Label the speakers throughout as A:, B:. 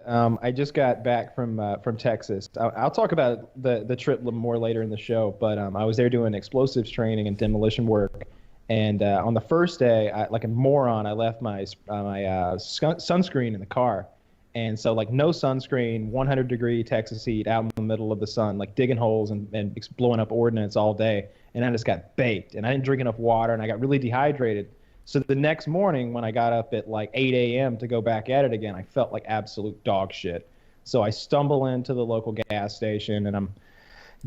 A: I just got back from Texas. I'll talk about the trip more later in the show, but I was there doing explosives training and demolition work. And on the first day, like a moron, I left my sunscreen in the car. And so like no sunscreen, 100-degree Texas heat out in the middle of the sun, like digging holes and blowing up ordnance all day. And I just got baked. And I didn't drink enough water, and I got really dehydrated. So the next morning when I got up at like 8 a.m. to go back at it again, I felt like absolute dog shit. So I stumble into the local gas station, and I'm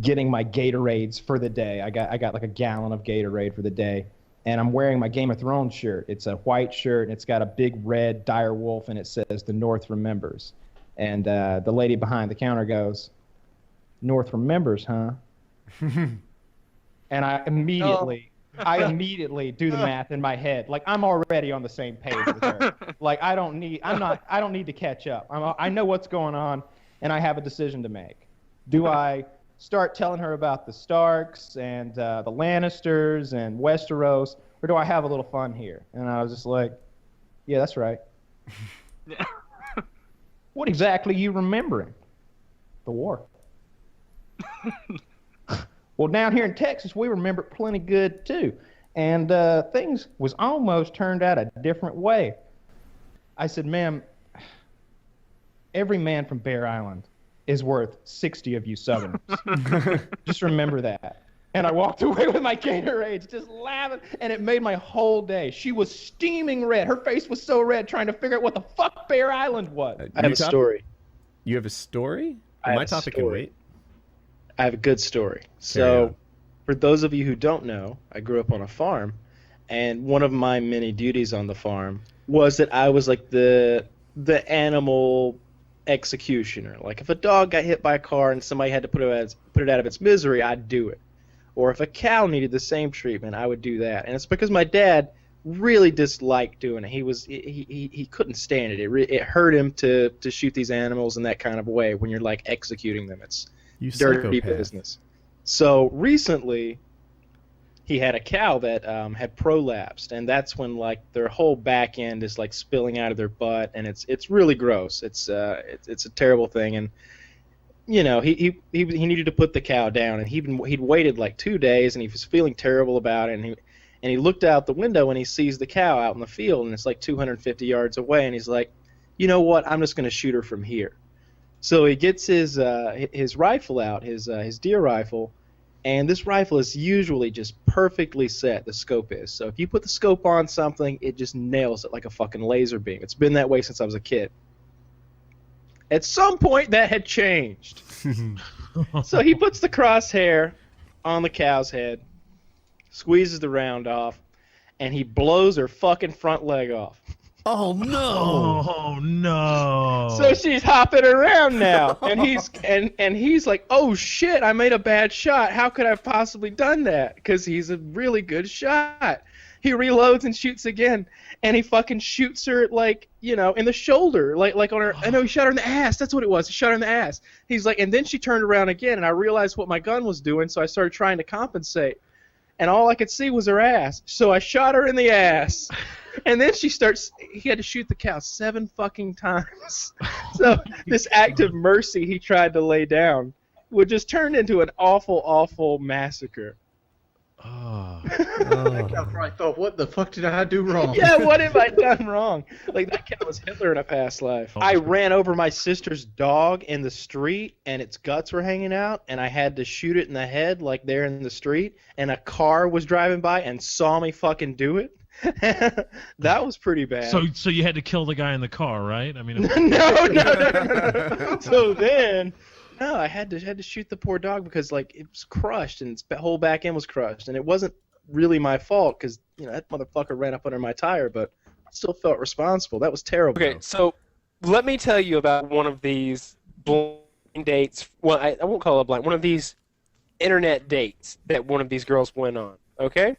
A: getting my Gatorades for the day. I got like a gallon of Gatorade for the day. And I'm wearing my Game of Thrones shirt. It's a white shirt, and it's got a big red dire wolf, and it says "The North Remembers." And the lady behind the counter goes, "North remembers, huh?" And I immediately do the math in my head. Like I'm already on the same page with her. Like I don't need to catch up. I know what's going on, and I have a decision to make. Do I start telling her about the Starks and the Lannisters and Westeros, or do I have a little fun here? And I was just like, yeah, that's right. What exactly are you remembering? The war. Well, down here in Texas, we remember it plenty good, too. And things was almost turned out a different way. I said, ma'am, every man from Bear Island is worth 60 of you Southerners. Just remember that. And I walked away with my Gatorades, just laughing, and it made my whole day. She was steaming red. Her face was so red, trying to figure out what the fuck Bear Island was.
B: I have a story.
C: You have a story?
B: My
C: topic can wait.
B: I have a good story. So, for those of you who don't know, I grew up on a farm, and one of my many duties on the farm was that I was like the animal executioner. Like if a dog got hit by a car and somebody had to put it out of its misery, I'd do it. Or if a cow needed the same treatment, I would do that. And it's because my dad really disliked doing it. He couldn't stand it. It hurt him to shoot these animals in that kind of way when you're like executing them. It's dirty business. So recently, he had a cow that had prolapsed, and that's when like their whole back end is like spilling out of their butt, and it's really gross. It's a terrible thing, and you know he needed to put the cow down, and he'd waited like 2 days, and he was feeling terrible about it, and he looked out the window and he sees the cow out in the field, and it's like 250 yards away, and he's like, you know what? I'm just gonna shoot her from here. So he gets his rifle out, his deer rifle. And this rifle is usually just perfectly set, the scope is. So if you put the scope on something, it just nails it like a fucking laser beam. It's been that way since I was a kid. At some point, that had changed. So he puts the crosshair on the cow's head, squeezes the round off, and he blows her fucking front leg off.
C: Oh no!
D: Oh no!
B: So she's hopping around now, and he's like, "Oh shit! I made a bad shot. How could I have possibly done that?" Because he's a really good shot. He reloads and shoots again, and he fucking shoots her like in the shoulder, like on her. I know he shot her in the ass. That's what it was. He shot her in the ass. He's like, and then she turned around again, and I realized what my gun was doing, so I started trying to compensate, and all I could see was her ass. So I shot her in the ass. And then he had to shoot the cow 7 fucking times. So this act of mercy he tried to lay down would just turn into an awful, awful massacre.
D: That cow probably thought, what the fuck did I do wrong?
B: Yeah, what have I done wrong? Like, that cow was Hitler in a past life. I ran over my sister's dog in the street, and its guts were hanging out, and I had to shoot it in the head, like there in the street, and a car was driving by and saw me fucking do it. That was pretty bad.
D: So you had to kill the guy in the car, right? I mean,
B: no. So then, I had to shoot the poor dog because like it was crushed and its whole back end was crushed, and it wasn't really my fault because that motherfucker ran up under my tire, but I still felt responsible. That was terrible.
E: Okay, so let me tell you about one of these blind dates. Well, I won't call it blind. One of these internet dates that one of these girls went on. Okay.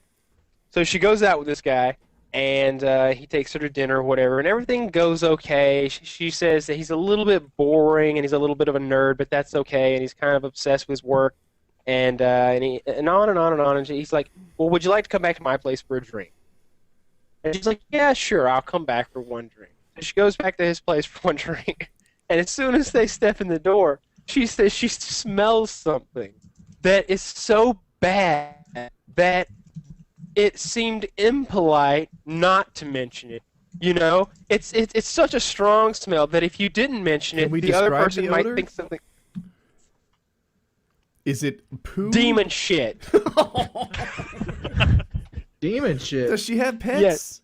E: So she goes out with this guy, and he takes her to dinner or whatever, and everything goes okay. She says that he's a little bit boring and he's a little bit of a nerd, but that's okay, and he's kind of obsessed with his work, and on and on and on. And he's like, well, would you like to come back to my place for a drink? And she's like, yeah, sure, I'll come back for one drink. So she goes back to his place for one drink, And as soon as they step in the door, she says she smells something that is so bad that it seemed impolite not to mention it. You know, it's such a strong smell that if you didn't mention it,
C: Can we
E: the other
C: describe
E: person
C: the
E: might
C: odor?
E: think something.
C: Is it poo?
E: Demon shit.
F: Demon shit.
C: Does she have pets?
E: Yes.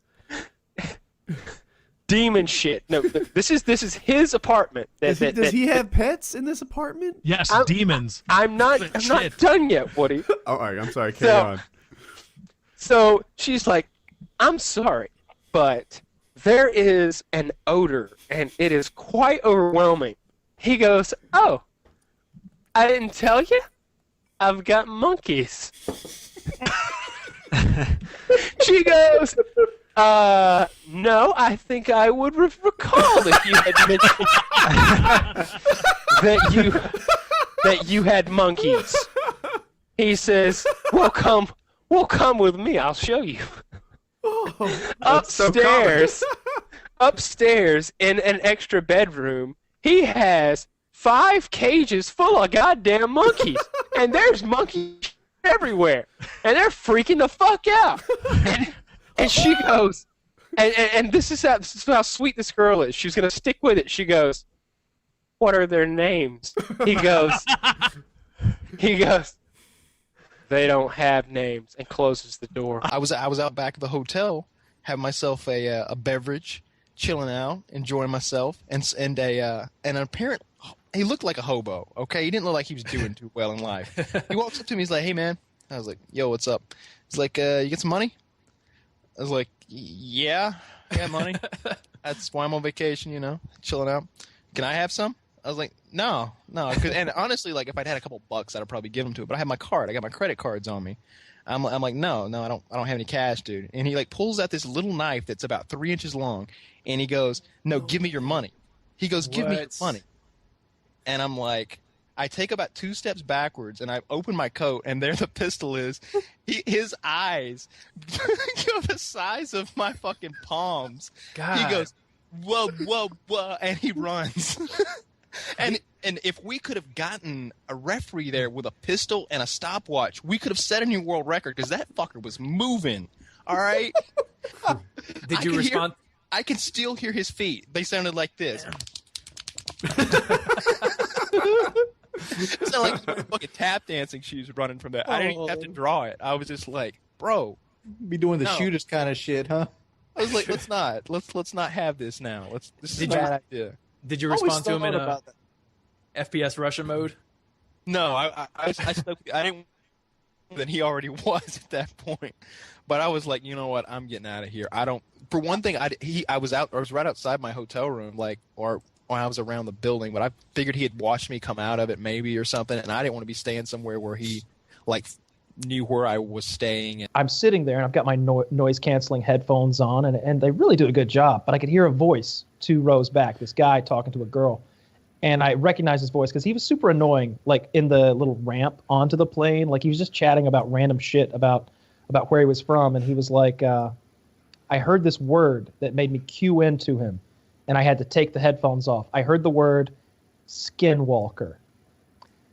E: Demon shit. No, this is his apartment.
C: Does he have pets in this apartment?
D: Yes,
E: I'm-
D: demons.
E: I'm not
D: Shit.
E: done yet, Woody.
C: Oh, all right. I'm sorry. Carry
E: So-
C: on.
E: So she's like, I'm sorry, but there is an odor, and it is quite overwhelming. He goes, oh, I didn't tell you? I've got monkeys. She goes, no, I think I would recall if you had mentioned that you had monkeys. He says, well, come with me. I'll show you. Upstairs in an extra bedroom, he has 5 cages full of goddamn monkeys, and there's monkeys everywhere, and they're freaking the fuck out. And she goes, and this is how sweet this girl is. She's gonna stick with it. She goes, what are their names? He goes, they don't have names, and closes the door.
G: I was out back of the hotel, having myself a beverage, chilling out, enjoying myself, and an apparent. He looked like a hobo. Okay, he didn't look like he was doing too well in life. He walks up to me. He's like, "Hey, man." I was like, "Yo, what's up?" He's like, "You get some money?" I was like, "Yeah, I got money. That's why I'm on vacation. You know, chilling out. Can I have some?" I was like, no. And honestly, like if I'd had a couple bucks, I'd probably give him to it. But I have my card. I got my credit cards on me. I'm like, no, I don't have any cash, dude. And he like pulls out this little knife that's about 3 inches long, and he goes, no, give me your money. He goes, give me your money. And I'm like, I take about 2 steps backwards, and I open my coat, and there the pistol is. His eyes go the size of my fucking palms.
H: God.
G: He goes, whoa, and he runs. And if we could have gotten a referee there with a pistol and a stopwatch, we could have set a new world record because that fucker was moving. All right.
H: Did you respond?
G: I can still hear his feet. They sounded like this. It sounded like fucking tap dancing shoes running from there. I didn't even have to draw it. I was just like, bro,
F: Be doing the
G: No.
F: shooters kind of shit, huh?
G: I was like, let's not have this now. This is a
H: Did you-
G: bad idea.
H: Did you
F: I always
H: respond to him
F: thought
H: in
F: about that.
H: FPS Russia mode?
G: No, I stuck. I didn't. Than he already was at that point. But I was like, you know what? I'm getting out of here. I don't. For one thing, I was right outside my hotel room, like, or I was around the building. But I figured he had watched me come out of it, maybe or something, and I didn't want to be staying somewhere where he, like, knew where I was staying. And
A: I'm sitting there and I've got my noise canceling headphones on, and they really do a good job. But I could hear a voice 2 rows back, this guy talking to a girl. And I recognized his voice because he was super annoying, like in the little ramp onto the plane. Like he was just chatting about random shit about where he was from. And he was like, I heard this word that made me cue into him. And I had to take the headphones off. I heard the word skinwalker.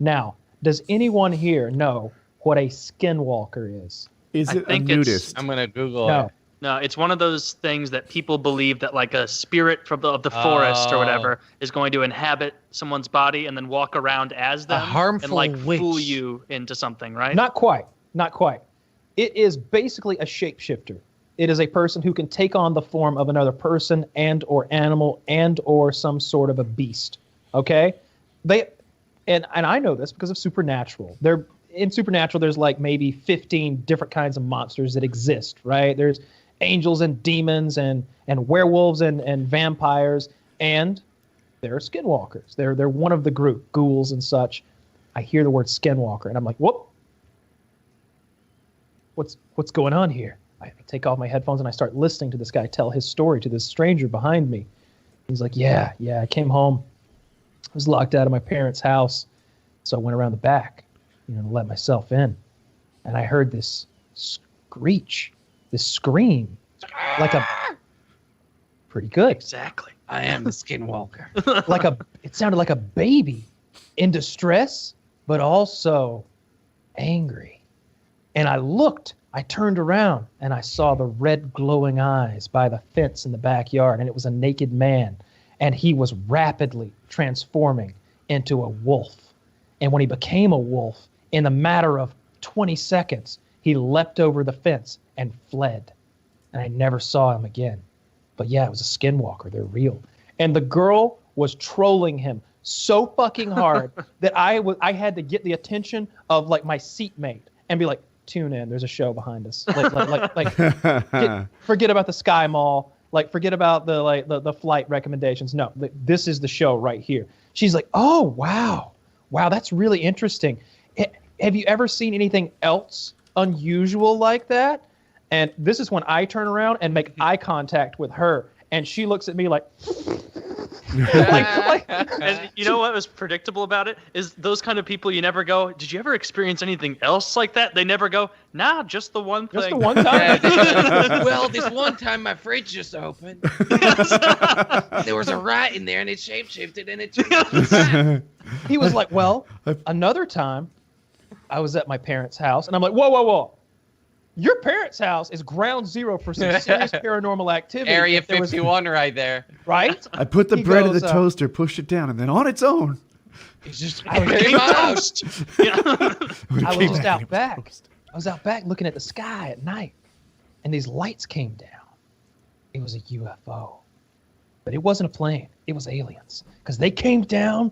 A: Now, does anyone here know what a skinwalker is?
C: Is
I: I
C: it a
I: think it's-
C: nudist?
B: I'm gonna Google
A: No.
B: it.
I: No, it's one of those things that people believe that like a spirit of the forest or whatever is going to inhabit someone's body and then walk around as them
F: harmful
I: and like fool
F: witch.
I: you into something, right?
A: Not quite. Not quite. It is basically a shapeshifter. It is a person who can take on the form of another person and or animal and or some sort of a beast. Okay? And I know this because of Supernatural. In Supernatural, there's like maybe 15 different kinds of monsters that exist, right? There's angels and demons and werewolves and vampires, and there are skinwalkers. They're one of the group, ghouls and such. I hear the word skinwalker, and I'm like, whoop. What's going on here? I take off my headphones and I start listening to this guy tell his story to this stranger behind me. He's like, yeah, I came home. I was locked out of my parents' house, so I went around the back, to let myself in. And I heard this screech, this scream, like a pretty good.
I: Exactly.
J: I am the skinwalker.
A: Like It sounded like a baby in distress, but also angry. And I turned around, and I saw the red glowing eyes by the fence in the backyard, and it was a naked man, and he was rapidly transforming into a wolf. And when he became a wolf, in a matter of 20 seconds, he leapt over the fence and fled. And I never saw him again. But yeah, it was a skinwalker. They're real. And the girl was trolling him so fucking hard that I had to get the attention of like my seatmate and be like, tune in. There's a show behind us. Forget about the Sky Mall. Like, forget about the flight recommendations. No, this is the show right here. She's like, oh, wow, that's really interesting. Have you ever seen anything else unusual like that? And this is when I turn around and make eye contact with her, and she looks at me like.
I: And you know what was predictable about it is those kind of people, you never go, did you ever experience anything else like that? They never go, nah, just the one thing.
A: Just the one time.
J: Well, this one time my fridge just opened. There was a rat in there, and it shapeshifted, and it turned into a rat.
A: He was like, well, another time I was at my parents' house, and I'm like, whoa. Your parents' house is ground zero for some serious paranormal activity.
J: Area 51 right there.
A: Right?
C: I put the bread in the toaster, pushed it down, and then on its own.
A: It's just I was just out back. I was out back looking at the sky at night, and these lights came down. It was a UFO. But it wasn't a plane. It was aliens. Because they came down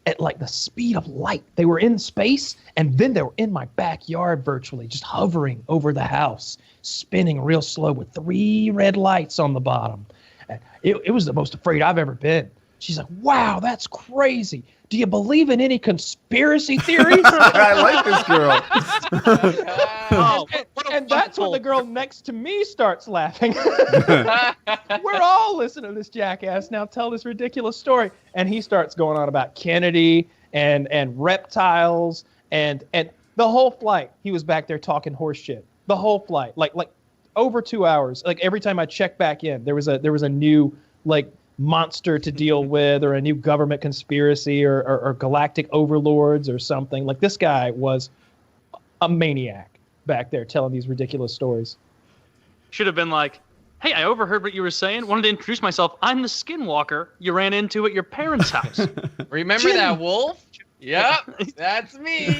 A: at like the speed of light. They were in space, and then they were in my backyard virtually, just hovering over the house, spinning real slow with 3 red lights on the bottom. And it was the most afraid I've ever been. She's like, wow, that's crazy. Do you believe in any conspiracy theories?
C: I like this girl.
A: And that's when the girl next to me starts laughing. We're all listening to this jackass now tell this ridiculous story. And he starts going on about Kennedy and reptiles and the whole flight. He was back there talking horse shit. The whole flight, like over 2 hours. Like every time I checked back in, there was a new like monster to deal with, or a new government conspiracy, or galactic overlords or something. Like this guy was a maniac back there telling these ridiculous stories.
I: Should have been like, hey, I overheard what you were saying. Wanted to introduce myself. I'm the skinwalker you ran into at your parents' house.
J: Remember that wolf? Yep, that's me.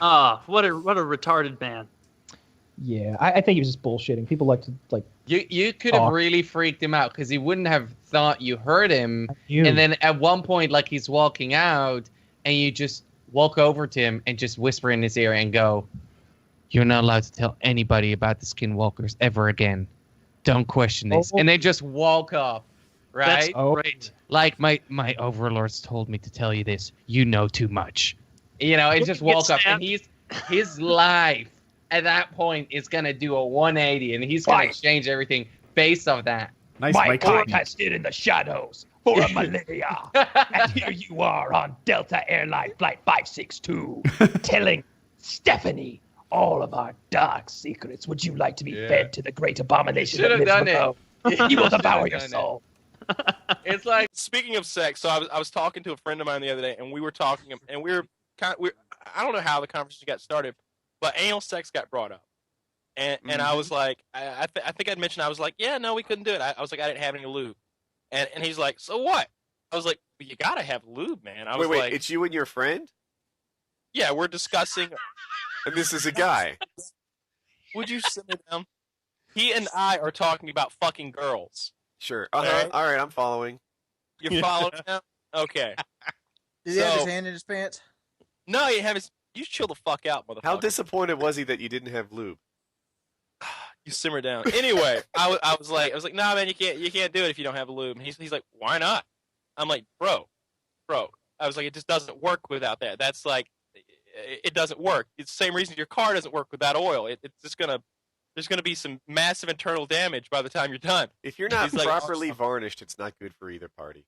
I: What a retarded man.
A: Yeah, I think he was just bullshitting. People like to like.
J: You could have really freaked him out because he wouldn't have thought you heard him. And then at one point, like he's walking out, and you just walk over to him and just whisper in his ear and go, "You're not allowed to tell anybody about the skinwalkers ever again. Don't question this." And they just walk off, right?
I: That's great.
J: Like my overlords told me to tell you this. You know too much. You know, and just walk off. And his life at that point is gonna do a 180, and he's gonna change everything based off that.
C: Nice,
K: my car has stood in the shadows for a millennia, and here you are on Delta Airline Flight 562, telling Stephanie all of our dark secrets. Would you like to be fed to the great abomination that lives below? You will devour your soul.
L: It's like, speaking of sex, so I was talking to a friend of mine the other day, and we were talking, and we were I don't know how the conversation got started, but anal sex got brought up. And I was like, I think I'd mentioned, I was like, yeah, no, we couldn't do it. I was like, I didn't have any lube. And he's like, so what? I was like, well, you gotta have lube, man. I was
M: wait,
L: like,
M: it's you and your friend?
L: Yeah, we're discussing.
M: And this is a guy.
L: Would you simmer down? He and I are talking about fucking girls.
M: Sure. All right, I'm following.
L: You're following now? Okay.
F: Did he have his hand in his pants?
L: No, he didn't have his. You chill the fuck out, motherfucker.
M: How disappointed was he that you didn't have lube?
L: You simmer down. Anyway, I was like, nah, man, you can't do it if you don't have lube. And he's like, why not? I'm like, bro. I was like, it just doesn't work without that. That's like, it doesn't work. It's the same reason your car doesn't work without oil. It's just there's gonna be some massive internal damage by the time you're done.
M: If you're not properly varnished, it's not good for either party.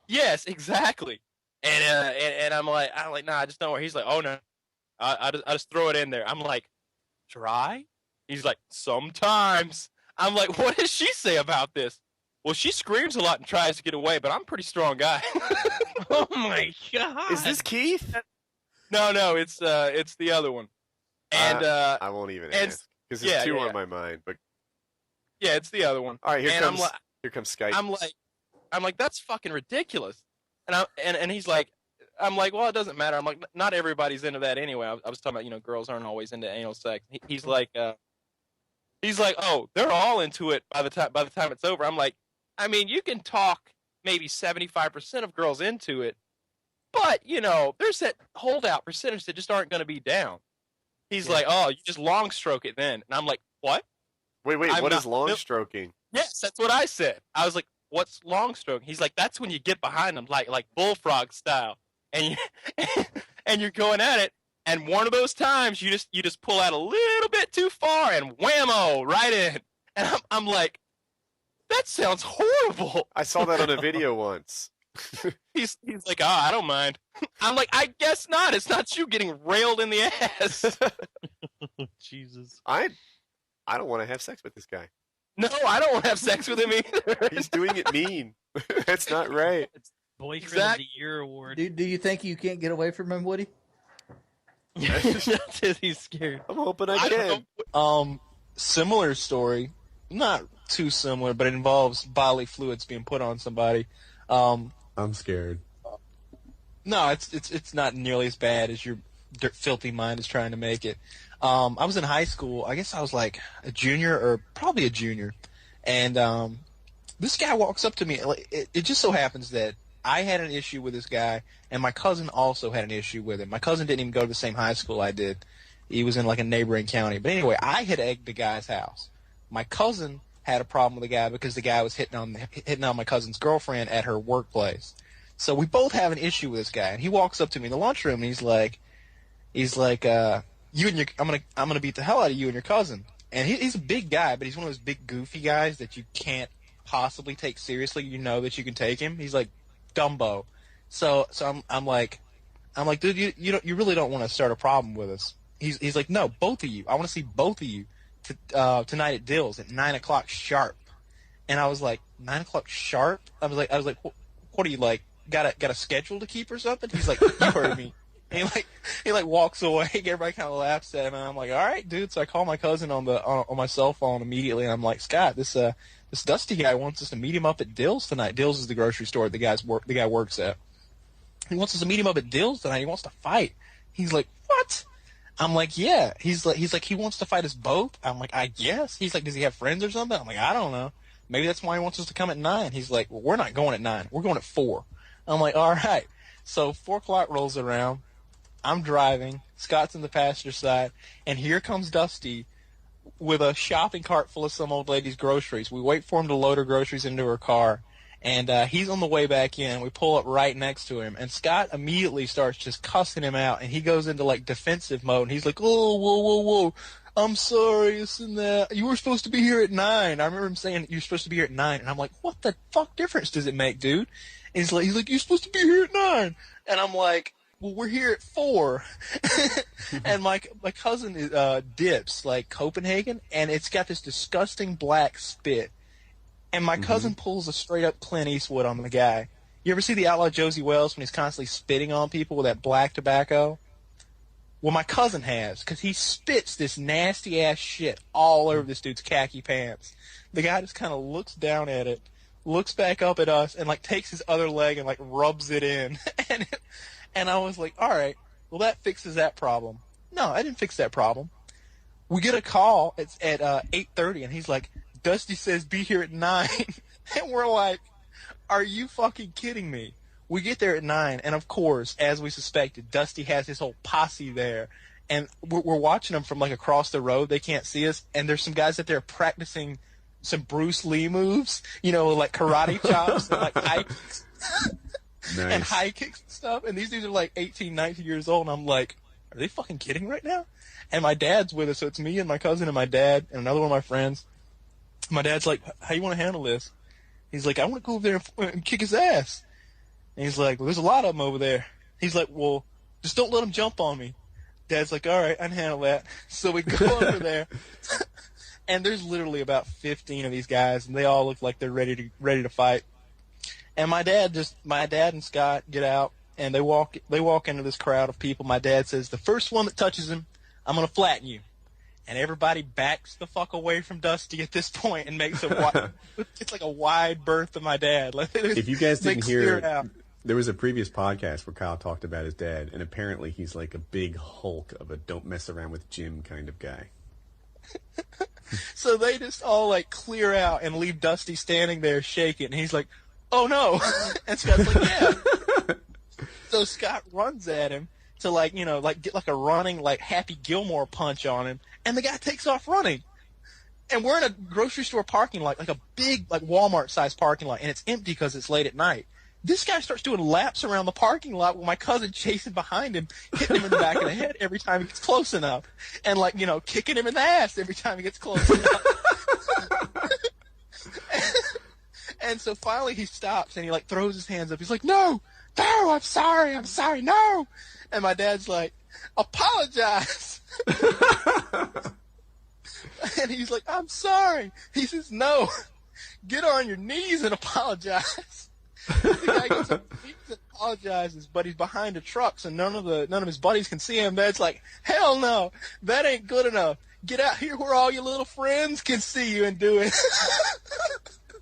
L: Yes, exactly. And I'm like, nah, just don't worry. He's like, oh no, I just throw it in there. I'm like, dry? He's like, sometimes. I'm like, what does she say about this? Well, she screams a lot and tries to get away, but I'm a pretty strong guy.
E: Oh my god!
M: Is this Keith?
L: No, it's the other one. And
M: I won't even ask because there's two on my mind. But
L: yeah, it's the other one.
M: All right, here comes Skype.
L: I'm like, that's fucking ridiculous. And he's like, I'm like, well, it doesn't matter. I'm like, not everybody's into that anyway. I was talking about, girls aren't always into anal sex. He's like, oh, they're all into it by the time it's over. I'm like, I mean, you can talk maybe 75% of girls into it, but there's that holdout percentage that just aren't going to be down. He's like, oh, you just long stroke it then, and I'm like, what?
M: Wait, what is long stroking?
L: Yes, that's what I said. I was like, what's long stroking? He's like, that's when you get behind them like bullfrog style, and you're going at it. And one of those times, you just pull out a little bit too far, and whammo, right in. And I'm like, that sounds horrible.
M: I saw that on a video once.
L: He's like, oh, I don't mind. I'm like, I guess not. It's not you getting railed in the ass.
D: Jesus.
M: I don't want to have sex with this guy.
L: No, I don't want to have sex with him either.
M: He's doing it mean. That's not right.
H: It's Boyfriend of the Year award.
F: Do you think you can't get away from him, Woody?
B: He's scared.
M: I'm hoping I can.
G: Similar story, not too similar, but it involves bodily fluids being put on somebody.
C: I'm scared.
G: No, it's not nearly as bad as your filthy mind is trying to make it. I was in high school. I guess I was like a junior or probably a junior, and this guy walks up to me. It just so happens that I had an issue with this guy, and my cousin also had an issue with him. My cousin didn't even go to the same high school I did. He was in like a neighboring county. But anyway, I had egged the guy's house. My cousin had a problem with the guy because the guy was hitting on my cousin's girlfriend at her workplace. So we both have an issue with this guy. And he walks up to me in the lunchroom, and he's like, I'm gonna beat the hell out of you and your cousin. And he's a big guy, but he's one of those big goofy guys that you can't possibly take seriously. You know that you can take him. He's like Dumbo. So I'm like, dude, you really don't want to start a problem with us. He's like, no, both of you. I want to see both of you tonight at Dill's at 9:00 sharp. And I was like, 9:00 sharp? I was like, what are you like? Got a schedule to keep or something? He's like, you heard me. And he walks away. Everybody kind of laughs at him, and I'm like, all right, dude. So I call my cousin on my cell phone immediately, and I'm like, Scott, this Dusty guy wants us to meet him up at Dill's tonight. Dill's is the grocery store the guy works at. He wants us to meet him up at Dill's tonight. He wants to fight. He's like, what? I'm like, yeah. He's like, he wants to fight us both. I'm like, I guess. He's like, does he have friends or something? I'm like, I don't know. Maybe that's why he wants us to come at 9. He's like, well, we're not going at 9. We're going at 4. I'm like, all right. So 4:00 rolls around. I'm driving. Scott's in the passenger side, and here comes Dusty with a shopping cart full of some old lady's groceries. We wait for him to load her groceries into her car, and he's on the way back in. We pull up right next to him, and Scott immediately starts just cussing him out, and he goes into like defensive mode, and he's like, oh, whoa, I'm sorry, this and that. You were supposed to be here at 9. I remember him saying you're supposed to be here at 9, and I'm like, what the fuck difference does it make, dude? And he's like, you're supposed to be here at 9, and I'm like, well, we're here at 4. And my cousin dips like Copenhagen, and it's got this disgusting black spit. And my cousin pulls a straight up Clint Eastwood on the guy. You ever see the Outlaw Josie Wells when he's constantly spitting on people with that black tobacco? Well, my cousin has, because he spits this nasty ass shit all over this dude's khaki pants. The guy just kind of looks down at it, looks back up at us, and like takes his other leg and like rubs it in. And I was like, all right, well, that fixes that problem. No, I didn't fix that problem. We get a call. It's at 8:30, and he's like, Dusty says be here at 9. And we're like, are you fucking kidding me? We get there at 9, and of course, as we suspected, Dusty has his whole posse there. And we're watching them from like across the road. They can't see us. And there's some guys out there practicing some Bruce Lee moves, like karate chops and like high kicks. Nice. And high kicks and stuff, and these dudes are like 18, 19 years old, and I'm like, are they fucking kidding right now? And my dad's with us, so it's me and my cousin and my dad and another one of my friends. My dad's like, how you want to handle this? He's like, I want to go over there and kick his ass. And he's like, well, there's a lot of them over there. He's like, well, just don't let them jump on me. Dad's like, all right, I can handle that. So we go over there,
N: And there's literally about 15 of these guys, and they all look like they're ready to fight. And my dad and Scott get out, and they walk into this crowd of people. My dad says, "The first one that touches him, I'm gonna flatten you." And everybody backs the fuck away from Dusty at this point and makes it's like a wide berth of my dad. Like,
O: if you guys didn't hear
N: it out.
O: There was a previous podcast where Kyle talked about his dad, and apparently he's like a big hulk of a don't mess around with Jim kind of guy.
N: So they just all like clear out and leave Dusty standing there shaking. And he's like, "Oh no!" And Scott's like, "Yeah." So Scott runs at him to get like a running like Happy Gilmore punch on him, and the guy takes off running. And we're in a grocery store parking lot, like a big like Walmart sized parking lot, and it's empty because it's late at night. This guy starts doing laps around the parking lot with my cousin chasing behind him, hitting him in the back of the head every time he gets close enough. And, kicking him in the ass every time he gets close enough. And so finally he stops and he, throws his hands up. He's like, no, I'm sorry, no. And my dad's like, apologize. And he's like, I'm sorry. He says, no, get on your knees and apologize. The guy gets up and apologizes, but he's behind a truck, so none of his buddies can see him. Dad's like, hell no, that ain't good enough. Get out here where all your little friends can see you and do it.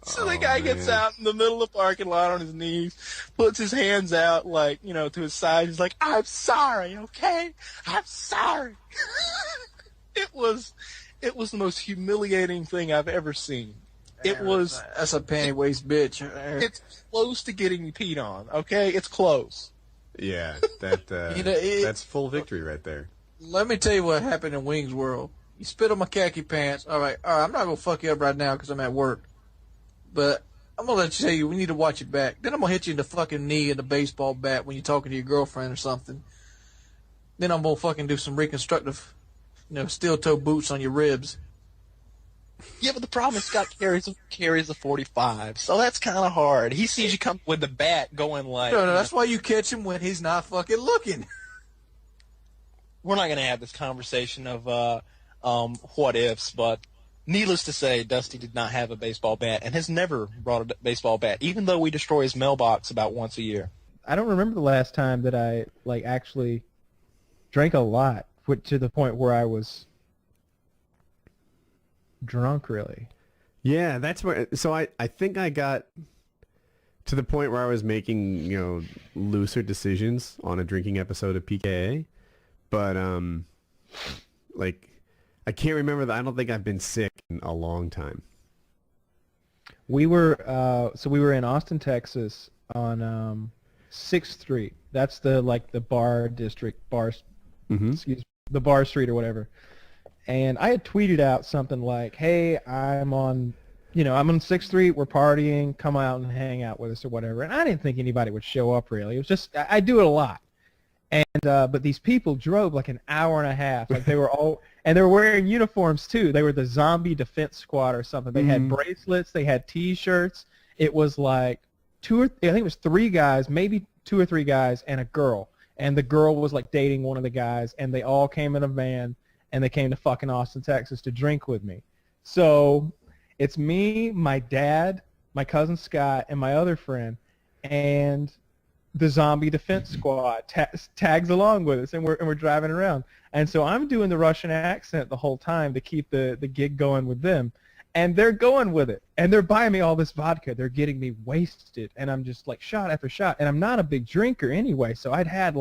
N: So the guy gets out in the middle of the parking lot on his knees, puts his hands out, to his side. He's like, I'm sorry, okay? I'm sorry. It was the most humiliating thing I've ever seen.
F: That's a panty waist bitch.
N: It's close to getting peed on, okay? It's close.
O: Yeah, that's full victory right there.
F: Let me tell you what happened in Wings World. You spit on my khaki pants. All right, I'm not going to fuck you up right now because I'm at work. But I'm going to let you tell you, we need to watch it back. Then I'm going to hit you in the fucking knee and the baseball bat when you're talking to your girlfriend or something. Then I'm going to fucking do some reconstructive, steel-toe boots on your ribs.
N: Yeah, but the problem is Scott carries a 45, so that's kind of hard. He sees you come with the bat going like...
F: No, that's why you catch him when he's not fucking looking.
N: We're not going to have this conversation of what ifs, but needless to say, Dusty did not have a baseball bat and has never brought a baseball bat, even though we destroy his mailbox about once a year.
A: I don't remember the last time that I actually drank a lot to the point where I was drunk, really.
O: Yeah, that's where. So I think I got to the point where I was making looser decisions on a drinking episode of PKA, but I can't remember that. I don't think I've been sick in a long time.
A: We were in Austin, Texas, on 6th Street. That's the bar district, the bar street or whatever. And I had tweeted out something like, "Hey, I'm on 6th Street. We're partying. Come out and hang out with us or whatever." And I didn't think anybody would show up. Really, it was just I do it a lot. And but these people drove like an hour and a half. They were all, and they were wearing uniforms too. They were the Zombie Defense Squad or something. They had bracelets. They had T-shirts. It was like I think it was 3 guys, maybe 2 or 3 guys, and a girl. And the girl was dating one of the guys. And they all came in a van. And they came to fucking Austin, Texas to drink with me. So it's me, my dad, my cousin Scott, and my other friend, and the Zombie Defense Squad tags along with us, and we're driving around. And so I'm doing the Russian accent the whole time to keep the gig going with them. And they're going with it. And they're buying me all this vodka. They're getting me wasted. And I'm just shot after shot. And I'm not a big drinker anyway, so I'd had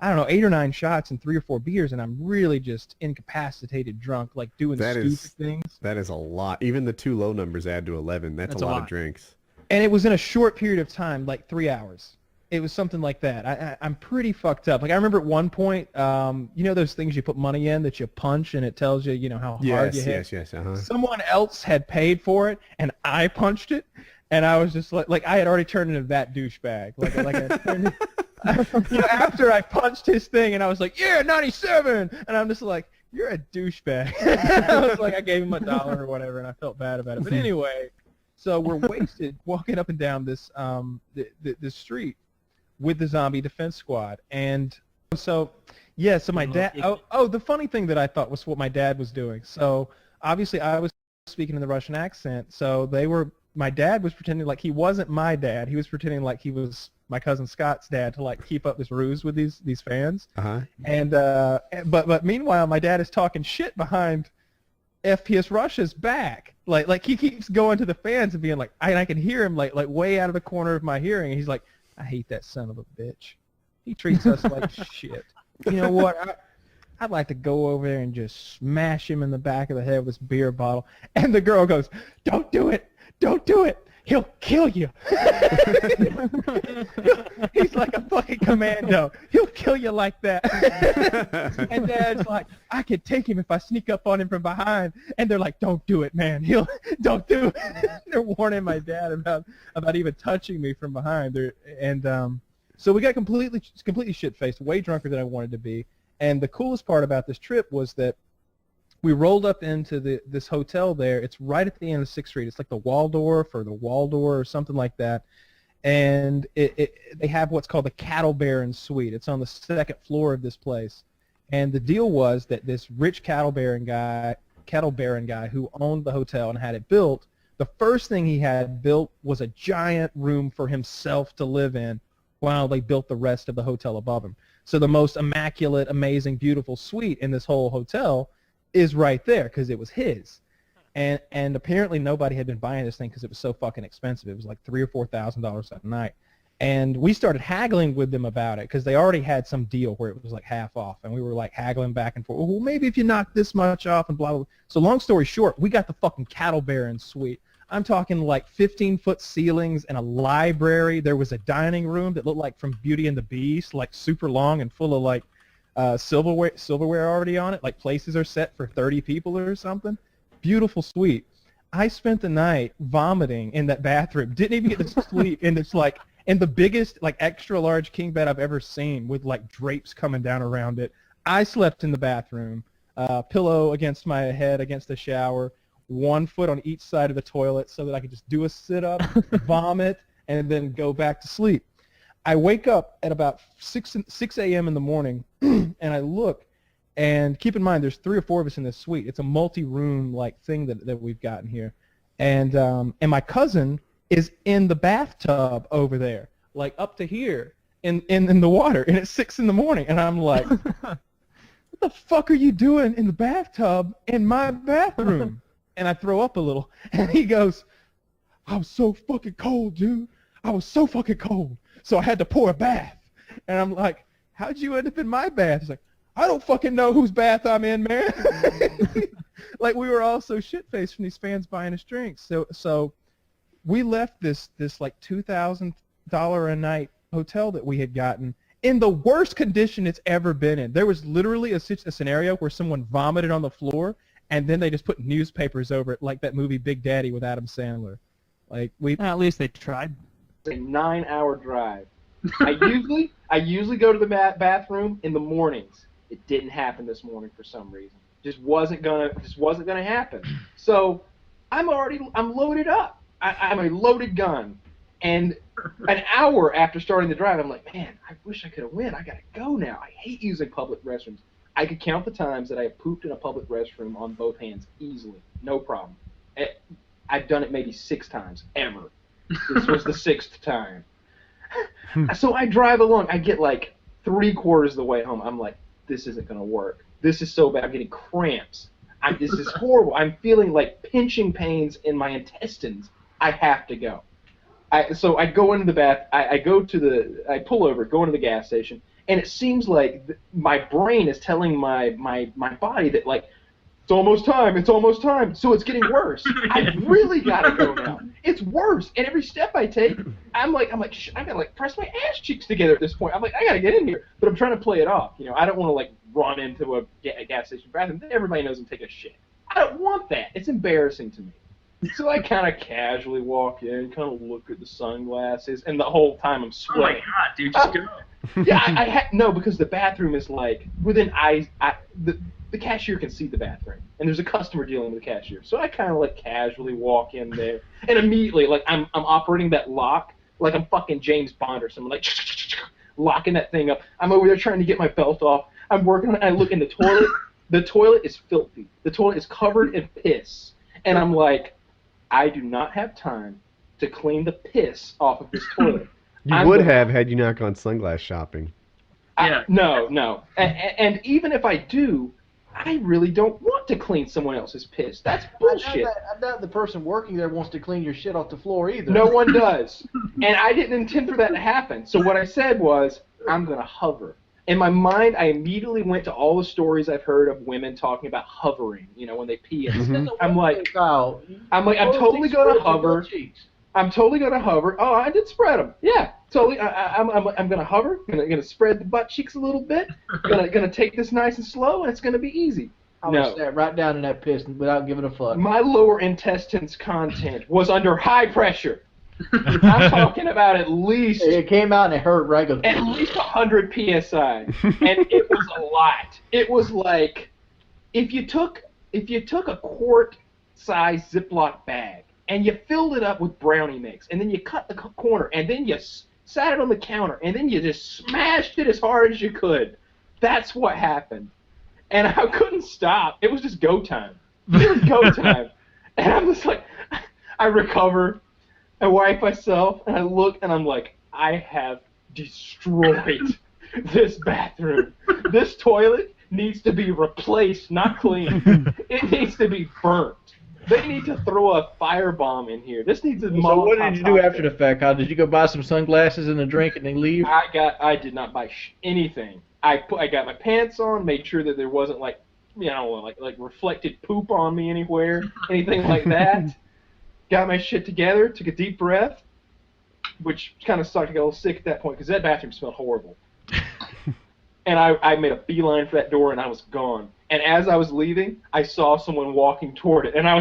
A: 8 or 9 shots and 3 or 4 beers, and I'm really just incapacitated drunk, doing stupid things.
O: That is a lot. Even the 2 low numbers add to 11. That's a lot of drinks.
A: And it was in a short period of time, 3 hours. It was something like that. I'm pretty fucked up. I remember at one point, those things you put money in that you punch and it tells you, how hard you hit?
O: Yes.
A: Someone else had paid for it, and I punched it, and I was just I had already turned into that douchebag. After I punched his thing, and I was like, yeah, 97, and I'm just like, you're a douchebag. I was I gave him $1 or whatever, and I felt bad about it. But anyway, so we're wasted walking up and down this this street with the Zombie Defense Squad, and so my dad. Oh, the funny thing that I thought was what my dad was doing. So obviously I was speaking in the Russian accent, so my dad was pretending like he wasn't my dad. He was pretending like he was my cousin Scott's dad to like keep up this ruse with these fans.
O: Uh-huh.
A: And but meanwhile, my dad is talking shit behind FPS Russia's back. Like he keeps going to the fans and being like, I can hear him like way out of the corner of my hearing. And he's like, I hate that son of a bitch. He treats us like shit. You know what? I'd like to go over there and just smash him in the back of the head with this beer bottle. And the girl goes, don't do it. Don't do it. He'll kill you. He's like a fucking commando. He'll kill you like that. And Dad's like, I could take him if I sneak up on him from behind. And they're like, don't do it, man. Don't do it. They're warning my dad about even touching me from behind. So we got completely shit-faced, way drunker than I wanted to be. And the coolest part about this trip was that we rolled up into this hotel there. It's right at the end of 6th Street. It's like the Waldorf or the Waldor or something like that. And they have what's called the Cattle Baron Suite. It's on the 2nd floor of this place. And the deal was that this rich cattle baron guy who owned the hotel and had it built, the first thing he had built was a giant room for himself to live in while they built the rest of the hotel above him. So the most immaculate, amazing, beautiful suite in this whole hotel is right there because it was his. And apparently nobody had been buying this thing because it was so fucking expensive. It was like $3,000 or $4,000 a night. And we started haggling with them about it because they already had some deal where it was like half off. And we were like haggling back and forth. Well, maybe if you knock this much off and blah, blah, blah. So long story short, we got the fucking Cattle Baron Suite. I'm talking like 15-foot ceilings and a library. There was a dining room that looked like from Beauty and the Beast, like super long and full of like silverware already on it. Like places are set for 30 people or something. Beautiful suite. I spent the night vomiting in that bathroom. Didn't even get to sleep in this like in the biggest like extra large king bed I've ever seen with like drapes coming down around it. I slept in the bathroom, pillow against my head against the shower, 1 foot on each side of the toilet so that I could just do a sit-up, vomit, and then go back to sleep. I wake up at about 6 a.m. in the morning, and I look, and keep in mind there's 3 or 4 of us in this suite. It's a multi-room like thing that we've gotten here, and my cousin is in the bathtub over there, like up to here in the water, and it's 6 in the morning, and I'm like, what the fuck are you doing in the bathtub in my bathroom? And I throw up a little, and he goes, I was so fucking cold, dude. I was so fucking cold. So I had to pour a bath. And I'm like, how'd you end up in my bath? He's like, I don't fucking know whose bath I'm in, man. Like, we were all so shit-faced from these fans buying us drinks. So we left this like $2,000 a night hotel that we had gotten in the worst condition it's ever been in. There was literally a scenario where someone vomited on the floor, and then they just put newspapers over it, like that movie Big Daddy with Adam Sandler. Like
P: at least they tried.
B: It's a 9-hour drive. I usually go to the bathroom in the mornings. It didn't happen this morning for some reason. Just wasn't gonna happen. So I'm loaded up. I'm a loaded gun. And an hour after starting the drive, I'm like, man, I wish I could have went. I gotta go now. I hate using public restrooms. I could count the times that I have pooped in a public restroom on both hands easily, no problem. I've done it maybe 6 times ever. This was the 6th time. So I drive along. I get like 3/4 of the way home. I'm like, this isn't gonna work. This is so bad. I'm getting cramps. This is horrible. I'm feeling like pinching pains in my intestines. I have to go. So I go into the bath. I pull over, go into the gas station. And it seems like my brain is telling my body that, like, it's almost time, so it's getting worse. I really gotta go now. It's worse. And every step I take, I'm like, I gotta, like, press my ass cheeks together at this point. I'm like, I gotta get in here. But I'm trying to play it off. You know, I don't want to, like, run into a gas station bathroom. Everybody knows I'm taking a shit. I don't want that. It's embarrassing to me. So I kind of casually walk in, kind of look at the sunglasses, and the whole time I'm sweating.
Q: Oh my god, dude, just go.
B: Yeah, no, because the bathroom is like within eyes. The cashier can see the bathroom, and there's a customer dealing with the cashier. So I kind of like casually walk in there, and immediately like I'm operating that lock like I'm fucking James Bond or something, like locking that thing up. I'm over there trying to get my belt off. I'm working on it. I look in the toilet.
A: The toilet is filthy. The toilet is covered in piss. And I'm like, I do not have time to clean the piss off of this toilet.
O: You would have had you not gone sunglass shopping.
A: No. And even if I do, I really don't want to clean someone else's piss. That's bullshit.
P: I doubt the person working there wants to clean your shit off the floor either.
A: No one does. And I didn't intend for that to happen. So what I said was, I'm going to hover. In my mind, I immediately went to all the stories I've heard of women talking about hovering, when they pee. I'm like, I'm totally going to hover. I'm totally going to hover. Oh, I did spread them. Yeah, totally. I'm going to hover. Going to spread the butt cheeks a little bit. Going to take this nice and slow, and it's going to be easy.
P: I would stab right down in that piss without giving a fuck.
A: My lower intestines content was under high pressure. I'm talking about at least...
P: It came out and it hurt regularly.
A: At least 100 PSI. And it was a lot. It was like, if you took a quart-size Ziploc bag and you filled it up with brownie mix, and then you cut the corner, and then you sat it on the counter, and then you just smashed it as hard as you could. That's what happened. And I couldn't stop. It was just go time. It was go time. And I'm just like, I recover. I wipe myself, and I look, and I'm like, I have destroyed this bathroom. This toilet needs to be replaced, not cleaned. It needs to be burnt. They need to throw a firebomb in here. This needs a
P: So what did you do after the fact? Did you go buy some sunglasses and a drink and then leave?
A: I did not buy anything. I got my pants on, made sure that there wasn't like reflected poop on me anywhere, anything like that. Got my shit together, took a deep breath, which kind of sucked. I got a little sick at that point because that bathroom smelled horrible. And I made a beeline for that door, and I was gone. And as I was leaving, I saw someone walking toward it, and I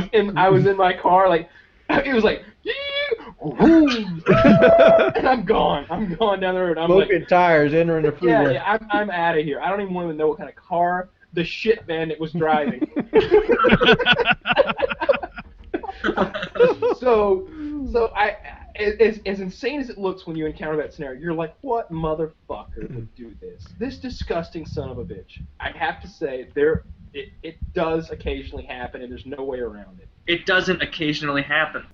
A: was in my car, like it was like, and I'm gone. I'm going down the road. I'm
P: Smoking tires, entering the freeway.
A: Yeah, I'm out of here. I don't even want to know what kind of car the shit bandit was driving. So as insane as it looks when you encounter that scenario, you're like, what motherfucker would do this? This disgusting son of a bitch. I have to say, it does occasionally happen, and there's no way around it.
I: It doesn't occasionally happen.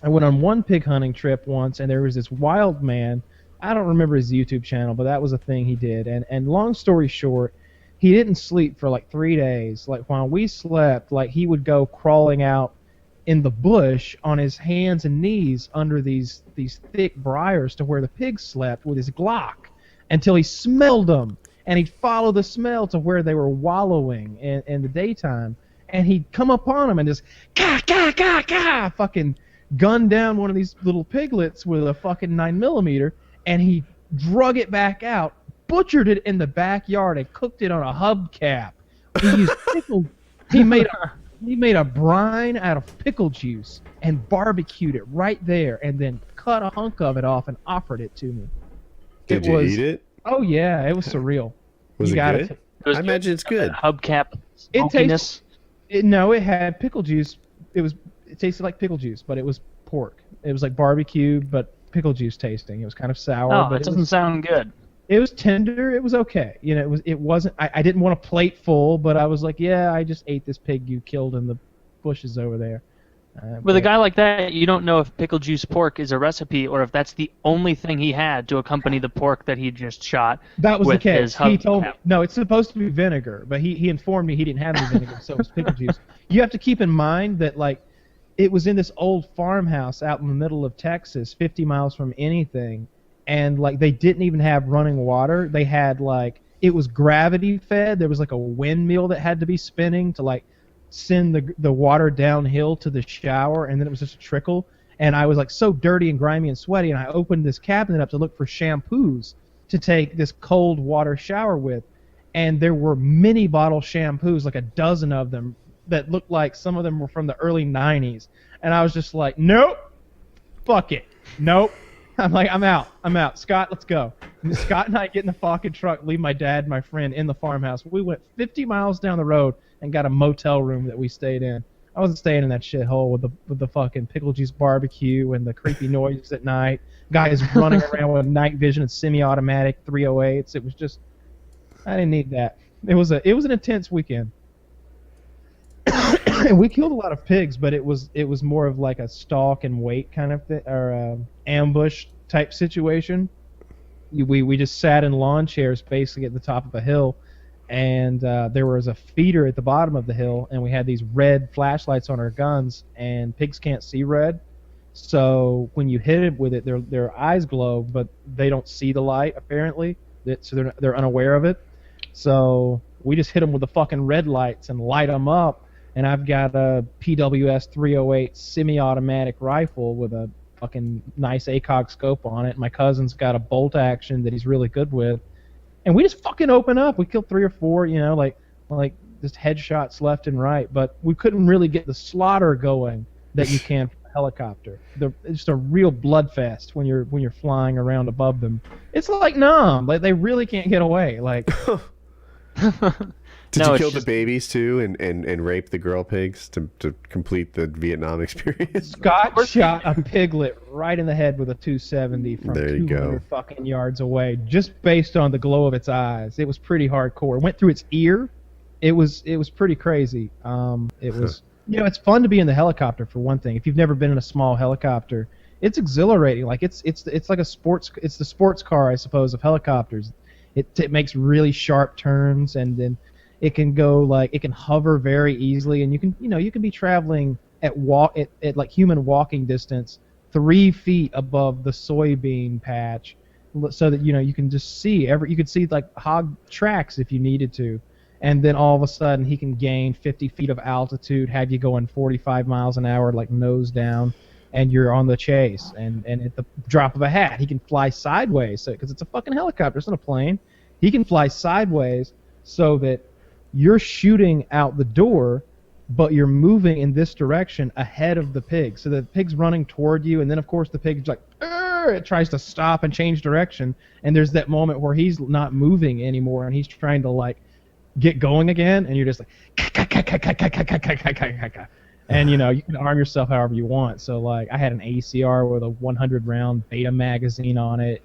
A: I went on one pig hunting trip once, and there was this wild man. I don't remember his YouTube channel, but that was a thing he did. And long story short, he didn't sleep for like 3 days. Like while we slept, like he would go crawling out in the bush on his hands and knees under these thick briars to where the pigs slept with his Glock until he smelled them, and he'd follow the smell to where they were wallowing in the daytime, and he'd come upon them and just fucking gun down one of these little piglets with a fucking 9mm, and he drug it back out, butchered it in the backyard, and cooked it on a hubcap. He used pickle. He made a brine out of pickle juice and barbecued it right there, and then cut a hunk of it off and offered it to me.
O: Did you eat it?
A: Oh yeah, it was surreal.
O: Was
A: You
O: it
A: gotta
O: good? I imagine it's good.
I: Hubcap
A: It
I: smokiness.
A: No, it had pickle juice. It tasted like pickle juice, but it was pork. It was like barbecue, but pickle juice tasting. It was kind of sour.
I: Oh,
A: but
I: that doesn't sound good.
A: It was tender. It was okay. It wasn't. I didn't want a plate full, but I was like, yeah, I just ate this pig you killed in the bushes over there.
I: With a guy like that, you don't know if pickle juice pork is a recipe or if that's the only thing he had to accompany the pork that he just shot.
A: That was
I: with
A: the case.
I: His
A: He told me, no, it's supposed to be vinegar, but he informed me he didn't have any vinegar, so it was pickle juice. You have to keep in mind that it was in this old farmhouse out in the middle of Texas, 50 miles from anything, and they didn't even have running water. They had it was gravity fed. There was a windmill that had to be spinning to send the water downhill to the shower, and then it was just a trickle. And I was so dirty and grimy and sweaty, and I opened this cabinet up to look for shampoos to take this cold water shower with, and there were mini bottle shampoos, like a dozen of them, that looked like some of them were from the early 90s. And I was just like, nope, fuck it, nope. I'm like, I'm out. Scott, let's go. And Scott and I get in the fucking truck, leave my dad and my friend in the farmhouse. We went 50 miles down the road and got a motel room that we stayed in. I wasn't staying in that shithole with the fucking pickle juice barbecue and the creepy noises at night. Guys running around with night vision and semi-automatic 308s. It was just, I didn't need that. It was an intense weekend. And we killed a lot of pigs, but it was more of like a stalk and wait kind of thing, or ambush type situation. We just sat in lawn chairs basically at the top of a hill, and there was a feeder at the bottom of the hill, and we had these red flashlights on our guns, and pigs can't see red. So when you hit it with it, their eyes glow, but they don't see the light apparently. So they're unaware of it. So we just hit them with the fucking red lights and light them up. And I've got a PWS 308 semi-automatic rifle with a fucking nice ACOG scope on it. My cousin's got a bolt action that he's really good with. And we just fucking open up. We killed 3 or 4, you know, like just headshots left and right. But we couldn't really get the slaughter going that you can from a helicopter. It's just a real bloodfest when you're flying around above them. It's like Nam. Like they really can't get away. Like.
O: Did you kill the babies too and rape the girl pigs to complete the Vietnam experience?
A: Scott shot a piglet right in the head with a 270 from
O: There you
A: 200
O: go.
A: fucking yards away, just based on the glow of its eyes. It was pretty hardcore. It went through its ear. It was pretty crazy. It was it's fun to be in the helicopter for one thing. If you've never been in a small helicopter, it's exhilarating. Like it's like a sports. It's the sports car, I suppose, of helicopters. It makes really sharp turns, and then it can hover very easily, and you can be traveling at like human walking distance 3 feet above the soybean patch, so that you can just see you could see like hog tracks if you needed to, and then all of a sudden he can gain 50 feet of altitude, have you going 45 miles an hour like nose down, and you're on the chase, and at the drop of a hat he can fly sideways, because it's a fucking helicopter, it's not a plane. He can fly sideways so that you're shooting out the door, but you're moving in this direction ahead of the pig. So the pig's running toward you, and then of course the pig's like, it tries to stop and change direction, and there's that moment where he's not moving anymore, and he's trying to like get going again, and you're just like, and you can arm yourself however you want. So like I had an ACR with a 100 round beta magazine on it.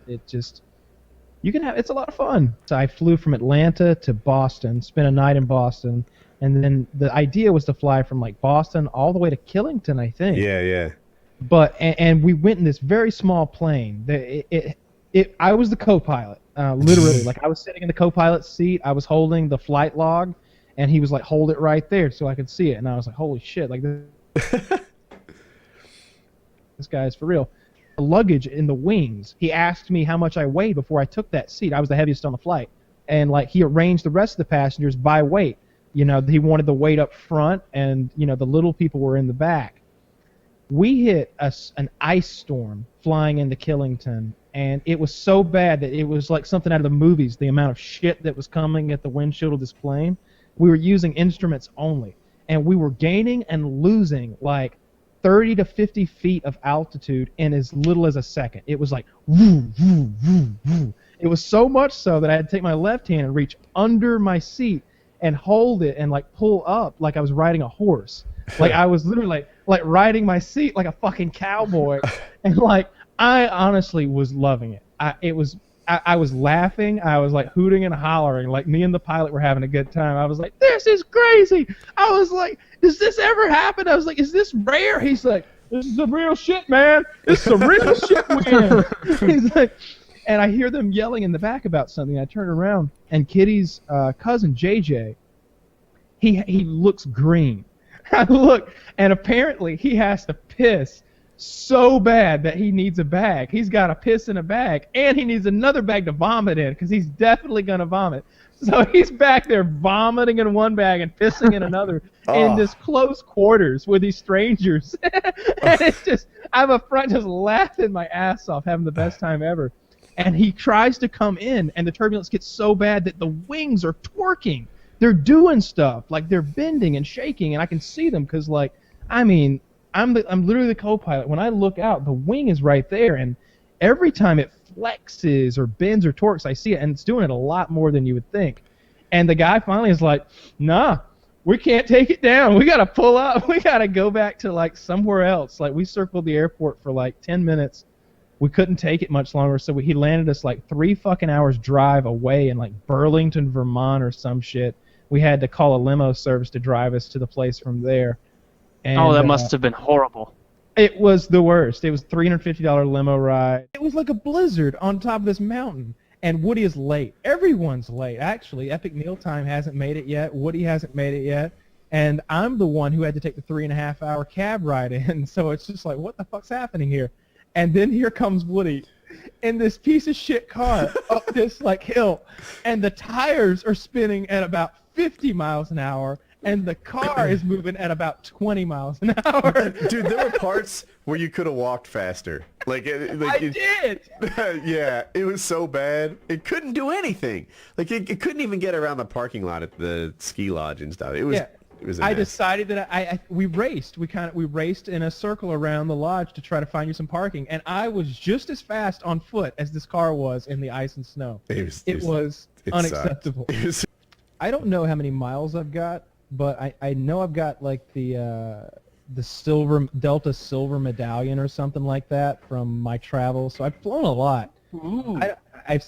A: It's a lot of fun. So I flew from Atlanta to Boston, spent a night in Boston, and then the idea was to fly from like Boston all the way to Killington, I think.
O: Yeah.
A: But and we went in this very small plane. I was the co-pilot, literally. Like I was sitting in the co-pilot seat. I was holding the flight log, and he was like, "Hold it right there," so I could see it. And I was like, "Holy shit!" Like this guy's for real. Luggage in the wings. He asked me how much I weighed before I took that seat. I was the heaviest on the flight, and like he arranged the rest of the passengers by weight. He wanted the weight up front, and the little people were in the back. We hit an ice storm flying into Killington, and it was so bad that it was like something out of the movies. The amount of shit that was coming at the windshield of this plane. We were using instruments only, and we were gaining and losing like 30 to 50 feet of altitude in as little as a second. It was like, woo, woo, woo, woo. It was so much so that I had to take my left hand and reach under my seat and hold it and like pull up like I was riding a horse. Like I was literally like riding my seat like a fucking cowboy. And like I honestly was loving it. I was laughing. I was like hooting and hollering. Like me and the pilot were having a good time. I was like, this is crazy. I was like, does this ever happen? I was like, is this rare? He's like, this is some real shit, man. This is some real shit, man. He's like, and I hear them yelling in the back about something. I turn around, and Kitty's cousin, JJ, he looks green. I look, and apparently he has to piss so bad that he needs a bag. He's got to piss in a bag, and he needs another bag to vomit in, because he's definitely going to vomit. So he's back there vomiting in one bag and pissing in another in this close quarters with these strangers. And it's just, I'm up front just laughing my ass off, having the best time ever. And he tries to come in, and the turbulence gets so bad that the wings are twerking. They're doing stuff, like they're bending and shaking, and I can see them because, like, I mean, I'm literally the co-pilot. When I look out, the wing is right there, and every time it flexes or bends or torques, I see it, and it's doing it a lot more than you would think. And the guy finally is like, nah, we can't take it down. We got to pull up. We got to go back to, like, somewhere else. Like, we circled the airport for, like, 10 minutes. We couldn't take it much longer, so he landed us, like, 3 fucking hours drive away in, like, Burlington, Vermont or some shit. we had to call a limo service to drive us to the place from there. And,
I: oh, that must have been horrible.
A: It was the worst. It was a $350 limo ride. It was like a blizzard on top of this mountain. And Woody is late. Everyone's late, actually. Epic Meal Time hasn't made it yet. Woody hasn't made it yet. And I'm the one who had to take the 3.5-hour cab ride in. So it's just like, what the fuck's happening here? And then here comes Woody in this piece of shit car up this like hill. And the tires are spinning at about 50 miles an hour. And the car is moving at about 20 miles an hour.
O: Dude, there were parts where you could have walked faster. I
A: did.
O: Yeah, it was so bad. It couldn't do anything. Like it couldn't even get around the parking lot at the ski lodge and stuff. It was.
A: Yeah.
O: It was.
A: I decided that we raced. We raced in a circle around the lodge to try to find you some parking, and I was just as fast on foot as this car was in the ice and snow. It was unacceptable. I don't know how many miles I've got. But I know I've got like the Delta Silver Medallion or something like that from my travels. So I've flown a lot.
I: Ooh.
A: I've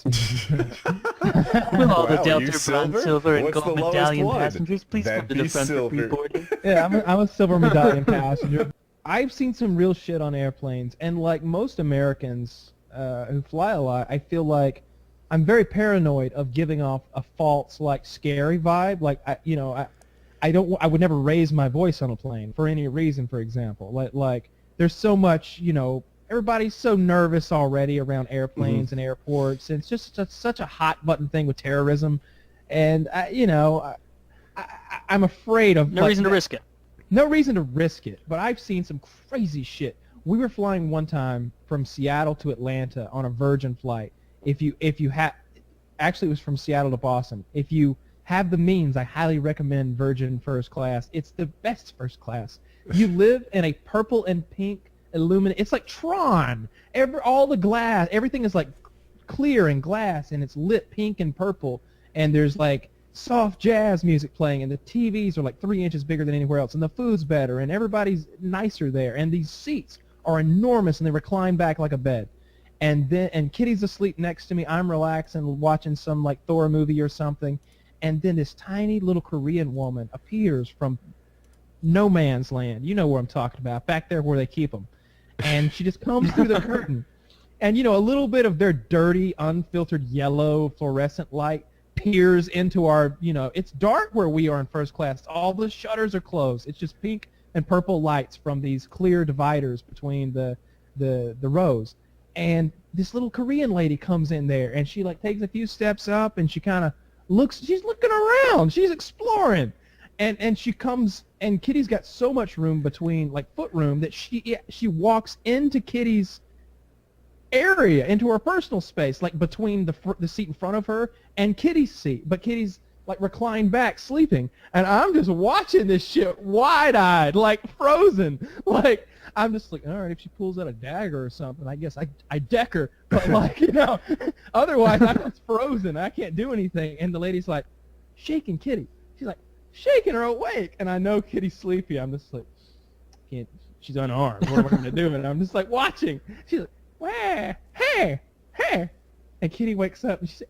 I: Will all the Delta Bronze, Silver, and Gold Medallion passengers please come to the front for pre-boarding?
A: Yeah, I'm a Silver Medallion passenger. I've seen some real shit on airplanes, and like most Americans who fly a lot, I feel like I'm very paranoid of giving off a false like scary vibe. Like I would never raise my voice on a plane for any reason, for example. Like there's so much, everybody's so nervous already around airplanes and airports, and it's just such a hot button thing with terrorism. And, I'm afraid of...
I: No reason to risk it.
A: No reason to risk it, but I've seen some crazy shit. We were flying one time from Seattle to Atlanta on a Virgin flight. Actually, it was from Seattle to Boston. If you have the means, I highly recommend Virgin First Class. It's the best first class. You live in a purple and pink illuminate. It's like Tron. All the glass, everything is like clear and glass, and it's lit pink and purple. And there's like soft jazz music playing, and the TVs are like 3 inches bigger than anywhere else, and the food's better, and everybody's nicer there. And these seats are enormous, and they recline back like a bed. And Kitty's asleep next to me. I'm relaxing, watching some like Thor movie or something. And then this tiny little Korean woman appears from no man's land. You know where I'm talking about, back there where they keep them. And she just comes through the curtain. And, a little bit of their dirty, unfiltered yellow fluorescent light peers into our, it's dark where we are in first class. All the shutters are closed. It's just pink and purple lights from these clear dividers between the rows. And this little Korean lady comes in there, and she, like, takes a few steps up, and she kind of she's looking around. She's exploring. And she comes, and Kitty's got so much room between, like, foot room that she walks into Kitty's area, into her personal space, like, between the seat in front of her and Kitty's seat. But Kitty's, like, reclined back, sleeping. And I'm just watching this shit wide-eyed, like, frozen. Like, I'm just like, all right, if she pulls out a dagger or something, I guess I deck her. But, like, otherwise I'm just frozen. I can't do anything. And the lady's like, shaking Kitty. She's like, shaking her awake. And I know Kitty's sleepy. I'm just like, she's unarmed. What am I going to do? And I'm just like watching. She's like, where? Hey. And Kitty wakes up and she said,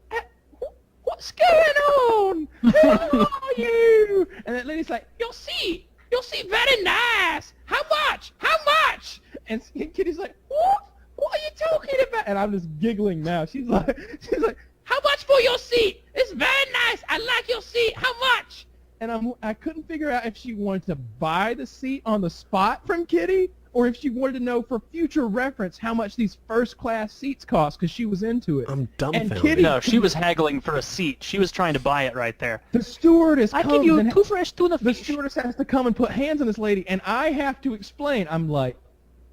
A: what's going on? Who are you? And that lady's like, you'll see, very nice. How much? And Kitty's like, what are you talking about? And I'm just giggling now. She's like, how much for your seat? It's very nice. I like your seat. How much? And I couldn't figure out if she wanted to buy the seat on the spot from Kitty, or if she wanted to know for future reference how much these first class seats cost, because she was into it.
O: I'm dumbfounded.
A: And
I: No, she was haggling for a seat. She was trying to buy it right there.
A: The stewardess
I: I give you 2 fresh tuna
A: The
I: fish.
A: stewardess has to come and put hands on this lady, and I have to explain. I'm like,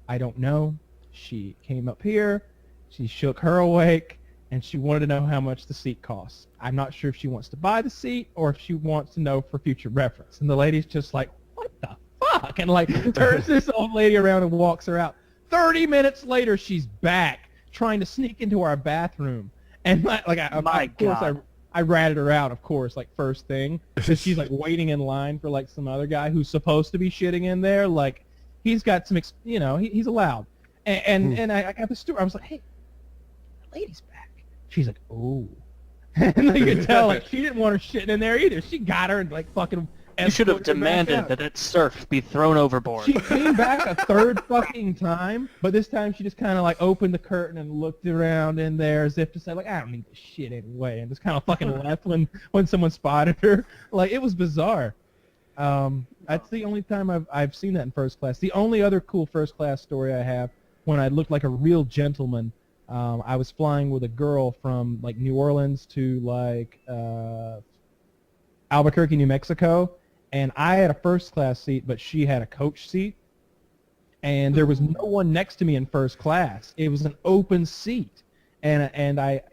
A: I don't know. She came up here, she shook her awake, and she wanted to know how much the seat costs. I'm not sure if she wants to buy the seat or if she wants to know for future reference. And the lady's just like, what the fuck? And, like, turns this old lady around and walks her out. 30 minutes later, she's back trying to sneak into our bathroom. And, I ratted her out, of course, like, first thing. So she's, like, waiting in line for, like, some other guy who's supposed to be shitting in there. Like, he's got some, he's allowed. And I got the steward. I was like, hey, the lady's back. She's like, oh.
Q: And you could tell, like, she didn't want her shitting in there either. She got her and, like, fucking
I: You should have
Q: escorted her back
I: demanded
Q: out.
I: that that surf be thrown overboard.
Q: She came back a third fucking time, but this time she just kind of, like, opened the curtain and looked around in there as if to say, like, I don't need this shit anyway, and just kind of fucking left when someone spotted her. Like, it was bizarre. That's the only time I've seen that in first class. The only other cool first class story I have, when I looked like a real gentleman, I was flying with a girl from, like, New Orleans to, like, Albuquerque, New Mexico, and I had a first class seat, but she had a coach seat, and there was no one next to me in first class. It was an open seat, and I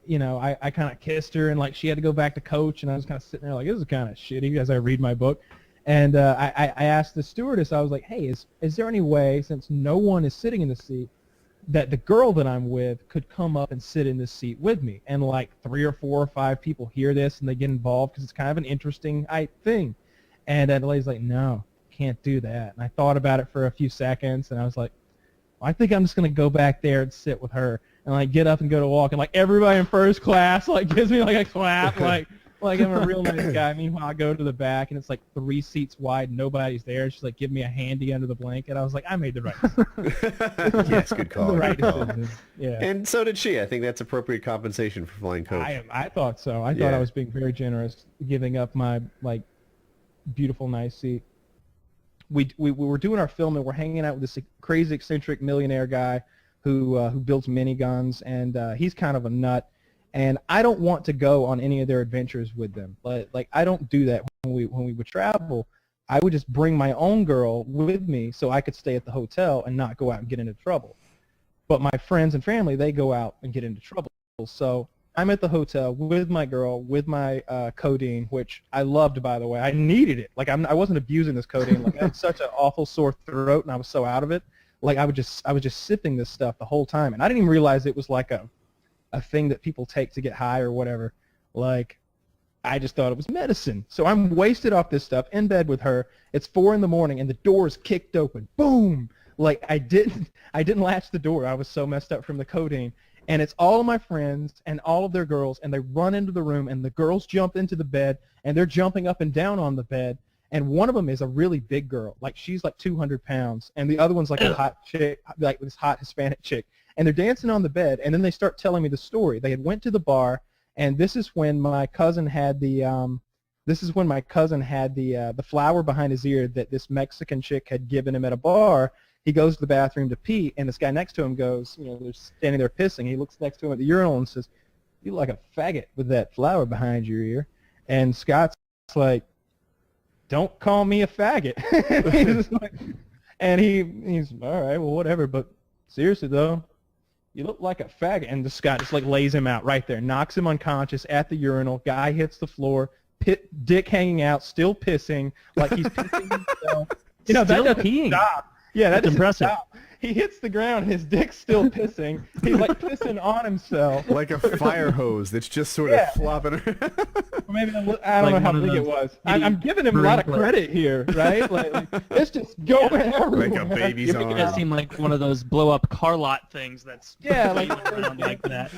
Q: kind of kissed her, and, like, she had to go back to coach, and I was kind of sitting there like, this is kind of shitty as I read my book. And I asked the stewardess, I was like, hey, is there any way, since no one is sitting in the seat, that the girl that I'm with could come up and sit in this seat with me? And, like, 3 or 4 or 5 people hear this and they get involved because it's kind of an interesting thing. And the lady's like, no, can't do that. And I thought about it for a few seconds, and I was like, well, I think I'm just going to go back there and sit with her and, like, get up and go to walk. And, like, everybody in first class, like, gives me, like, a clap, like I'm a real nice guy. Meanwhile, I go to the back, and it's, like, 3 seats wide. Nobody's there. She's like, give me a handy under the blanket. I was like, I made the right decision.
O: Yes, good call.
Q: The right
O: good call.
Q: decision. Yeah.
O: And so did she. I think that's appropriate compensation for flying coach.
Q: I thought so. I thought I was being very generous, giving up my, like, beautiful, nice seat. We were doing our film, and we're hanging out with this crazy, eccentric millionaire guy who builds miniguns, and he's kind of a nut. And I don't want to go on any of their adventures with them. Like I don't do that when we would travel. I would just bring my own girl with me so I could stay at the hotel and not go out and get into trouble. But my friends and family, they go out and get into trouble. So I'm at the hotel with my girl, with my codeine, which I loved, by the way. I needed it. Like I wasn't abusing this codeine. Like I had such an awful sore throat, and I was so out of it. Like I was just sipping this stuff the whole time, and I didn't even realize it was like a thing that people take to get high or whatever. Like, I just thought it was medicine. So I'm wasted off this stuff in bed with her. It's 4 a.m. and the door's kicked open. Boom! Like I didn't latch the door. I was so messed up from the codeine. And it's all of my friends and all of their girls, and they run into the room, and the girls jump into the bed, and they're jumping up and down on the bed. And one of them is a really big girl. Like she's like 200 pounds, and the other one's like a hot chick, like this hot Hispanic chick. And they're dancing on the bed, and then they start telling me the story. They had went to the bar, and this is when my cousin had the flower behind his ear that this Mexican chick had given him at a bar. He goes to the bathroom to pee, and this guy next to him goes, they're standing there pissing. He looks next to him at the urinal and says, "You look like a faggot with that flower behind your ear." And Scott's like, "Don't call me a faggot." he's all right, well, whatever. But seriously though, you look like a faggot. And the Scott just like lays him out right there, knocks him unconscious at the urinal. Guy hits the floor, dick hanging out, still pissing, like he's pissing himself.
I: Still
Q: that doesn't
I: peeing.
Q: stop. Yeah, that's
I: impressive.
Q: Stop. He hits the ground, his dick's still pissing. He's like pissing on himself.
O: Like a fire hose that's just sort of flopping around.
Q: Or maybe I don't know how big it was. I'm giving him a lot of credit here, right? Like it's just going everywhere.
O: Like a baby's
I: You're making it seem like one of those blow-up car lot things that's
Q: like
I: around like that.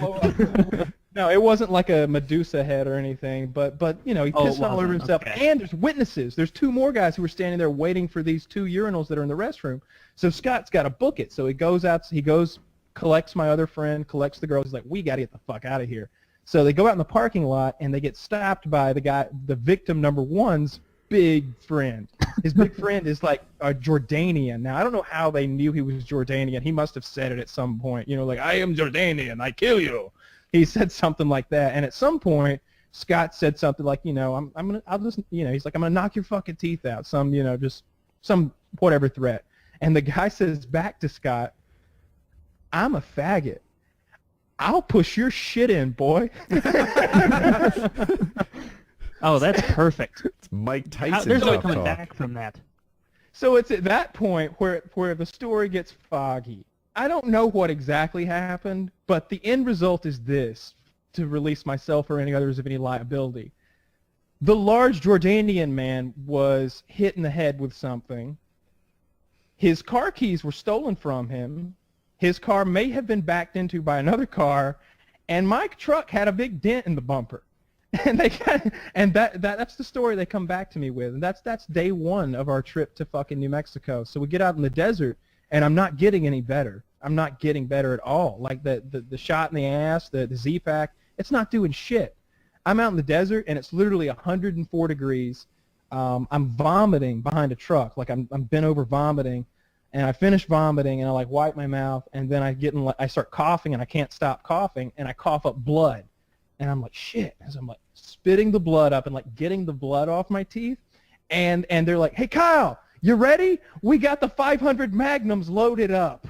Q: No, it wasn't like a Medusa head or anything, but he pissed all over himself. Okay. And there's witnesses. There's 2 more guys who were standing there waiting for these 2 urinals that are in the restroom. So Scott's got to book it. So he goes out. He goes, collects my other friend, collects the girls. He's like, we got to get the fuck out of here. So they go out in the parking lot, and they get stopped by the victim number 1's big friend. His big friend is like a Jordanian. Now, I don't know how they knew he was Jordanian. He must have said it at some point. Like, I am Jordanian. I kill you. He said something like that, and at some point, Scott said something like, he's like, I'm gonna knock your fucking teeth out, just some whatever threat. And the guy says back to Scott, "I'm a faggot. I'll push your shit in, boy."
I: Oh, that's perfect.
O: It's Mike Tyson.
I: There's no coming back from that.
Q: So it's at that point where the story gets foggy. I don't know what exactly happened, but the end result is this, to release myself or any others of any liability. The large Jordanian man was hit in the head with something. His car keys were stolen from him. His car may have been backed into by another car, and my truck had a big dent in the bumper. And that's the story they come back to me with, and that's day one of our trip to fucking New Mexico. So we get out in the desert, and I'm not getting any better. I'm not getting better at all. Like the shot in the ass, the Z-Pack, it's not doing shit. I'm out in the desert, and it's literally 104 degrees. I'm vomiting behind a truck, like I'm bent over vomiting, and I finish vomiting, and I like wipe my mouth, and then I start coughing, and I can't stop coughing, and I cough up blood, and I'm like shit, as I'm like spitting the blood up and like getting the blood off my teeth, and they're like, hey Kyle, you ready? We got the 500 Magnums loaded up.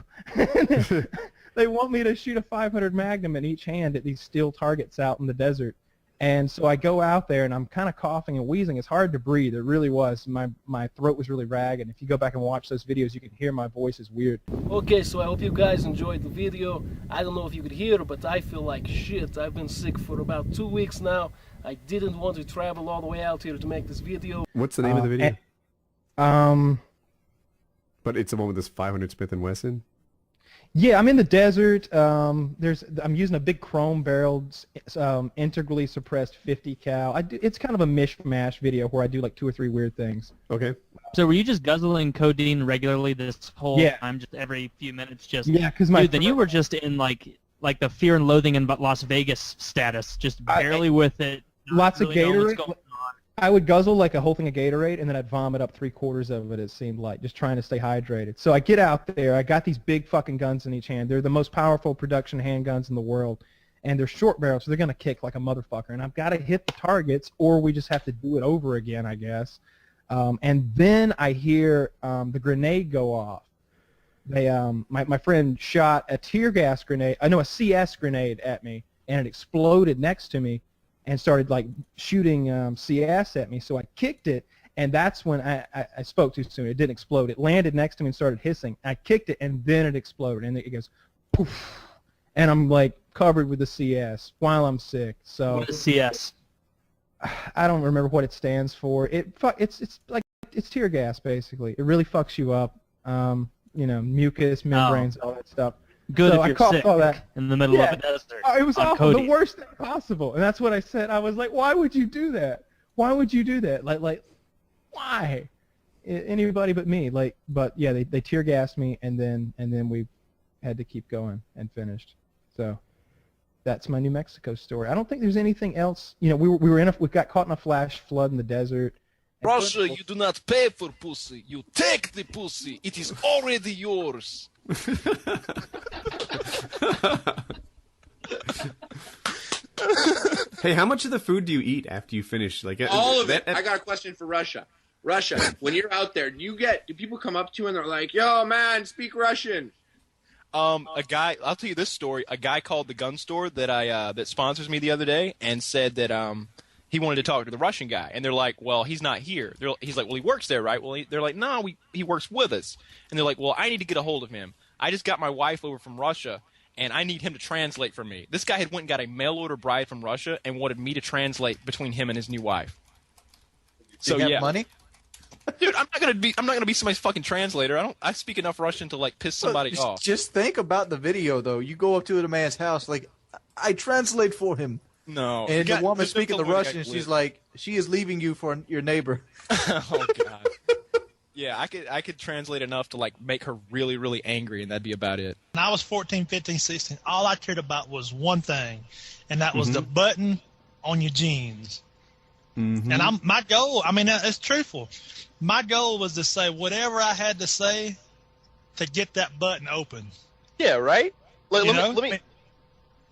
Q: They want me to shoot a 500 Magnum in each hand at these steel targets out in the desert. And so I go out there, and I'm kind of coughing and wheezing. It's hard to breathe. It really was. My throat was really ragged. If you go back and watch those videos, you can hear my voice is weird.
R: Okay, so I hope you guys enjoyed the video. I don't know if you could hear, but I feel like shit. I've been sick for about 2 weeks now. I didn't want to travel all the way out here to make this video.
O: What's the name of the video? But it's the one with this 500 Smith & Wesson?
Q: Yeah, I'm in the desert. I'm using a big chrome-barreled, integrally suppressed 50 cal. It's kind of a mishmash video where I do like 2 or 3 weird things.
O: Okay.
H: So were you just guzzling codeine regularly this whole time, just every few minutes? Just
Q: yeah, because
H: then you were just in like the Fear and Loathing in Las Vegas status, just barely with it.
Q: Lots
H: really
Q: of
H: knowing what's
Q: Gatorade.
H: going on.
Q: I would guzzle like a whole thing of Gatorade, and then I'd vomit up 3/4 of it, it seemed like, just trying to stay hydrated. So I get out there. I got these big fucking guns in each hand. They're the most powerful production handguns in the world, and they're short barrels, so they're going to kick like a motherfucker. And I've got to hit the targets, or we just have to do it over again, I guess. And then I hear the grenade go off. My friend shot a tear gas grenade, a CS grenade at me, and it exploded next to me and started like shooting CS at me. So I kicked it, and that's when I spoke too soon. It didn't explode. It landed next to me and started hissing. I kicked it, and then it exploded, and it goes poof, and I'm like covered with the CS while I'm sick. So
H: what is CS?
Q: I don't remember what it stands for. It's tear gas basically. It really fucks you up. Mucus, membranes, all that stuff.
H: Good
Q: so
H: if you're sick
Q: all that.
H: in the middle of a desert.
Q: It was
H: on
Q: awful,
H: codeine.
Q: the worst thing possible, and that's what I said. I was like, "Why would you do that? Why would you do that? Like, why? Anybody but me." But yeah, they tear gassed me, and then we had to keep going and finished. So that's my New Mexico story. I don't think there's anything else. We got caught in a flash flood in the desert.
S: Russia, you do not pay for pussy. You take the pussy. It is already yours.
O: Hey, how much of the food do you eat after you finish? Like
T: all of it. I got a question for Russia. Russia, when you're out there, do people come up to you and they're like, "Yo, man, speak Russian"?
L: A guy. I'll tell you this story. A guy called the gun store that sponsors me the other day and said that he wanted to talk to the Russian guy, and they're like, "Well, he's not here." He's like, "Well, he works there, right?" Well, they're like, "No, he works with us." And they're like, "Well, I need to get a hold of him. I just got my wife over from Russia, and I need him to translate for me." This guy had went and got a mail-order bride from Russia and wanted me to translate between him and his new wife. So
F: you have money?
L: Dude, I'm not gonna be somebody's fucking translator. I speak enough Russian to like piss somebody off.
F: Just think about the video though. You go up to the man's house, like, I translate for him.
L: No.
F: And the woman speaking the Russian, she's like, she is leaving you for your neighbor.
L: Oh God. Yeah, I could translate enough to like make her really, really angry, and that'd be about it.
U: When I was 14, 15, 16, all I cared about was one thing, and that was the button on your jeans.
O: Mm-hmm.
U: And my goal, it's truthful. My goal was to say whatever I had to say to get that button open.
E: Yeah, right? Let me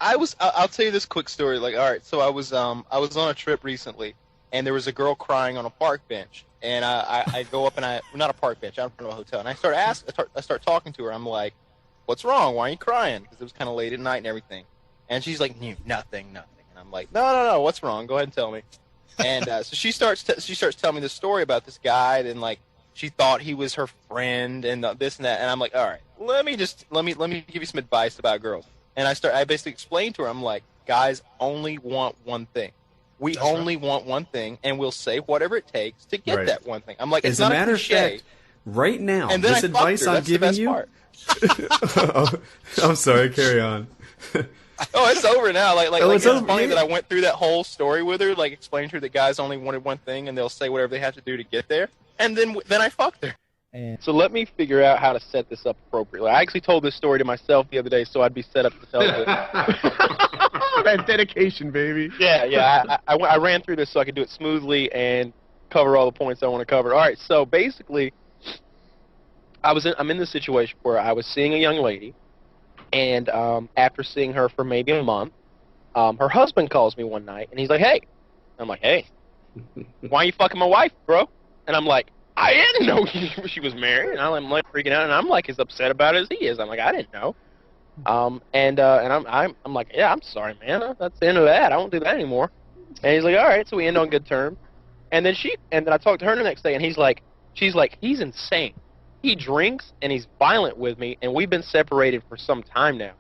E: I'll tell you this quick story. Like, all right, so I was on a trip recently, and there was a girl crying on a park bench, and I go up and not a park bench, out in front of a hotel, and I start talking to her. I'm like, "What's wrong? Why are you crying?" Because it was kind of late at night and everything, and she's like, "Nothing," and I'm like, "No, what's wrong? Go ahead and tell me." And so she starts telling me this story about this guy, and like she thought he was her friend and this and that, and I'm like, "All right, let me give you some advice about girls." And I basically explained to her, I'm like, guys only want one thing. We only want one thing, and we'll say whatever it takes to get that one thing. I'm like, it's not a cliche.
O: Fact, right now,
E: and then
O: this advice I'm giving you. Oh, I'm sorry. Carry on.
L: Oh, it's over now. It's
O: over,
L: funny
O: yeah.
L: that I went through that whole story with her, like explained to her that guys only wanted one thing and they'll say whatever they have to do to get there. And then I fucked her. So let me figure out how to set this up appropriately. I actually told this story to myself the other day, so I'd be set up to tell it.
O: That dedication, baby.
L: Yeah. I ran through this so I could do it smoothly and cover all the points I want to cover. All right, so basically, I'm in this situation where I was seeing a young lady, and after seeing her for maybe a month, her husband calls me one night, and he's like, "Hey," I'm like, "Hey, why are you fucking my wife, bro?" And I'm like, "I didn't know she was married," and I'm like freaking out, and I'm like as upset about it as he is. I'm like, "I didn't know," and I'm like, "Yeah, I'm sorry, man. That's the end of that. I won't do that anymore." And he's like, "All right," so we end on good terms. And then I talked to her the next day, and she's like, "He's insane. He drinks and he's violent with me, and we've been separated for some time now."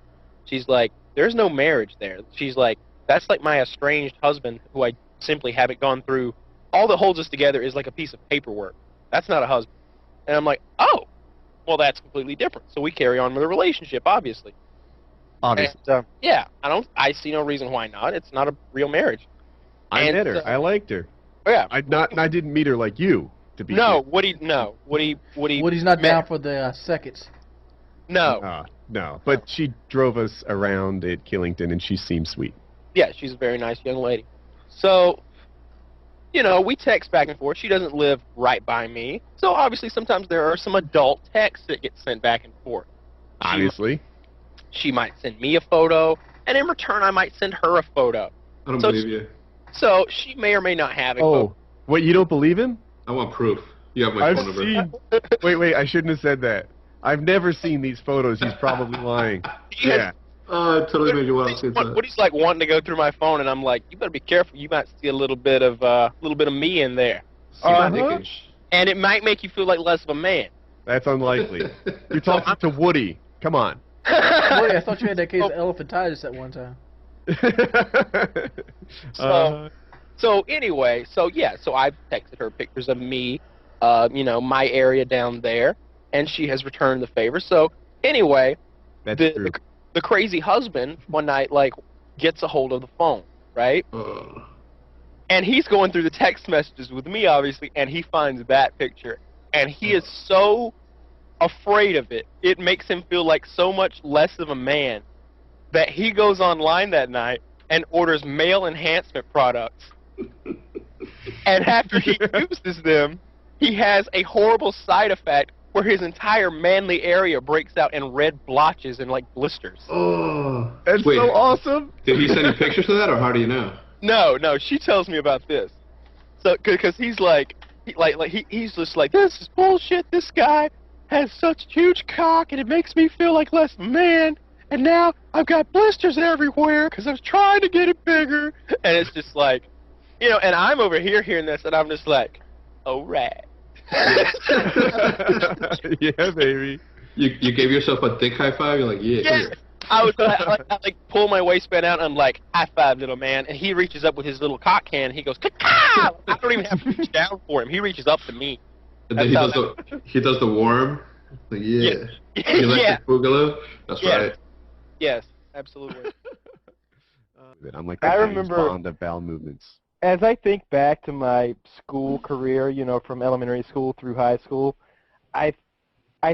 L: She's like, "There's no marriage there." She's like, "That's like my estranged husband who I simply haven't gone through. All that holds us together is like a piece of paperwork. That's not a husband." And I'm like, "Oh, well, that's completely different." So we carry on with a relationship, obviously.
O: Obviously.
L: And, yeah, I see no reason why not. It's not a real marriage.
O: I met her. I liked her.
L: Yeah.
O: I didn't meet her like you. To be
L: No,
O: clear.
F: Woody's not down for the seconds.
L: No.
O: No, but she drove us around at Killington, and she seemed sweet.
L: Yeah, she's a very nice young lady. So, we text back and forth. She doesn't live right by me. So, obviously, sometimes there are some adult texts that get sent back and forth.
O: Obviously.
L: She might send me a photo, and in return, I might send her a photo.
J: I don't believe you.
L: So, she may or may not have a photo.
O: What, you don't believe him?
J: I want proof. You have my phone number.
O: Wait, I shouldn't have said that. I've never seen these photos. He's probably lying. Yeah.
J: I totally made you want to say that.
L: Woody's like wanting to go through my phone, and I'm like, you better be careful. You might see a little bit of me in there. And it might make you feel like less of a man.
O: That's unlikely. You're talking to Woody. Come on.
F: Woody, I thought you had that case of elephantitis at one time.
L: So anyway, so I've texted her pictures of me, my area down there, and she has returned the favor. So anyway, the crazy husband one night gets a hold of the phone, right? And he's going through the text messages with me, obviously, and he finds that picture, and he is so afraid of it. It makes him feel like so much less of a man that he goes online that night and orders male enhancement products. And after he uses them, he has a horrible side effect where his entire manly area breaks out in red blotches and blisters.
J: Oh,
O: that's so awesome.
J: Did he send you pictures of that, or how do you know?
L: No, she tells me about this. So, because he's he's just like, this is bullshit. This guy has such huge cock, and it makes me feel like less of a man. And now I've got blisters everywhere because I was trying to get it bigger. And it's just like, and I'm over here hearing this, and I'm just like, oh, right.
O: Yeah, baby.
J: You gave yourself a dick high five? You're like, yeah.
L: Yes. I pull my waistband out, and I'm like, high five, little man. And he reaches up with his little cock can, and he goes, ka-ka! I don't even have to reach down for him. He reaches up to me.
J: And then he does the worm. Like, yeah. You like the boogaloo? That's right.
L: Yes, absolutely.
O: I'm like
A: I
O: the
A: remember-
O: James Bond of bowel movements.
A: As I think back to my school career, from elementary school through high school, I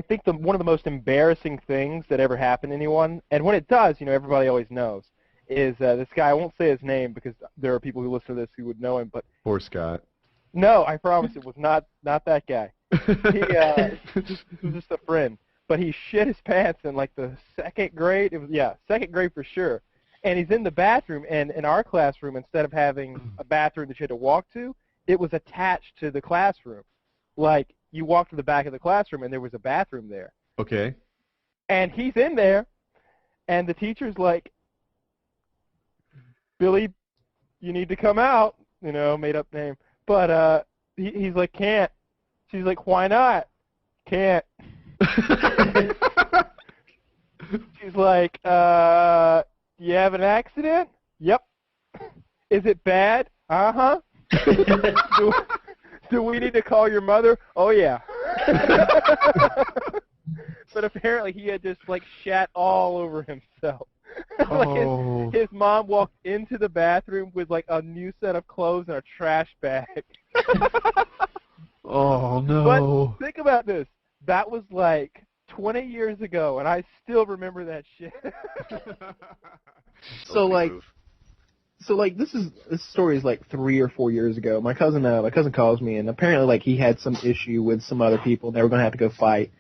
A: think one of the most embarrassing things that ever happened to anyone, and when it does, everybody always knows, is this guy. I won't say his name because there are people who listen to this who would know him, but
O: Poor Scott.
A: no, I promise it was not that guy. He was just a friend, but he shit his pants in the second grade. It was second grade for sure. And he's in the bathroom, and in our classroom, instead of having a bathroom that you had to walk to, it was attached to the classroom. You walked to the back of the classroom, and there was a bathroom there.
O: Okay.
A: And he's in there, and the teacher's like, Billy, you need to come out, made up name. But he's like, can't. She's like, why not? Can't. She's like, you have an accident? Yep. Is it bad? Uh-huh. Do we need to call your mother? Oh, yeah. But apparently he had just, shat all over himself.
O: Oh.
Q: his mom walked into the bathroom with like a new set of clothes and a trash bag.
O: Oh no.
Q: But think about this. That was like 20 years ago, and I still remember that shit. So like this story is like 3 or 4 years ago. My cousin calls me, and apparently like he had some issue with some other people. They were gonna have to go fight,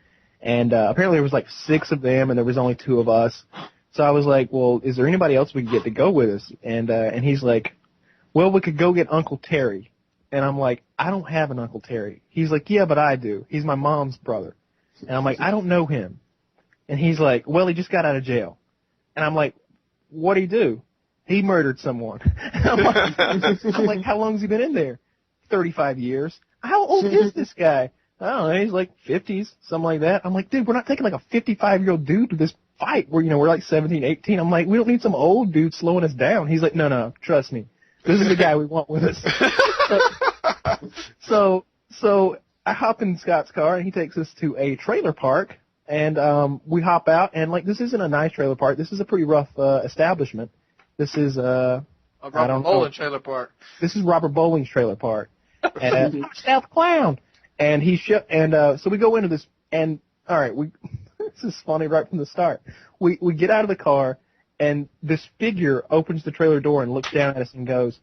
Q: and apparently there was like 6 of them, and there was only 2 of us. So I was like, well, is there anybody else we could get to go with us? And he's like, well, we could go get Uncle Terry. And I'm like, I don't have an Uncle Terry. He's like, yeah, but I do. He's my mom's brother. And I'm like, I don't know him. And he's like, well, he just got out of jail. And I'm like, what'd he do? He murdered someone. I'm like, how long has he been in there? 35 years. How old is this guy? I don't know. He's like 50s, something like that. I'm like, dude, we're not taking like a 55-year-old dude to this fight where, we're like 17, 18. I'm like, we don't need some old dude slowing us down. He's like, no, trust me. This is the guy we want with us. So I hop in Scott's car, and he takes us to a trailer park, and we hop out, and like this isn't a nice trailer park. This is a pretty rough establishment. This is
F: Robert Bowling trailer park.
Q: This is Robert Bowling's trailer park. And South Clown. And so we go into this, and all right, this is funny right from the start. We get out of the car, and this figure opens the trailer door and looks down at us and goes,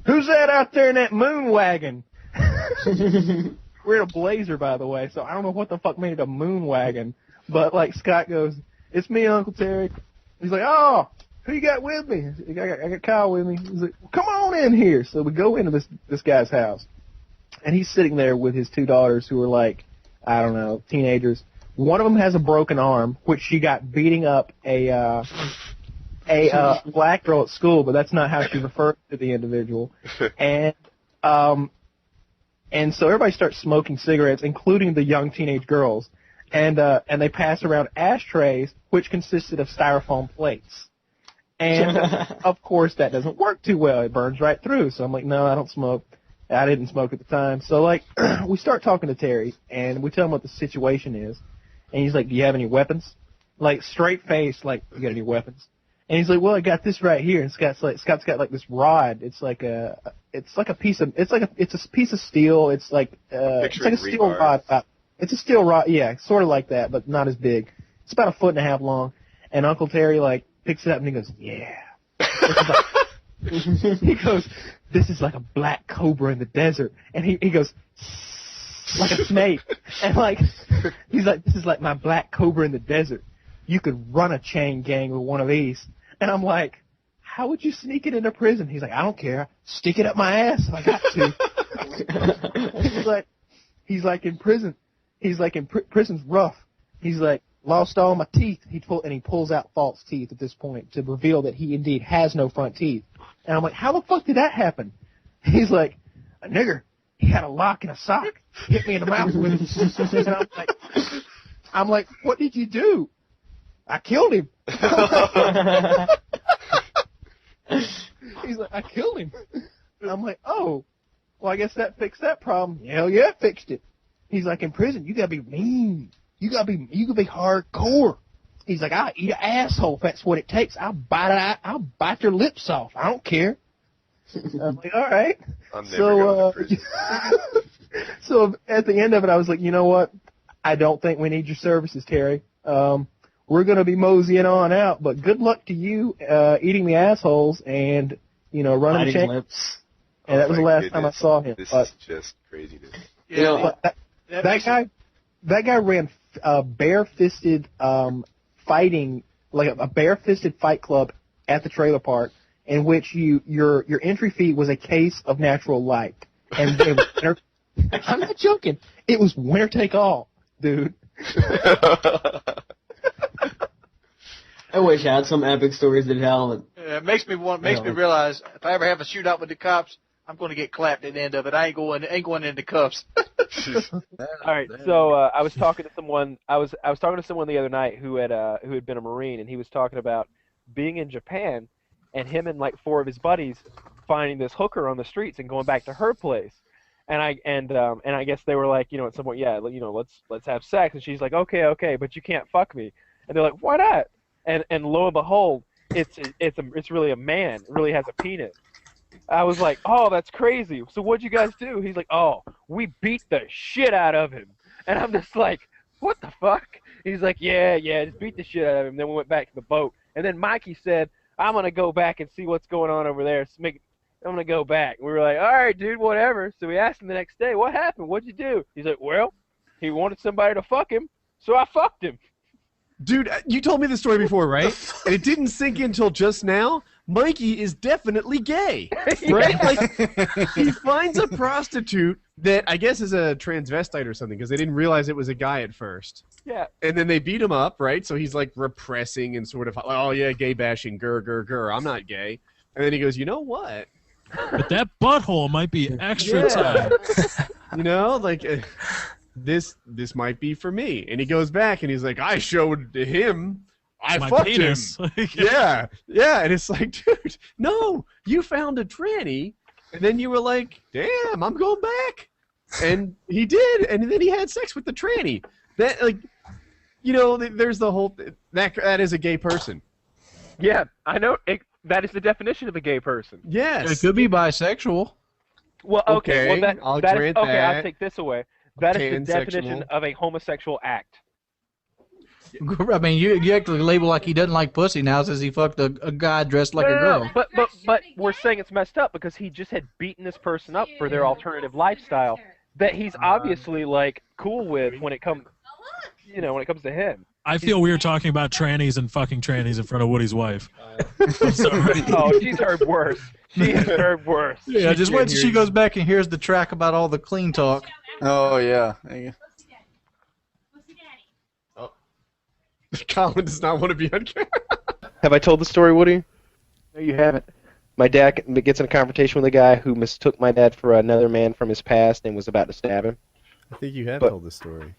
Q: "Who's that out there in that moon wagon?" We're in a Blazer, by the way, so I don't know what the fuck made it a moon wagon. But like Scott goes, "It's me, Uncle Terry." He's like, "Oh, who you got with me?" I got Kyle with me. He's like, "Come on in here." So we go into this guy's house, and he's sitting there with his 2 daughters who are like, I don't know, teenagers. One of them has a broken arm, which she got beating up a black girl at school, but that's not how she referred to the individual. And so everybody starts smoking cigarettes, including the young teenage girls, and they pass around ashtrays, which consisted of styrofoam plates. And of course that doesn't work too well. It burns right through. So I'm like, no, I don't smoke. I didn't smoke at the time. So like we start talking to Terry, and we tell him what the situation is. And he's like, do you have any weapons? Like straight face, like, you got any weapons? And he's like, well, I got this right here. And Scott's got like this rod. It's like a piece of steel. It's like a steel rod. It's a steel rod. Yeah, sort of like that, but not as big. It's about 1.5 feet long. And Uncle Terry like picks it up and he goes, yeah. He goes, this is like a black cobra in the desert. And he goes, like a snake. And like, he's like, this is like my black cobra in the desert. You could run a chain gang with one of these. And I'm like, how would you sneak it into prison? He's like, I don't care. Stick it up my ass if I got to. he's like in prison. He's like in prison's rough. He's like, lost all my teeth. He pulls out false teeth at this point to reveal that he indeed has no front teeth. And I'm like, how the fuck did that happen? He's like, a nigger. He had a lock and a sock. Hit me in the mouth with it. And I'm like, what did you do? I killed him. He's like, I killed him. And I'm like, oh, well, I guess that fixed that problem. Hell yeah, it fixed it. He's like, in prison, you gotta be mean. You gotta be hardcore. He's like, I'll eat an asshole if that's what it takes. I'll bite your lips off. I don't care. I'm like, all right.
M: I'm never going to prison.
Q: So at the end of it, I was like, you know what? I don't think we need your services, Terry. We're going to be moseying on out, but good luck to you eating the assholes and, running the chain. Lips. And that was the last time I saw him.
M: This is just craziness.
Q: Yeah, that guy ran bare-fisted fighting, like a bare-fisted fight club at the trailer park, in which your entry fee was a case of natural light. And I'm not joking. It was winner take all, dude.
K: I wish I had some epic stories to tell.
F: It makes me realize if I ever have a shootout with the cops, I'm going to get clapped at the end of it. I ain't going into cuffs.
E: All right, so I was talking to someone. I was talking to someone the other night who had been a Marine, and he was talking about being in Japan, and him and like 4 of his buddies finding this hooker on the streets and going back to her place. And I guess they were like, at some point, yeah, let's have sex. And she's like, okay, but you can't fuck me. And they're like, why not? and lo and behold, it's really a man. It really has a penis. I was like, oh, that's crazy. So what'd you guys do? He's like, oh, we beat the shit out of him. And I'm just like, what the fuck? He's like, yeah, just beat the shit out of him. Then we went back to the boat. And then Mikey said, I'm going to go back and see what's going on over there. I'm going to go back. And we were like, all right, dude, whatever. So we asked him the next day, what happened? What'd you do? He's like, well, he wanted somebody to fuck him, so I fucked him.
O: Dude, you told me this story before, right? And it didn't sink in until just now. Mikey is definitely gay, right? Like, he finds a prostitute that I guess is a transvestite or something, because they didn't realize it was a guy at first.
E: Yeah.
O: And then they beat him up, right? So he's like repressing and sort of, oh yeah, gay bashing, grr, I'm not gay. And then he goes, you know what?
U: But that butthole might be extra tight.
O: You know, like this might be for me. And he goes back and he's like, I showed him. I
U: My
O: fucked
U: penis.
O: him. Yeah. And it's like, dude, no, you found a tranny, and then you were like, damn, I'm going back. And he did, and then he had sex with the tranny. That, like, you know, there's the whole that is a gay person.
E: Yeah, I know. That is the definition of a gay person.
O: Yes.
F: It could be bisexual.
E: Well, okay. Well,
O: I'll
E: that is,
O: grant
E: okay,
O: that.
E: I'll take this away. That is the
O: Pansexual.
E: definition of a homosexual act.
F: I mean, you actually label like he doesn't like pussy now, says he fucked a guy dressed like a girl.
E: But we're saying it's messed up because he just had beaten this person up for their alternative lifestyle that he's obviously like cool with when it comes, when it comes to him.
U: I feel weird talking about trannies and fucking trannies in front of Woody's wife. I'm sorry.
E: Oh, she's heard worse. She has heard worse.
F: Yeah, just wait till she goes back and hears the track about all the clean talk.
D: Oh, yeah.
O: Colin does not want to be on camera.
B: Have I told the story, Woody?
E: No, you haven't.
B: My dad gets in a confrontation with a guy who mistook my dad for another man from his past and was about to stab him.
O: I think you have told this story.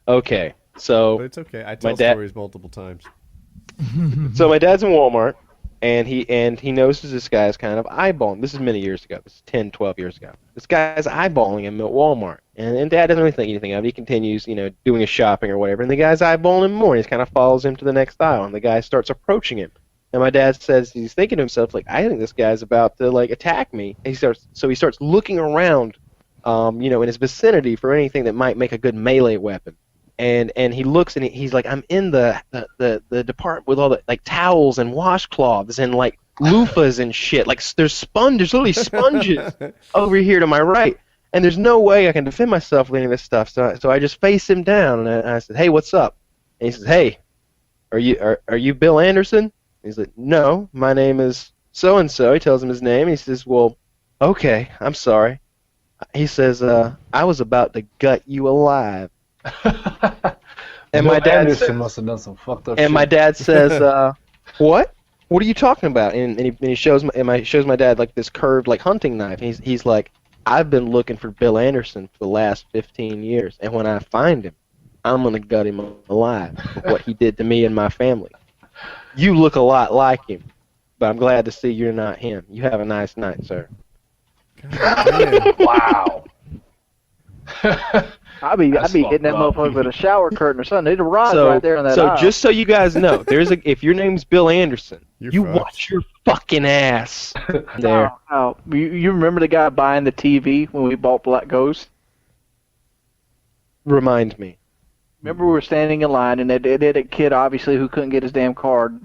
B: Okay, so
O: But it's okay. I tell stories multiple times.
B: So my dad's in Walmart, and he notices this guy's kind of eyeballing. This is many years ago. This is 10, 12 years ago. This guy's eyeballing him at Walmart, and Dad doesn't really think anything of it. He continues, doing his shopping or whatever, and the guy's eyeballing him more. And he kind of follows him to the next aisle, and the guy starts approaching him. And my dad says he's thinking to himself, like, I think this guy's about to attack me. And he starts looking around, in his vicinity for anything that might make a good melee weapon. And he looks and he's like, I'm in the department with all the towels and washcloths and loofahs and shit. Like there's literally sponges over here to my right. And there's no way I can defend myself with any of this stuff. So I just face him down and I said, hey, what's up? And he says, hey, are you Bill Anderson? And he's like, no, my name is so and so. He tells him his name. He says, well, okay, I'm sorry. He says, I was about to gut you alive. And my dad
D: must have done some fucked up
B: and
D: shit.
B: my dad says, "What? What are you talking about?" And he shows my dad this curved hunting knife. And he's like, "I've been looking for Bill Anderson for the last 15 years, and when I find him, I'm gonna gut him alive for what he did to me and my family. You look a lot like him, but I'm glad to see you're not him. You have a nice night, sir."
D: Wow.
V: I'd be hitting that motherfucker with a shower curtain or something. There's a rod right there in that aisle.
B: Just so you guys know, if your name's Bill Anderson, you watch your fucking ass. There.
V: Oh, you remember the guy buying the TV when we bought Black Ghost?
B: Remind me.
V: Remember we were standing in line and they had a kid obviously who couldn't get his damn card,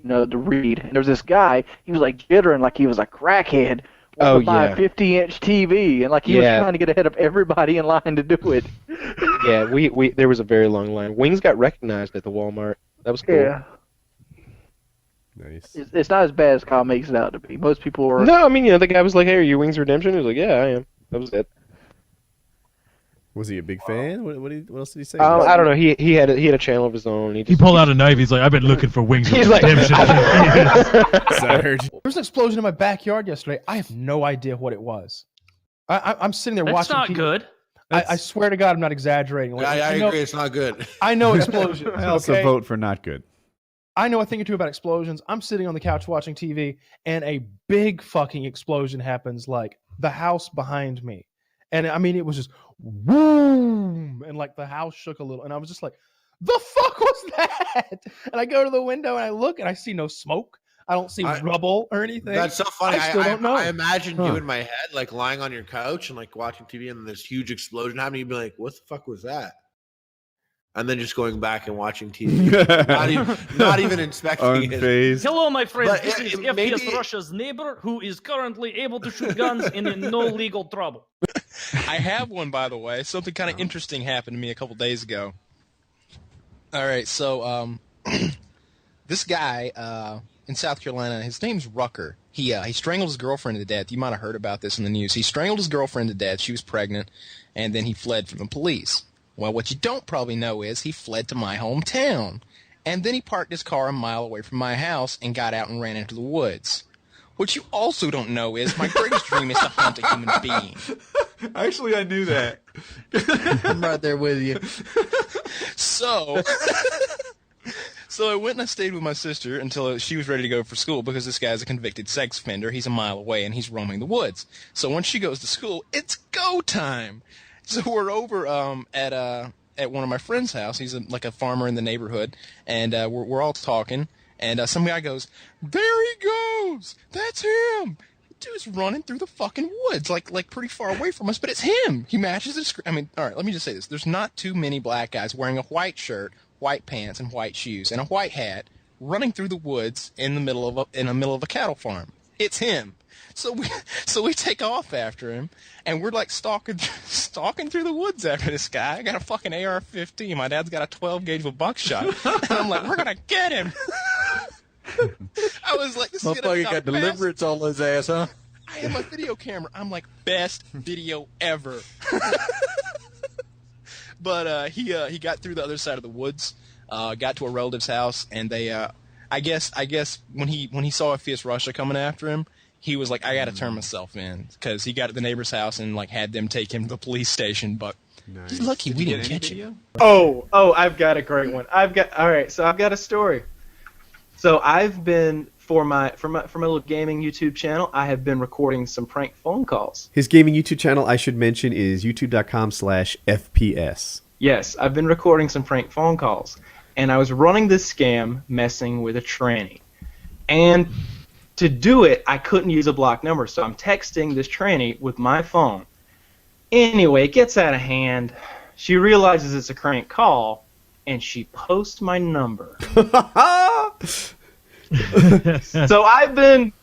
V: to read. And there was this guy. He was jittering like he was a crackhead.
B: Oh,
V: buy a 50-inch TV, and he was trying to get ahead of everybody in line to do it.
B: Yeah, we there was a very long line. Wings got recognized at the Walmart. That was cool.
V: Yeah.
O: Nice.
V: It's not as bad as Kyle makes it out to be. Most people are.
B: No, I mean, the guy was like, "Hey, are you Wings Redemption?" He was like, "Yeah, I am." That was it.
O: Was he a big fan? What else did he say?
B: I don't know. He had a channel of his own.
U: He pulled out a knife. He's like, I've been looking for Wings of Redemption.
Q: There was an explosion in my backyard yesterday. I have no idea what it was. I'm sitting there
I: That's
Q: watching.
I: not good.
Q: I swear to God, I'm not exaggerating.
C: I agree. It's not good.
Q: I know explosions.
O: I also vote for not good.
Q: I know a thing or two about explosions. I'm sitting on the couch watching TV, and a big fucking explosion happens, the house behind me. And I mean, it was just boom, and the house shook a little, and I was just like, the fuck was that? And I go to the window and I look and I see no smoke. I don't see rubble or anything.
G: That's so funny.
Q: I still don't know.
G: I imagine you in my head, like lying on your couch and like watching TV, and this huge explosion happening. You'd be like, "What the fuck was that?" And then just going back and watching TV, not even inspecting it.
N: Hello, my friend.
G: But
N: This is FPS Russia's neighbor who is currently able to shoot guns and in no legal trouble.
L: I have one, by the way. Something kind of interesting happened to me a couple days ago. All right, so this guy in South Carolina, his name's Rucker. He strangled his girlfriend to death. You might have heard about this in the news. He strangled his girlfriend to death. She was pregnant, and then he fled from the police. Well, what you don't probably know is he fled to my hometown, and then he parked his car a mile away from my house and got out and ran into the woods. What you also don't know is my greatest dream is to hunt a human being.
O: Actually, I knew that.
F: I'm right there with you.
L: So I went and I stayed with my sister until she was ready to go for school because this guy's a convicted sex offender. He's a mile away and he's roaming the woods. So once she goes to school, it's go time. So we're over at one of my friend's house. He's like a farmer in the neighborhood, and we're all talking. And some guy goes, "There he goes! That's him!" Dude's running through the fucking woods, like pretty far away from us, but it's him. He matches the description. I mean, all right, let me just say this: there's not too many black guys wearing a white shirt, white pants, and white shoes, and a white hat, running through the woods in the middle of a cattle farm. It's him. So we take off after him, and we're like stalking through the woods after this guy. I got a fucking AR-15. My dad's got a 12 gauge with buckshot, and I'm like, we're gonna get him. I was like, this
F: motherfucker got deliverance on his ass, huh?
L: I have my video camera. I'm like, best video ever. But he got through the other side of the woods, got to a relative's house, and they I guess when he saw FPS Russia coming after him, he was like, I got to turn myself in, because he got to the neighbor's house and like had them take him to the police station. But he's lucky we didn't catch him.
B: Oh, I've got a great one. I've got a story. So I've been for my little gaming YouTube channel, I have been recording some prank phone calls.
O: His gaming YouTube channel, I should mention, is youtube.com/FPS.
B: Yes, I've been recording some prank phone calls, and I was running this scam messing with a tranny. And to do it, I couldn't use a blocked number, so I'm texting this tranny with my phone. Anyway, it gets out of hand. She realizes it's a crank call, and she posts my number. So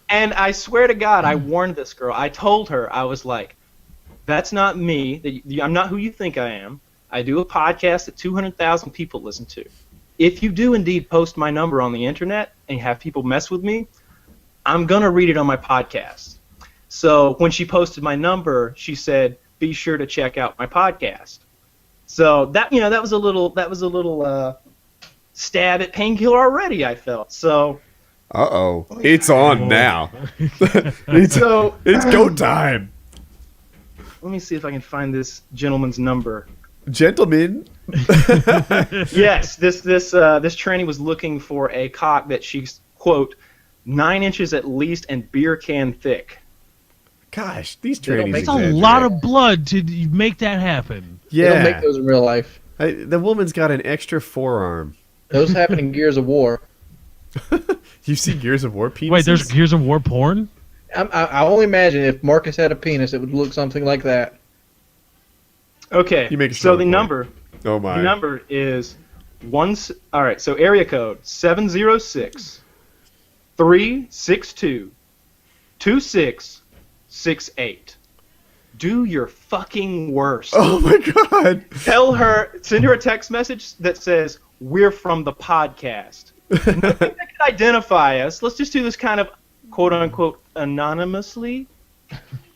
B: and I swear to God, I warned this girl. I told her, I was like, that's not me. I'm not who you think I am. I do a podcast that 200,000 people listen to. If you do indeed post my number on the internet and have people mess with me, I'm going to read it on my podcast. So when she posted my number, she said, be sure to check out my podcast. So that was a little stab at Painkiller already, I felt. So
O: it's on now. It's go time.
B: Let me see if I can find this gentleman's number.
O: Gentlemen.
B: Yes, this tranny was looking for a cock that she's, quote, 9 inches at least and beer can thick.
O: Gosh, these trannies.
U: That's a lot of blood to make that happen.
O: Yeah.
F: They don't make those in real life.
O: The woman's got an extra forearm.
F: Those happen in Gears of War.
O: You see Gears of War penises?
U: Wait, there's Gears of War porn?
F: I only imagine if Marcus had a penis, it would look something like that.
B: Okay, so the number.
O: Oh my.
B: The number is all right, so area code 706 362 2668. Do your fucking worst.
O: Oh my God.
B: Send her a text message that says, we're from the podcast. Nothing that can identify us. Let's just do this kind of quote unquote anonymously.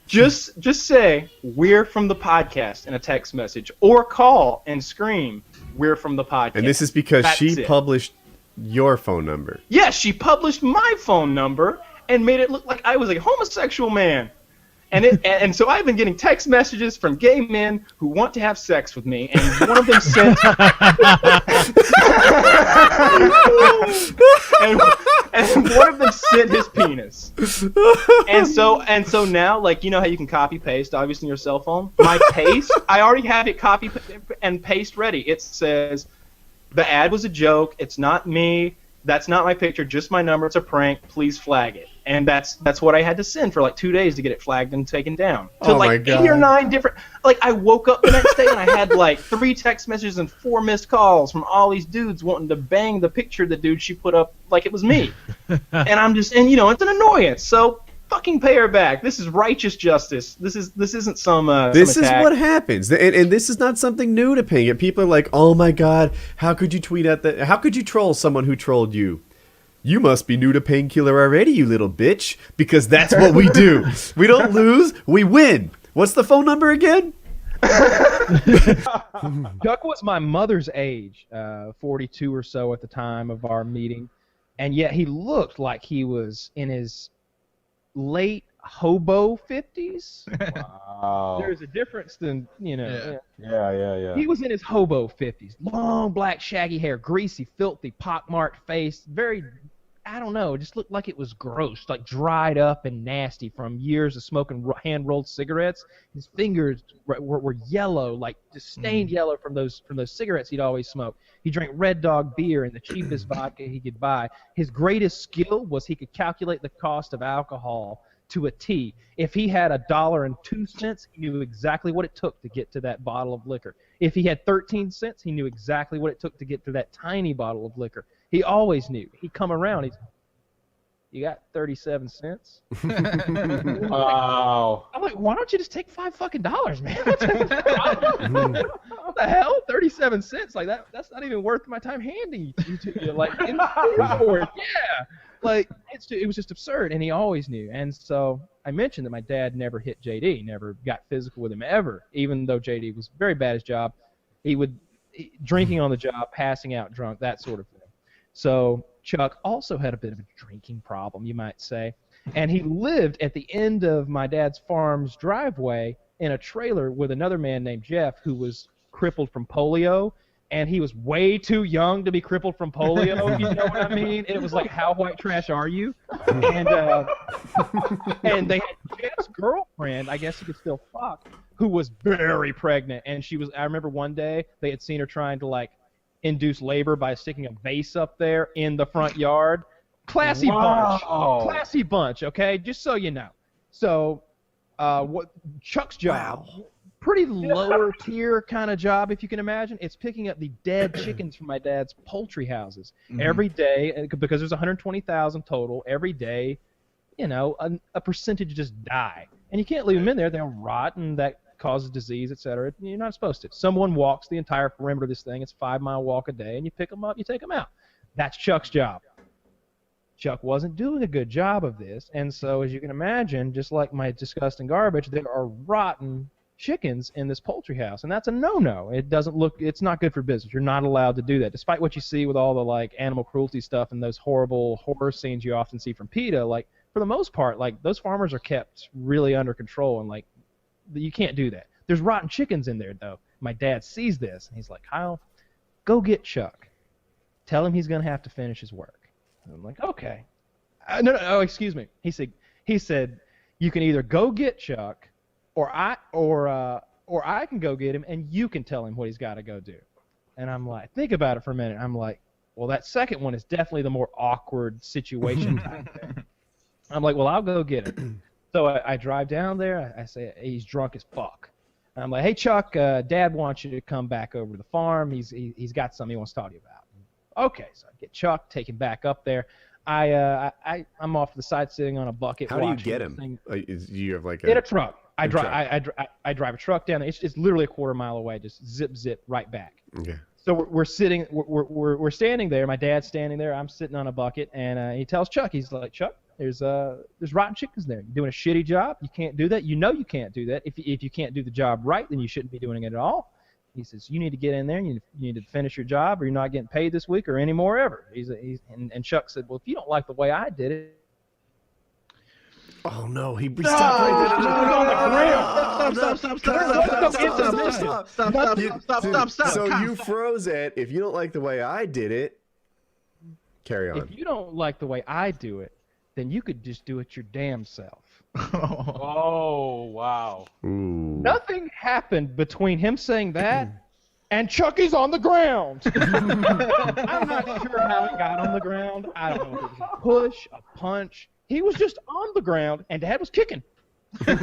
B: Just say, we're from the podcast in a text message, or call and scream, we're from the podcast.
O: And this is because
B: That's
O: she
B: it.
O: published your phone number.
B: Yes, she published my phone number and made it look like I was a homosexual man. And so I've been getting text messages from gay men who want to have sex with me, and one of them sent and one of them sent his penis. And so now, like, you know how you can copy paste obviously on your cell phone? My paste, I already have it copy and paste ready. It says,
A: the ad was a joke. It's not me. That's not my picture. Just my number. It's a prank. Please flag it. And that's what I had to send for like 2 days to get it flagged and taken down. To
C: Oh my
A: like
C: God.
A: 8 or 9 different. Like I woke up the next day and I had like 3 text messages and 4 missed calls from all these dudes wanting to bang the picture of the dude she put up like it was me. And I'm just, and you know, it's an annoyance. So fucking pay her back. This is righteous justice. This isn't some.
O: This
A: some
O: is
A: attack.
O: what happens, and this is not something new to Ping It. People are like, "Oh my God, how could you tweet at that? How could you troll someone who trolled you? You must be new to Painkiller already, you little bitch." Because that's what we do. We don't lose, we win. What's the phone number again?
A: Chuck was my mother's age, 42 or so at the time of our meeting, and yet he looked like he was in his late hobo 50s.
P: Wow.
A: There's a difference than, you know.
P: Yeah.
A: He was in his hobo 50s. Long, black, shaggy hair, greasy, filthy, pockmarked face. Very, I don't know, just looked like it was gross, like dried up and nasty from years of smoking hand-rolled cigarettes. His fingers were yellow, like just stained yellow from those cigarettes he'd always smoked. He drank Red Dog beer and the cheapest vodka he could buy. His greatest skill was he could calculate the cost of alcohol to a T. If he had $1.02, he knew exactly what it took to get to that bottle of liquor. If he had 13 cents, he knew exactly what it took to get to that tiny bottle of liquor. He always knew. He'd come around. You got 37 cents?
P: Wow.
A: I'm like, why don't you just take $5 man? What the hell? 37 cents? Like that's not even worth my time handing you to you. Like in for it. Yeah. Like it was just absurd, and he always knew. And so I mentioned that my dad never hit JD, never got physical with him ever, even though JD was very bad at his job. He would drinking on the job, passing out drunk, that sort of thing. So Chuck also had a bit of a drinking problem, you might say, and he lived at the end of my dad's farm's driveway in a trailer with another man named Jeff who was crippled from polio. And he was way too young to be crippled from polio, you know what I mean? It was like, how white trash are you? And they had Jeff's girlfriend, I guess he could still fuck, who was very pregnant. And I remember one day they had seen her trying to like induce labor by sticking a vase up there in the front yard. Classy bunch. Classy bunch, okay? Just so you know. So what Chuck's job... Pretty lower tier kind of job, if you can imagine. It's picking up the dead chickens from my dad's poultry houses every day, because there's 120,000 total. Every day, you know, a percentage just die, and you can't leave them in there; they'll rot, and that causes disease, etc. You're not supposed to. Someone walks the entire perimeter of this thing. It's a 5-mile walk a day, and you pick them up, you take them out. That's Chuck's job. Chuck wasn't doing a good job of this, and so as you can imagine, just like my disgusting garbage, there are rotten chickens in this poultry house, and that's a no-no. It's not good for business. You're not allowed to do that, despite what you see with all the like animal cruelty stuff and those horrible horror scenes you often see from PETA. Like, for the most part, like, those farmers are kept really under control, and like, you can't do that. There's rotten chickens in there, though. My dad sees this, and he's like, Kyle, go get Chuck. Tell him he's gonna have to finish his work. And I'm like, okay. No, excuse me. He said, you can either go get Chuck, or I can go get him, and you can tell him what he's got to go do. And I'm like, think about it for a minute. I'm like, well, that second one is definitely the more awkward situation type thing. I'm like, well, I'll go get him. So I drive down there. I say, he's drunk as fuck. And I'm like, hey, Chuck, Dad wants you to come back over to the farm. He's got something he wants to talk to you about. Okay, so I get Chuck, take him back up there. I'm off to the side sitting on a bucket.
O: How do you get him? You have like
A: in a truck. I drive a truck down there. It's literally a quarter mile away. Just zip right back.
O: Okay.
A: So we're standing there. My dad's standing there. I'm sitting on a bucket, and he tells Chuck, he's like, Chuck, there's rotten chickens there. You're doing a shitty job. You can't do that. You know you can't do that. If you can't do the job right, then you shouldn't be doing it at all. He says, you need to get in there. You need to finish your job, or you're not getting paid this week or any more ever. And Chuck said, well, if you don't like the way I did it.
O: Oh no, he stopped right there. Stop. So you froze it. If you don't like the way I did it, carry on.
A: If you don't like the way I do it, then you could just do it your damn self.
P: Oh, wow.
O: Ooh.
A: Nothing happened between him saying that
Q: and Chucky's on the ground. I'm not sure how it got on the ground. I don't know if it was a push, a punch. He was just on the ground, and Dad was kicking. These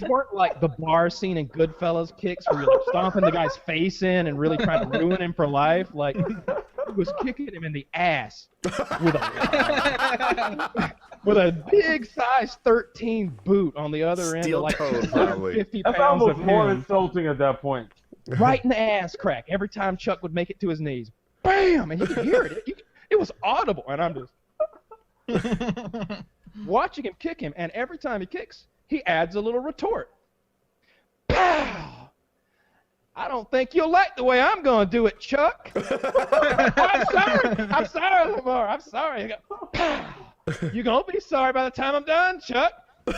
Q: weren't like the bar scene in Goodfellas kicks where you're like stomping the guy's face in and really trying to ruin him for life. Like, he was kicking him in the ass with a big size 13 boot on the other end of like 150
P: That's
Q: pounds
P: almost
Q: of
P: more
Q: him.
P: insulting at that point.
Q: Right in the ass crack every time Chuck would make it to his knees. Bam! And you could hear it. It was audible, and I'm just watching him kick him, and every time he kicks, he adds a little retort. Pow! I don't think you'll like the way I'm going to do it, Chuck. I'm sorry, Lamar. I'm sorry. Pow! You're going to be sorry by the time I'm done, Chuck. You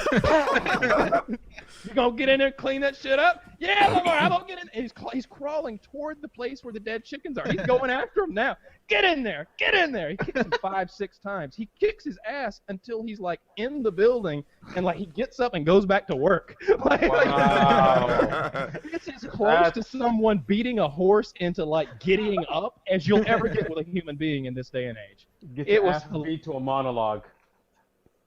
Q: gonna get in there and clean that shit up? Yeah, Lamar, I'm gonna get in. And he's crawling toward the place where the dead chickens are. He's going after him now. Get in there! Get in there! He kicks him 5-6 times. He kicks his ass until he's like in the building, and like he gets up and goes back to work.
P: Wow.
Q: It's as close to someone beating a horse into like giddying up as you'll ever get with a human being in this day and age.
P: Get your ass beat to a monologue.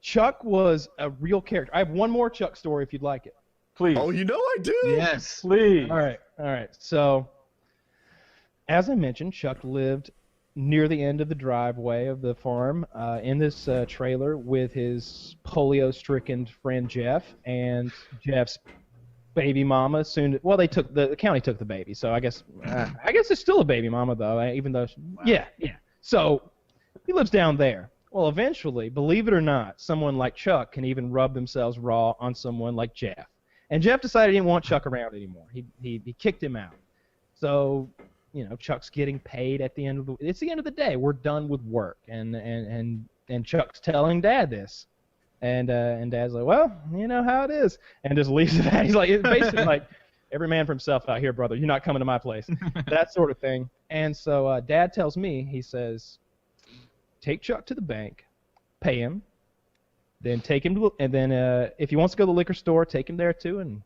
Q: Chuck was a real character. I have one more Chuck story if you'd like it.
P: Please.
C: Oh, you know I do.
Q: Yes.
P: Please.
Q: All right. So, as I mentioned, Chuck lived near the end of the driveway of the farm in this trailer with his polio-stricken friend Jeff and Jeff's baby mama. The county took the baby, so I guess it's still a baby mama though, even though yeah. So he lives down there. Well, eventually, believe it or not, someone like Chuck can even rub themselves raw on someone like Jeff. And Jeff decided he didn't want Chuck around anymore. He kicked him out. So, Chuck's getting paid at the end of the day. We're done with work, and Chuck's telling Dad this, and Dad's like, well, you know how it is, and just leaves it at. He's like, it's basically like, every man for himself out here, brother. You're not coming to my place, that sort of thing. And so Dad tells me, he says, take Chuck to the bank, pay him, then take him to, and then if he wants to go to the liquor store, take him there too, and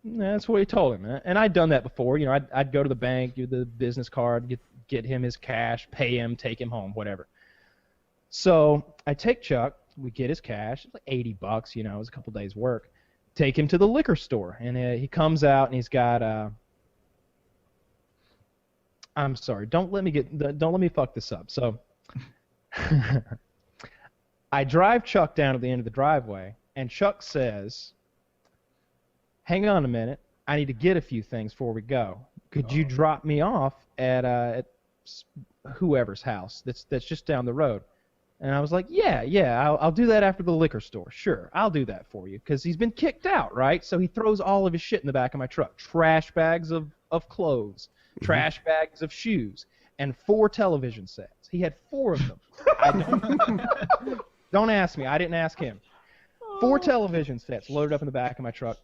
Q: that's what he told him. And I'd done that before. I'd go to the bank, do the business card, get him his cash, pay him, take him home, whatever. So I take Chuck, we get his cash, it's like $80, it was a couple days' work. Take him to the liquor store, and he comes out and he's got I'm sorry, don't let me fuck this up. So. I drive Chuck down to the end of the driveway, and Chuck says, hang on a minute, I need to get a few things before we go. Could you drop me off at whoever's house that's just down the road? And I was like, yeah, I'll do that after the liquor store. Sure, I'll do that for you, because he's been kicked out, right? So he throws all of his shit in the back of my truck. Trash bags of clothes, trash bags of shoes, and 4 television sets. He had 4 of them. Don't ask me. I didn't ask him. 4 television sets loaded up in the back of my truck.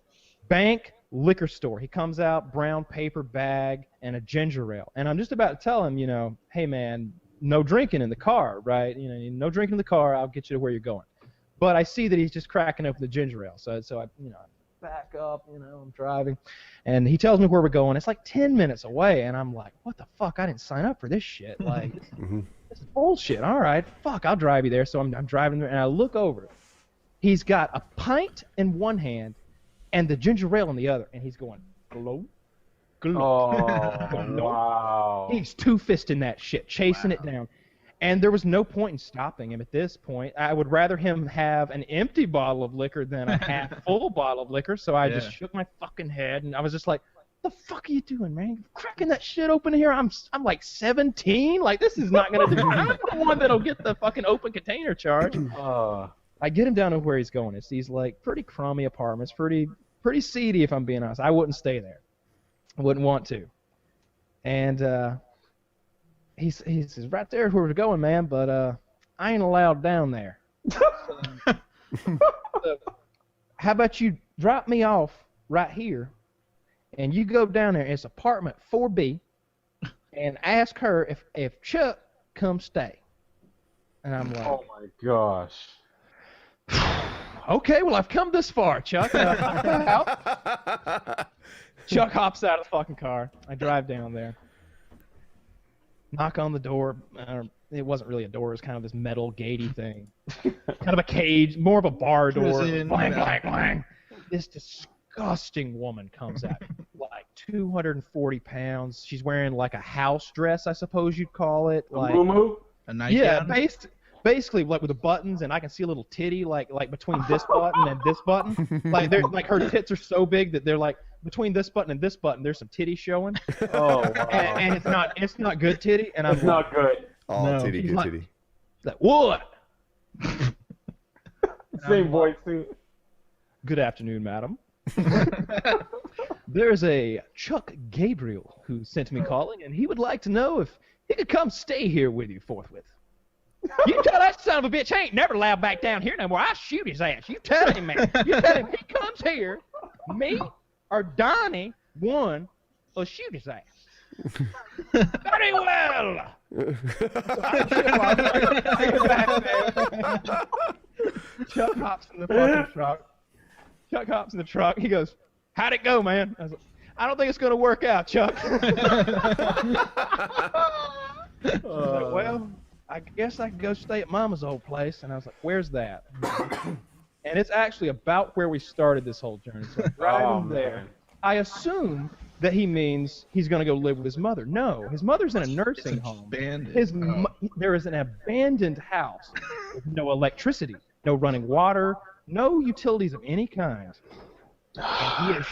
Q: Bank, liquor store. He comes out, brown paper bag, and a ginger ale. And I'm just about to tell him, hey, man, no drinking in the car, right? No drinking in the car. I'll get you to where you're going. But I see that he's just cracking open the ginger ale. So I back up, I'm driving. And he tells me where we're going. It's like 10 minutes away. And I'm like, what the fuck? I didn't sign up for this shit. Like, this is bullshit. All right, fuck, I'll drive you there. So I'm driving there, and I look over. He's got a pint in one hand and the ginger ale in the other. And he's going, glow, glow.
P: Oh, wow.
Q: He's two-fisting that shit, chasing it down. And there was no point in stopping him at this point. I would rather him have an empty bottle of liquor than a half-full bottle of liquor. So I just shook my fucking head, and I was just like, "What the fuck are you doing, man? You're cracking that shit open here. I'm like 17. Like, this is not gonna do. I'm the one that'll get the fucking open container charge." I get him down to where he's going. It's these like pretty crummy apartments, pretty seedy if I'm being honest. I wouldn't stay there. I wouldn't want to. And he says, right there where we're going, man, but I ain't allowed down there. So, how about you drop me off right here, and you go down there. It's apartment 4B, and ask her if Chuck comes stay. And I'm like,
P: oh my gosh.
A: Okay, well, I've come this far, Chuck. Chuck hops out of the fucking car. I drive down there. Knock on the door. It wasn't really a door. It was kind of this metal gatey thing. Kind of a cage, more of a bar door.
H: Prison,
A: Blang, blang, blang. This disgusting woman comes out, like 240 pounds. She's wearing like a house dress, I suppose you'd call it. Like,
H: a nightgown?
A: yeah, basically like with the buttons, and I can see a little titty like between this button and this button. Like they're like her tits are so big that they're like between this button and this button. There's some titty showing.
P: Oh, wow.
A: and it's not good titty. And I'm
P: It's not good.
R: All
A: No.
R: titty,
A: He's
R: good
A: like-
R: titty.
A: like, what?
P: Same voice too.
A: Good afternoon, madam. There's a Chuck Gabriel who sent me calling, and he would like to know if he could come stay here with you forthwith. You tell that son of a bitch he ain't never allowed back down here no more. I'll shoot his ass. You tell him, man. You tell him he comes here, me or Donnie, one, will shoot his ass. Very well. Chuck hops in the fucking truck. Chuck hops in the truck. He goes, "How'd it go, man?" I was like, "I don't think it's gonna work out, Chuck." I was like, "Well, I guess I could go stay at Mama's old place." And I was like, "Where's that?" And it's actually about where we started this whole journey. So I'm driving there.
P: Man.
A: I assume that he means he's going to go live with his mother. No, his mother's in a nursing home. There is an abandoned house with no electricity, no running water, no utilities of any kind. And he is,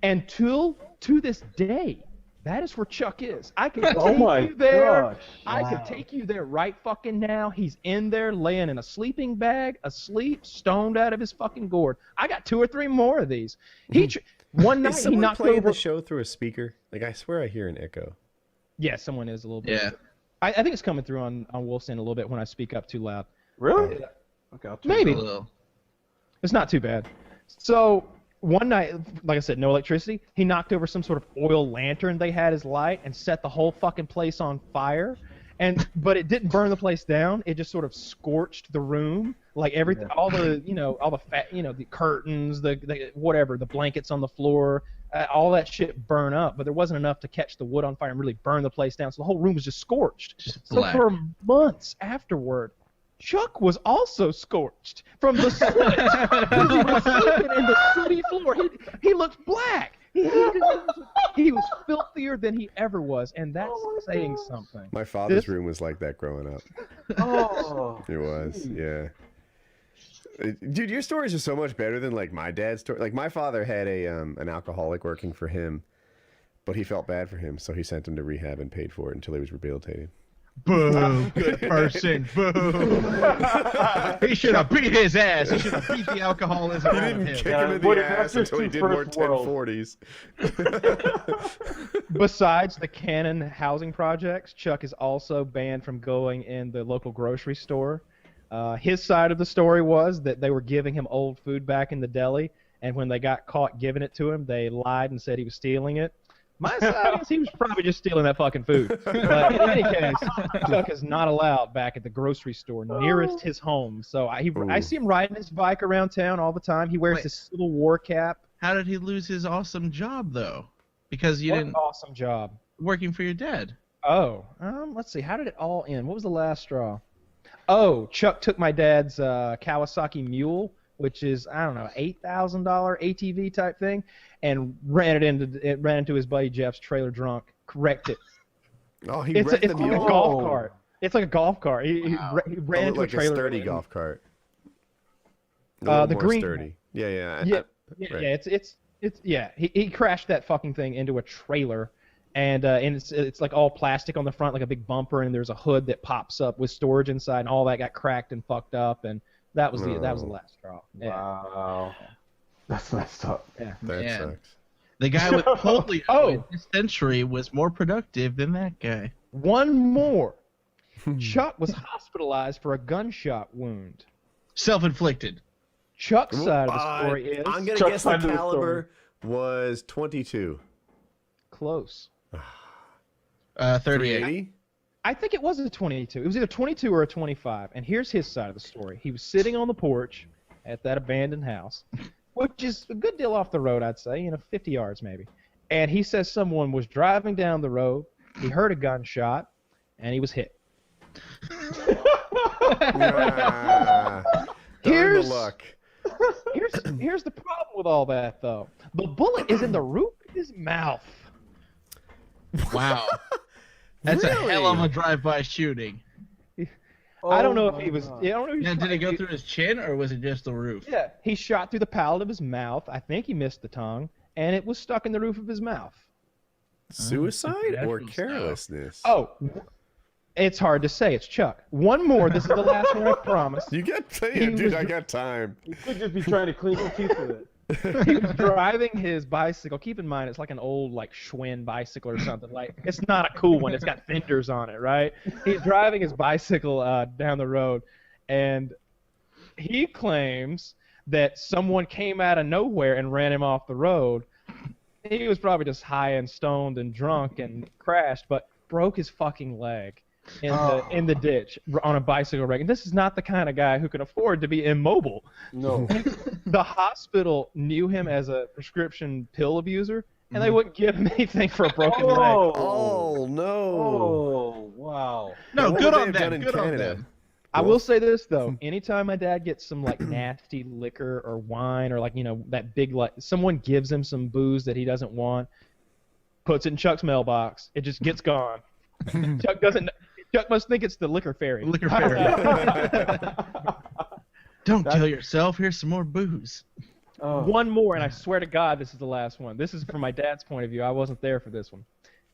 A: and to this day, that is where Chuck is. I can take you there.
P: gosh.
A: I could take you there right fucking now. He's in there laying in a sleeping bag, asleep, stoned out of his fucking gourd. I got 2 or 3 more of these. One night
R: Is
A: he
R: someone
A: knocked
R: playing
A: over.
R: the show through a speaker? Like, I swear I hear an echo.
A: Yeah, someone is a little bit.
H: Yeah.
A: I think it's coming through on Wolf's End a little bit when I speak up too loud.
P: Really? Okay, I'll turn
A: Maybe.
P: it up.
A: It's not too bad. So one night, like I said, no electricity. He knocked over some sort of oil lantern they had as light and set the whole fucking place on fire. But it didn't burn the place down. It just sort of scorched the room, like everything, all the the curtains, the whatever, the blankets on the floor, all that shit burn up. But there wasn't enough to catch the wood on fire and really burn the place down. So the whole room was just scorched. So
H: black.
A: for months afterward, Chuck was also scorched from the soot. He was sleeping in the sooty floor. He looked black. He was filthier than he ever was, and that's saying something.
R: My father's room was like that growing up.
P: Oh.
R: It was, yeah. Dude, your stories are so much better than like my dad's story. Like my father had an alcoholic working for him, but he felt bad for him, so he sent him to rehab and paid for it until he was rehabilitated.
H: Boo! Good person. Boo! He should have beat his ass. He should have beat the alcoholism
R: He
H: out of
R: didn't
H: him.
R: kick him in the ass until he did more 1040s.
A: Besides the Cannon housing projects, Chuck is also banned from going in the local grocery store. His side of the story was that they were giving him old food back in the deli, and when they got caught giving it to him, they lied and said he was stealing it. My side is he was probably just stealing that fucking food. But in any case, Chuck is not allowed back at the grocery store nearest his home. So I see him riding his bike around town all the time. He wears this Civil War cap.
H: How did he lose his awesome job though? Because you
A: What
H: didn't
A: awesome job.
H: working for your dad.
A: Oh, let's see. How did it all end? What was the last straw? Oh, Chuck took my dad's Kawasaki Mule, which is, I don't know, $8,000 ATV type thing, and ran into his buddy Jeff's trailer drunk, wrecked it.
R: Oh, he
A: It's
R: wrecked
A: like
R: the
A: a
R: mule.
A: golf cart. It's like a golf cart. He ran into
R: like
A: a trailer.
R: a sturdy
A: and-
R: golf cart. A
A: The
R: little more
A: green
R: sturdy. Yeah.
A: Yeah,
R: right.
A: yeah. He crashed that fucking thing into a trailer, and it's like all plastic on the front, like a big bumper, and there's a hood that pops up with storage inside, and all that got cracked and fucked up, and that was the last straw. Yeah.
P: Wow. That's messed up.
A: Yeah.
R: That sucks.
H: The guy with polio in this century was more productive than that guy.
A: One more. Chuck was hospitalized for a gunshot wound.
H: Self-inflicted.
A: Chuck's side of the story is.
R: I'm gonna guess the caliber was 22.
A: Close.
H: 38.
A: I think it was a 22. It was either 22 or a 25. And here's his side of the story. He was sitting on the porch, at that abandoned house, which is a good deal off the road, I'd say, 50 yards maybe. And he says someone was driving down the road, he heard a gunshot, and he was hit. Here's the problem with all that, though. The bullet is in the roof of his mouth.
H: Wow. That's a
A: Really?
H: hell of a drive-by shooting.
A: I don't know if he was. I don't know if he
H: Now,
A: was
H: did it go
A: trying to-
H: through his chin or was it just the roof?
A: Yeah, he shot through the palate of his mouth. I think he missed the tongue, and it was stuck in the roof of his mouth.
R: Suicide or carelessness?
A: Oh, it's hard to say. It's Chuck. One more. This is the last one, I promise.
R: You got
A: He
R: dude.
A: was-
R: I got time.
P: You could just be trying to clean your teeth with it.
A: He was driving his bicycle. Keep in mind, it's like an old Schwinn bicycle or something. Like, it's not a cool one. It's got fenders on it, right? He's driving his bicycle down the road, and he claims that someone came out of nowhere and ran him off the road. He was probably just high and stoned and drunk and crashed, but broke his fucking leg in the ditch on a bicycle wreck. And this is not the kind of guy who can afford to be immobile.
P: No.
A: The hospital knew him as a prescription pill abuser, and they wouldn't give him anything for a broken leg.
R: Oh no!
P: Oh wow!
H: No,
R: What
H: good
R: would they
H: on
R: have
H: them.
R: done in
H: Good on
R: Canada?
H: them.
A: I will say this though: anytime my dad gets some nasty liquor or wine or that big someone gives him some booze that he doesn't want, puts it in Chuck's mailbox, it just gets gone. Chuck must think it's the liquor fairy.
H: Liquor fairy. Don't kill yourself. Here's some more booze.
A: One more, and I swear to God, this is the last one. This is from my dad's point of view. I wasn't there for this one.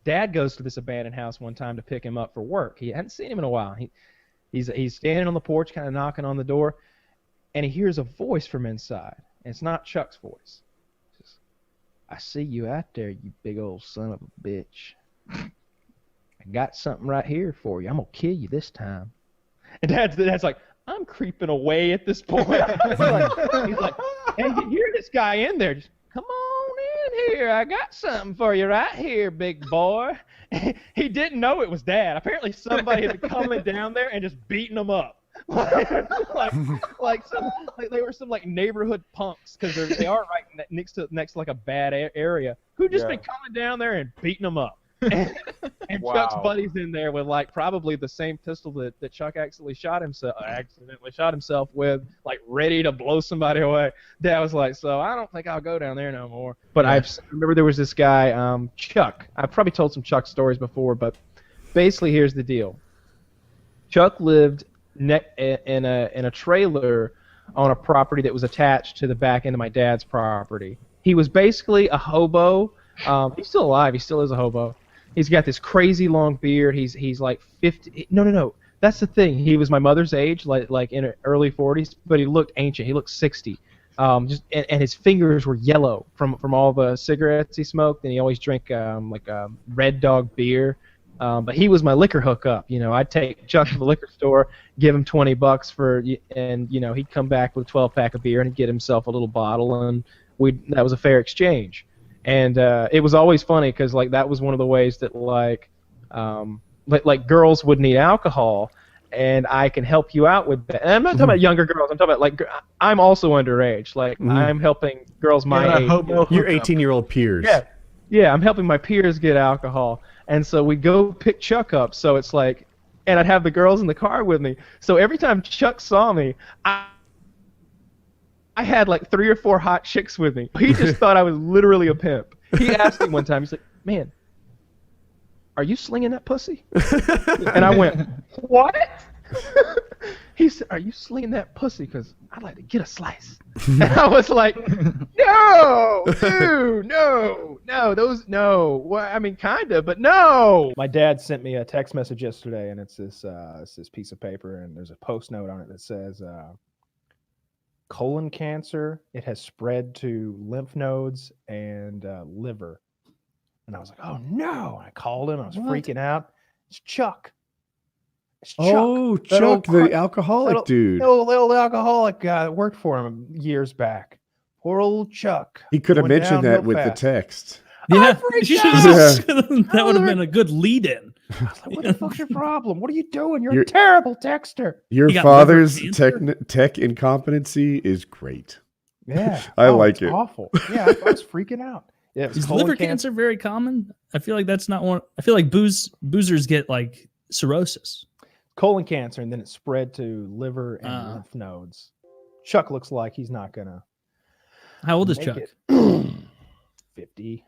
A: Dad goes to this abandoned house one time to pick him up for work. He hadn't seen him in a while. He's standing on the porch, kind of knocking on the door, and he hears a voice from inside. And it's not Chuck's voice. He says, "I see you out there, you big old son of a bitch. I got something right here for you. I'm gonna kill you this time." And Dad's like, I'm creeping away at this point. he's like, and you hear this guy in there, just come on in here. I got something for you right here, big boy. He didn't know it was Dad. Apparently somebody had been coming down there and just beating him up. like they were some neighborhood punks, because they are right next to a bad area, who just been coming down there and beating them up. And
P: Wow.
A: Chuck's buddy's in there with probably the same pistol that Chuck accidentally shot himself with, ready to blow somebody away. Dad was like, "So I don't think I'll go down there no more." But I remember there was this guy, Chuck. I've probably told some Chuck stories before, but basically here's the deal. Chuck lived in a trailer on a property that was attached to the back end of my dad's property. He was basically a hobo. He's still alive. He still is a hobo. He's got this crazy long beard. He's like 50. No. That's the thing. He was my mother's age, like in early 40s, but he looked ancient. He looked 60. And his fingers were yellow from all the cigarettes he smoked, and he always drank Red Dog beer. But he was my liquor hookup. I'd take Chuck to the liquor store, give him $20 and he'd come back with a 12-pack of beer and he'd get himself a little bottle, and that was a fair exchange. And it was always funny because that was one of the ways that girls would need alcohol, and I can help you out with that. And I'm not talking about younger girls. I'm talking about I'm also underage. I'm helping girls my age.
R: Your 18-year-old peers.
A: Yeah, I'm helping my peers get alcohol, and so we go pick Chuck up. So it's and I'd have the girls in the car with me. So every time Chuck saw me, I had 3 or 4 hot chicks with me. He just thought I was literally a pimp. He asked me one time, he's like, "Man, are you slinging that pussy?" And I went, "What?" He said, "Are you slinging that pussy? Because I'd like to get a slice." And I was like, "No, dude, no, no. Well, I mean, kind of, but no." My dad sent me a text message yesterday, and it's this piece of paper, and there's a post note on it that says, colon cancer, it has spread to lymph nodes and liver. And I was like, "Oh no." I called him. I was freaking out. It's Chuck. It's Chuck.
R: Oh, Chuck, the alcoholic dude.
A: The old alcoholic guy that worked for him years back. Poor old Chuck.
R: He could have
A: Went
R: mentioned
A: down
R: that
A: real
R: with
A: fast.
R: the text.
N: Yeah,
A: freaked
N: that
A: out.
N: would have been a good lead-in.
A: I was like, what the fuck's your problem? What are you doing? You're a terrible texter.
R: Your father's tech incompetency is great.
A: Yeah.
R: I like
A: it's
R: it.
A: Awful. Yeah, I was freaking out. Yeah, it was
S: Is
A: colon
S: liver cancer very common? I feel like that's not one. I feel like boozers get like cirrhosis.
A: Colon cancer, and then it spread to liver and lymph nodes. Chuck looks like he's not gonna.
S: How old is
A: make
S: Chuck?
A: it. 50,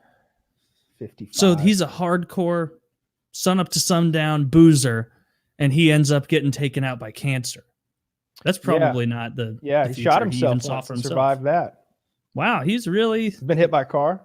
A: 55.
S: So he's a hardcore sun up to sundown boozer, and he ends up getting taken out by cancer. That's probably not the
A: Yeah,
S: the
A: he shot
S: future
A: himself
S: even saw
A: once
S: for
A: and
S: himself.
A: survived that.
S: Wow, he's really
A: been hit by a car.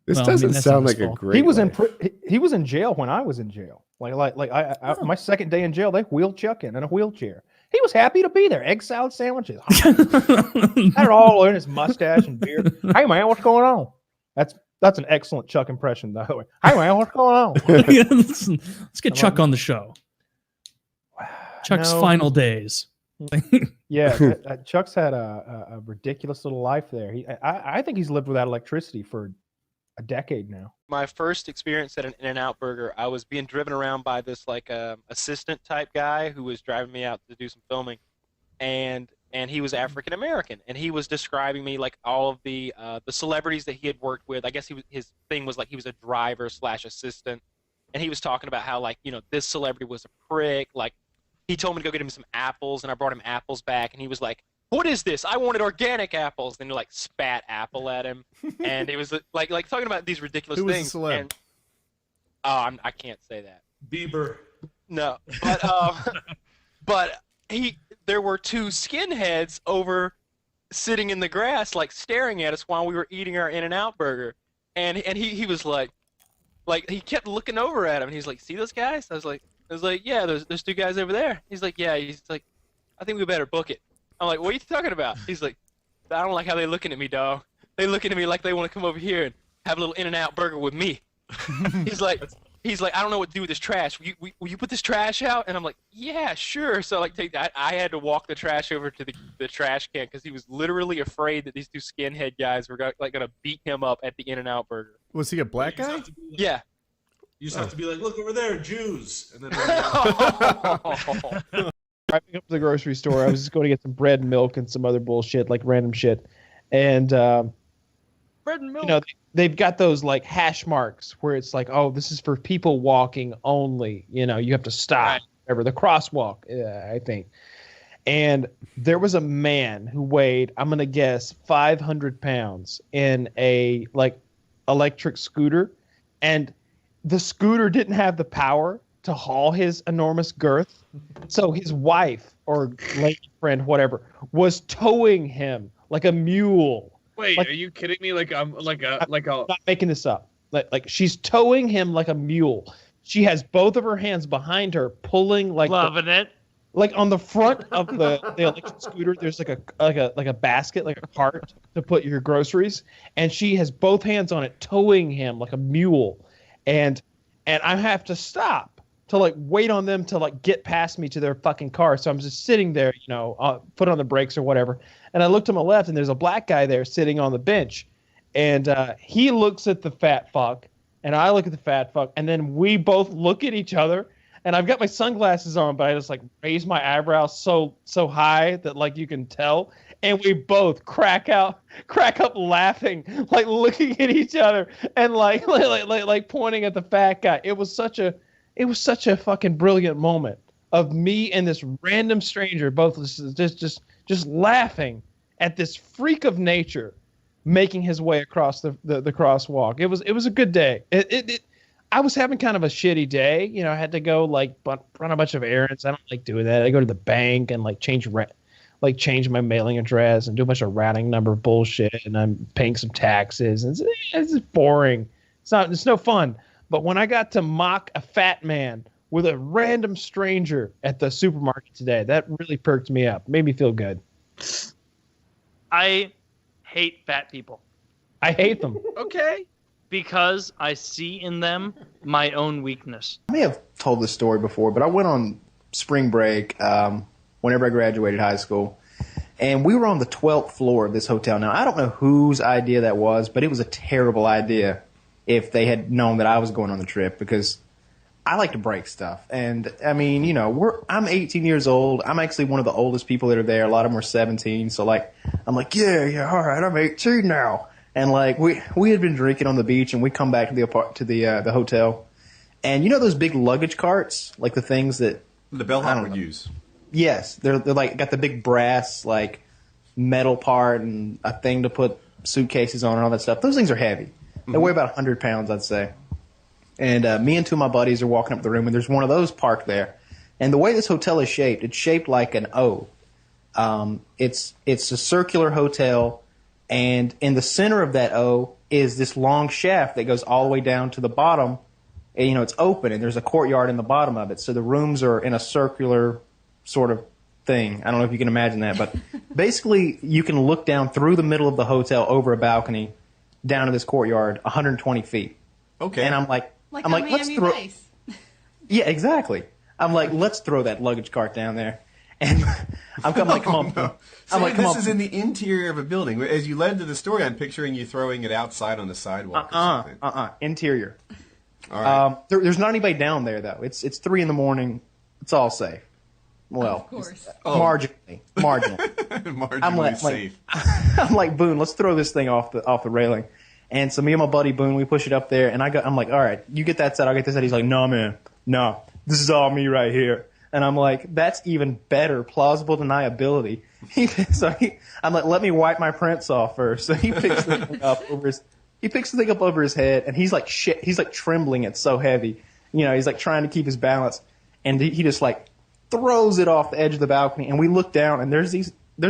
R: This
S: Well, I mean,
R: doesn't
S: that's
R: sound
S: not
R: like
S: his
R: a
S: fault.
R: great.
A: He was
R: life.
A: he was in jail when I was in jail. My second day in jail, they wheeled Chuck in a wheelchair. He was happy to be there. Egg salad sandwiches. Had it all in his mustache and beard. Hey man, what's going on? That's an excellent Chuck impression, by the way. Hey man, what's going on?
S: Let's get Chuck on the show. Chuck's
A: No.
S: final days.
A: Yeah, Chuck's had a ridiculous little life there. I think he's lived without electricity for a decade now.
L: My first experience at an In-N-Out Burger, I was being driven around by this assistant type guy who was driving me out to do some filming, and he was African American, and he was describing me like all of the celebrities that he had worked with. I guess his thing was like he was a driver / assistant, and he was talking about how this celebrity was a prick. Like he told me to go get him some apples, and I brought him apples back, and he was like, "What is this? I wanted organic apples." Then you spat apple at him, and it was like talking about these ridiculous
C: Who was the
L: things.
C: celeb?
L: And, I can't say that.
T: Bieber.
L: No, but there were two skinheads over sitting in the grass, staring at us while we were eating our In-N-Out burger, and he was like he kept looking over at him, and he's like, "See those guys?" I was like, "Yeah, there's two guys over there." He's like, "Yeah." He's like, "I think we better book it." I'm like, "What are you talking about?" He's like, "I don't like how they looking at me, dog. They looking at me like they want to come over here and have a little In-N-Out burger with me." He's like, "I don't know what to do with this trash. Will you put this trash out?" And I'm like, "Yeah, sure." So I had to walk the trash over to the trash can because he was literally afraid that these two skinhead guys were gonna beat him up at the In-N-Out burger.
C: Was he a black guy?
L: Yeah.
T: You just have to be like, "Look over there, Jews," and then.
A: Driving up to the grocery store, I was just going to get some bread and milk and some other bullshit, like random shit. And,
S: bread and milk.
A: They've got those hash marks where it's like, oh, this is for people walking only. You have to stop.
L: Right.
A: Whatever, the crosswalk, I think. And there was a man who weighed, I'm going to guess, 500 pounds in a electric scooter. And the scooter didn't have the power to haul his enormous girth. So his wife or lady friend, whatever, was towing him like a mule.
W: Wait, are you kidding me? I'm
A: not making this up. Like she's towing him like a mule. She has both of her hands behind her, pulling
I: loving it.
A: Like on the front of the electric scooter, there's like a basket, like a cart to put your groceries, and she has both hands on it, towing him like a mule, and I have to stop to wait on them to get past me to their fucking car. So I'm just sitting there, put on the brakes or whatever. And I look to my left, and there's a black guy there sitting on the bench, and he looks at the fat fuck, and I look at the fat fuck, and then we both look at each other. And I've got my sunglasses on, but I just raise my eyebrows so high that you can tell, and we both crack up laughing, looking at each other and like pointing at the fat guy. It was such a fucking brilliant moment of me and this random stranger both just laughing at this freak of nature making his way across the crosswalk. It was a good day. I was having kind of a shitty day. I had to go run a bunch of errands. I don't like doing that. I go to the bank and change my mailing address and do a bunch of routing number bullshit, and I'm paying some taxes. And it's just boring. It's no fun. But when I got to mock a fat man with a random stranger at the supermarket today, that really perked me up. Made me feel good.
I: I hate fat people.
A: I hate them.
I: Okay. Because I see in them my own weakness.
X: I may have told this story before, but I went on spring break whenever I graduated high school, and we were on the 12th floor of this hotel. Now, I don't know whose idea that was, but it was a terrible idea if they had known that I was going on the trip, because I like to break stuff. And I mean, you know, I'm 18 years old. I'm actually one of the oldest people that are there. A lot of them are 17. So like, I'm like, yeah, all right, I'm 18 now. And like, we had been drinking on the beach, and we come back to the hotel. And you know those big luggage carts, like the things that
E: the bellhop would use.
X: Yes, they're like got the big brass like metal part and a thing to put suitcases on and all that stuff. Those things are heavy. They weigh about 100 pounds, I'd say. And me and two of my buddies are walking up the room, and there's one of those parked there. And the way this hotel is shaped, it's shaped like an O. It's a circular hotel, and in the center of that O is this long shaft that goes all the way down to the bottom. And, you know, it's open, and there's a courtyard in the bottom of it. So the rooms are in a circular sort of thing. I don't know if you can imagine that, but basically you can look down through the middle of the hotel over a balcony down to this courtyard, 120 feet.
E: Okay.
X: And I'm like, let's
J: Miami
X: throw.
J: Vice.
X: Yeah, exactly. I'm like, let's throw that luggage cart down there. And I'm like, come on.
E: No.
X: I'm like, come
E: this
X: on.
E: is in the interior of a building. As you led to the story, I'm picturing you throwing it outside on the sidewalk.
X: Interior.
E: All right.
X: There's not anybody down there though. It's 3 a.m. It's all safe. Well,
J: of course.
X: Marginally.
E: Marginally safe.
X: I'm like, Boone, let's throw this thing off the railing. And so me and my buddy Boone, we push it up there, and I'm like, all right, you get that side, I'll get this side. He's like, no, man, no, this is all me right here. And I'm like, that's even better, plausible deniability. I'm like, let me wipe my prints off first. So he picks the thing up over his head, and he's like, shit, he's like trembling. It's so heavy, you know. He's like trying to keep his balance, and he just like throws it off the edge of the balcony. And we look down, and there's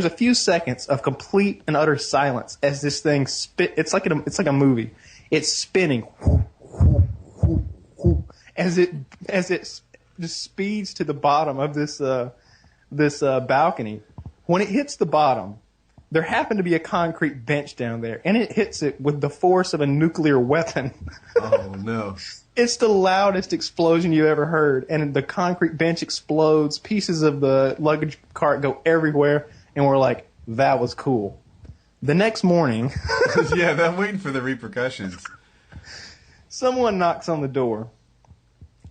X: a few seconds of complete and utter silence as this thing it's like a movie. It's spinning as it just speeds to the bottom of this balcony. When it hits the bottom, there happened to be a concrete bench down there, and it hits it with the force of a nuclear weapon.
E: Oh no.
X: It's the loudest explosion you ever heard, and the concrete bench explodes. Pieces of the luggage cart go everywhere. And we're like, that was cool. The next morning...
E: Yeah, I'm waiting for the repercussions.
X: Someone knocks on the door.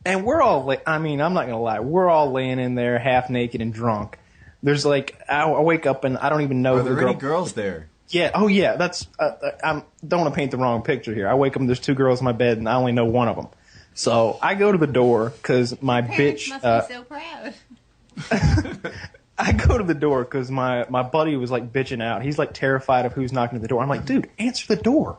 X: And we're all... I'm not going to lie. We're all laying in there half naked and drunk. There's like... I wake up and I don't even know...
E: Are there any girls there?
X: Yeah. Oh, yeah. That's... I don't want to paint the wrong picture here. I wake up and there's 2 girls in my bed and I only know one of them. So I go to the door because my
J: Parents
X: bitch...
J: must be so proud.
X: I go to the door because my buddy was like bitching out. He's like terrified of who's knocking at the door. I'm like, dude, answer the door.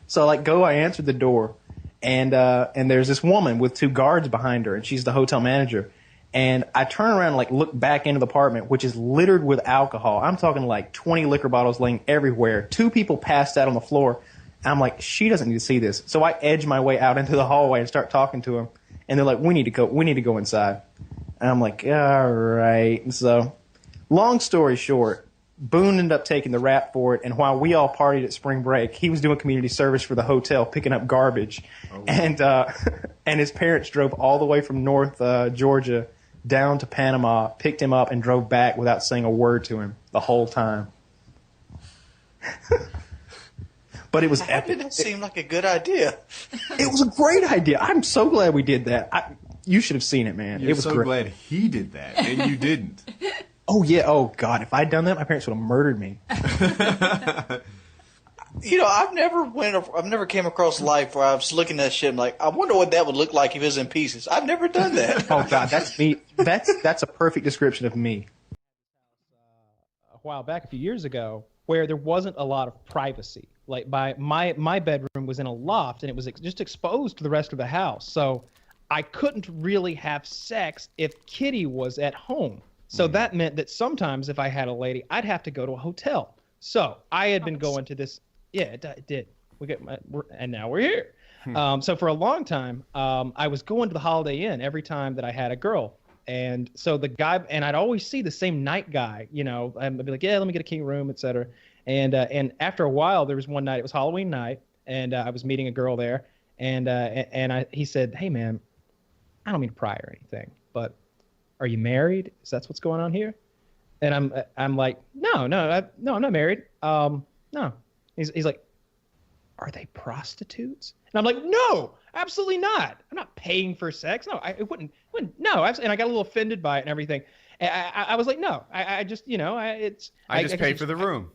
X: So I answered the door, and there's this woman with 2 guards behind her, and she's the hotel manager. And I turn around and like look back into the apartment, which is littered with alcohol. I'm talking like 20 liquor bottles laying everywhere. 2 people passed out on the floor. I'm like, she doesn't need to see this. So I edge my way out into the hallway and start talking to them. And they're like, we need to go inside. And I'm like, all right. And so, long story short, Boone ended up taking the rap for it, and while we all partied at spring break, he was doing community service for the hotel, picking up garbage. Oh. And his parents drove all the way from North Georgia down to Panama, picked him up, and drove back without saying a word to him the whole time. But it was
K: That
X: epic.
K: didn't seem like a good idea.
X: It was a great idea. I'm so glad we did that. You should have seen it, man.
E: You're
X: it was
E: so
X: great.
E: glad he did that, and you didn't.
X: Oh, yeah. Oh, God. If I'd done that, my parents would have murdered me.
K: You know, I've never came across life where I was looking at that shit and like, I wonder what that would look like if it was in pieces. I've never done that.
X: Oh, God. That's me. That's a perfect description of me.
A: A while back, a few years ago, where there wasn't a lot of privacy. Like my bedroom was in a loft, and it was just exposed to the rest of the house. So I couldn't really have sex if Kitty was at home. So that meant that sometimes if I had a lady, I'd have to go to a hotel. So I had been going to this. Yeah, it did. And now we're here. So for a long time, I was going to the Holiday Inn every time that I had a girl. And so the guy, and I'd always see the same night guy, you know, I'd be like, yeah, let me get a king room, etc. And after a while, there was one night, it was Halloween night, and I was meeting a girl there, and he said, hey man, I don't mean to pry or anything, but are you married? Is that what's going on here? And I'm like, no, I'm not married. No. He's like, are they prostitutes? And I'm like, no, absolutely not. I'm not paying for sex. No, I wouldn't. No, and I got a little offended by it and everything. I was like, no, I just, I
E: just pay for the room.